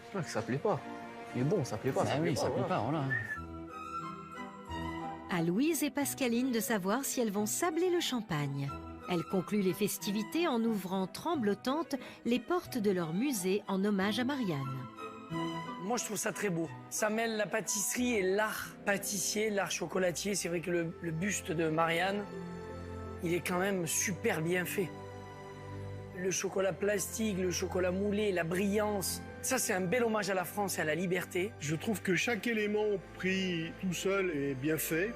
C'est vrai que ça plaît pas. Mais bon, ça plaît pas. Ah oui, ça plaît pas, voilà. À Louise et Pascaline de savoir si elles vont sabler le champagne. Elles concluent les festivités en ouvrant tremblotantes les portes de leur musée en hommage à Marianne. Moi, je trouve ça très beau. Ça mêle la pâtisserie et l'art pâtissier, l'art chocolatier. C'est vrai que le buste de Marianne, il est quand même super bien fait. Le chocolat plastique, le chocolat moulé, la brillance. Ça, c'est un bel hommage à la France et à la liberté. Je trouve que chaque élément pris tout seul est bien fait.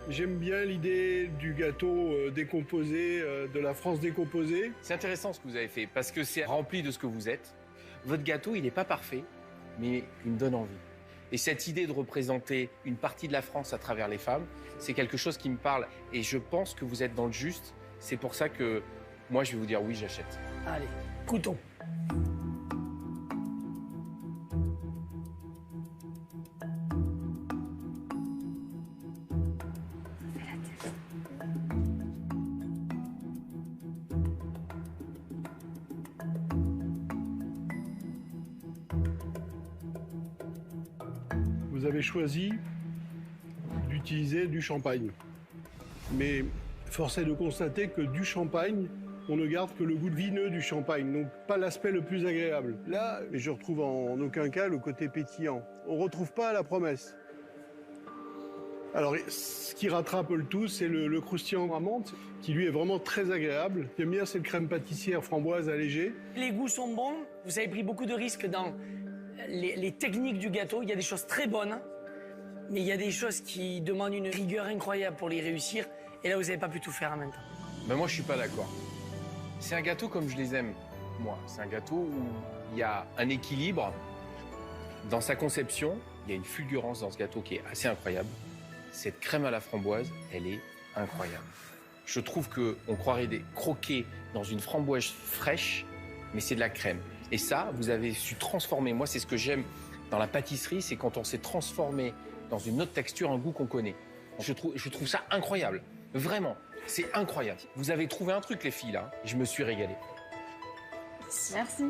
J'aime bien l'idée du gâteau décomposé, de la France décomposée. C'est intéressant ce que vous avez fait, parce que c'est rempli de ce que vous êtes. Votre gâteau, il n'est pas parfait, mais il me donne envie. Et cette idée de représenter une partie de la France à travers les femmes, c'est quelque chose qui me parle. Et je pense que vous êtes dans le juste. C'est pour ça que moi, je vais vous dire oui, j'achète. Allez, goûtons. Vous avez choisi d'utiliser du champagne. Mais force est de constater que du champagne, on ne garde que le goût vineux du champagne, donc pas l'aspect le plus agréable. Là, je retrouve en aucun cas le côté pétillant. On ne retrouve pas la promesse. Alors, ce qui rattrape le tout, c'est le croustillant à menthe, qui lui est vraiment très agréable. Ce que j'aime bien, c'est le crème pâtissière framboise allégée. Les goûts sont bons. Vous avez pris beaucoup de risques dans les techniques du gâteau. Il y a des choses très bonnes, mais il y a des choses qui demandent une rigueur incroyable pour les réussir. Et là, vous n'avez pas pu tout faire en même temps. Ben moi, je suis pas d'accord. C'est un gâteau comme je les aime, moi. C'est un gâteau où il y a un équilibre. Dans sa conception, il y a une fulgurance dans ce gâteau qui est assez incroyable. Cette crème à la framboise, elle est incroyable. Je trouve qu'on croirait croquer dans une framboise fraîche, mais c'est de la crème. Et ça, vous avez su transformer. Moi, c'est ce que j'aime dans la pâtisserie, c'est quand on s'est transformé dans une autre texture, un goût qu'on connaît. Je trouve ça incroyable. Vraiment, c'est incroyable. Vous avez trouvé un truc, les filles, là. Je me suis régalé. Merci.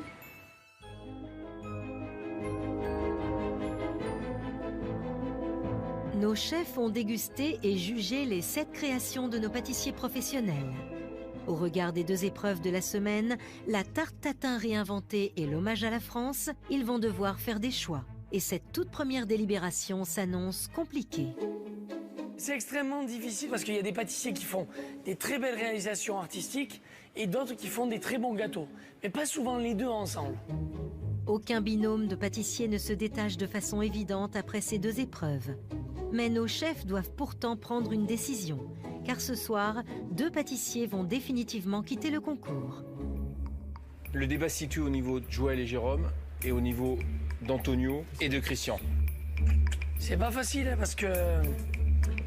Nos chefs ont dégusté et jugé les 7 créations de nos pâtissiers professionnels. Au regard des 2 épreuves de la semaine, la tarte tatin réinventée et l'hommage à la France, ils vont devoir faire des choix. Et cette toute première délibération s'annonce compliquée. C'est extrêmement difficile parce qu'il y a des pâtissiers qui font des très belles réalisations artistiques et d'autres qui font des très bons gâteaux. Mais pas souvent les deux ensemble. Aucun binôme de pâtissiers ne se détache de façon évidente après ces 2 épreuves. Mais nos chefs doivent pourtant prendre une décision, car ce soir, 2 pâtissiers vont définitivement quitter le concours. Le débat se situe au niveau de Joël et Jérôme et au niveau d'Antonio et de Christian. C'est pas facile hein, parce que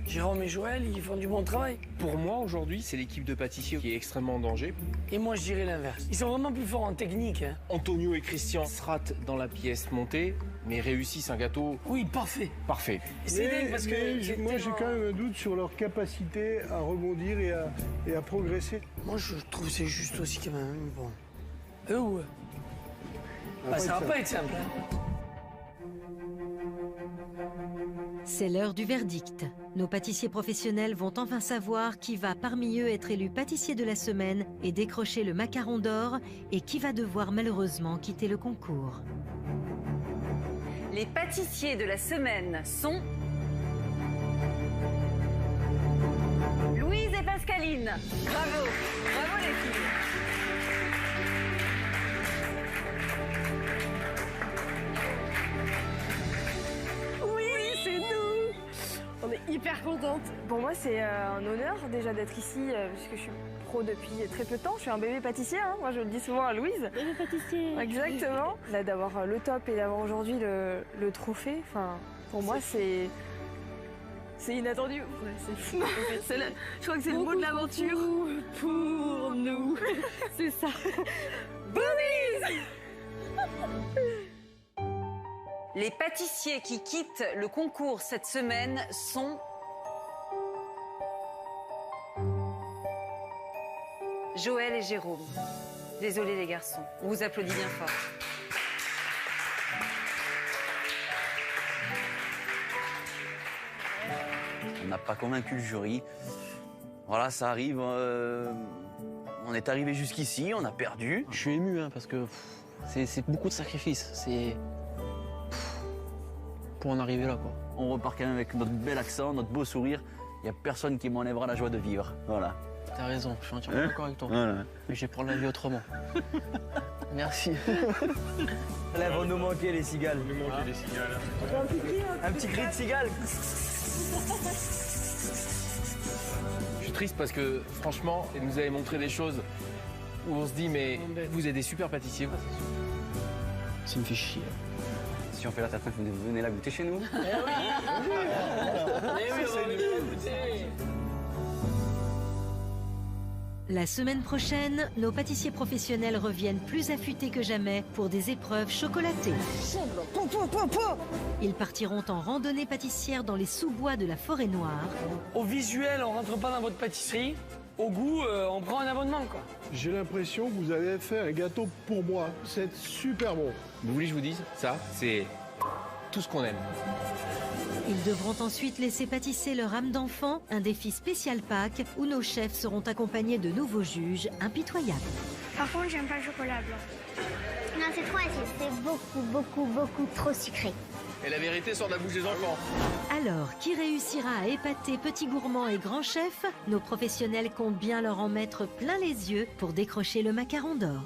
Jérôme et Joël, ils font du bon travail. Pour moi, aujourd'hui, c'est l'équipe de pâtissiers qui est extrêmement en danger. Et moi, je dirais l'inverse. Ils sont vraiment plus forts en technique. Hein. Antonio et Christian se ratent dans la pièce montée, mais réussissent un gâteau... Oui, parfait. Parfait. C'est parce que moi, j'ai quand même un doute sur leur capacité à rebondir et à progresser. Moi, je trouve que c'est juste aussi quand même. Bon. Ouais. Bah, ça va pas être simple. Hein. C'est l'heure du verdict. Nos pâtissiers professionnels vont enfin savoir qui va parmi eux être élu pâtissier de la semaine et décrocher le macaron d'or et qui va devoir malheureusement quitter le concours. Les pâtissiers de la semaine sont Louise et Pascaline. Bravo, bravo les filles. Oui, c'est nous. On est hyper contentes. Pour moi, c'est un honneur déjà d'être ici, puisque je suis pro depuis très peu de temps. Je suis un bébé pâtissier, hein. Moi je le dis souvent à Louise. Bébé pâtissier. Exactement. Là, d'avoir le top et d'avoir aujourd'hui le trophée, enfin, pour moi, c'est inattendu. Ouais, c'est fou. Je crois que c'est le mot de l'aventure. Pour nous. C'est ça. Boobies. Les pâtissiers qui quittent le concours cette semaine sont Joël et Jérôme. Désolé les garçons, on vous applaudit bien fort. On n'a pas convaincu le jury. Voilà, ça arrive. On est arrivé jusqu'ici, on a perdu. Je suis ému hein, parce que c'est beaucoup de sacrifices. C'est pour en arriver là, quoi. On repart quand même avec notre bel accent, notre beau sourire. Il n'y a personne qui m'enlèvera la joie de vivre. Voilà. T'as raison, je suis entièrement d'accord avec toi. Voilà. Mais je vais prendre la vie autrement. Merci. Là, elles vont nous manquer les cigales. Nous manquer les cigales. Un petit cri de cigale. Je suis triste parce que, franchement, vous nous avez montré des choses où on se dit, mais vous êtes des super pâtissiers. Ça me fait chier. Si on fait la tarte, vous venez la goûter chez nous. La semaine prochaine, nos pâtissiers professionnels reviennent plus affûtés que jamais pour des épreuves chocolatées. Ils partiront en randonnée pâtissière dans les sous-bois de la Forêt Noire. Au visuel, on rentre pas dans votre pâtisserie. Au goût, on prend un abonnement, quoi. J'ai l'impression que vous avez fait un gâteau pour moi. C'est super bon. Vous voulez que je vous dise, ça, c'est tout ce qu'on aime. Ils devront ensuite laisser pâtisser leur âme d'enfant, un défi spécial Pâques où nos chefs seront accompagnés de nouveaux juges impitoyables. Par contre, j'aime pas le chocolat blanc. Non, c'est trop acide. C'est beaucoup trop sucré. Et la vérité sort de la bouche des enfants. Alors, qui réussira à épater petits gourmands et grands chefs? Nos professionnels comptent bien leur en mettre plein les yeux pour décrocher le macaron d'or.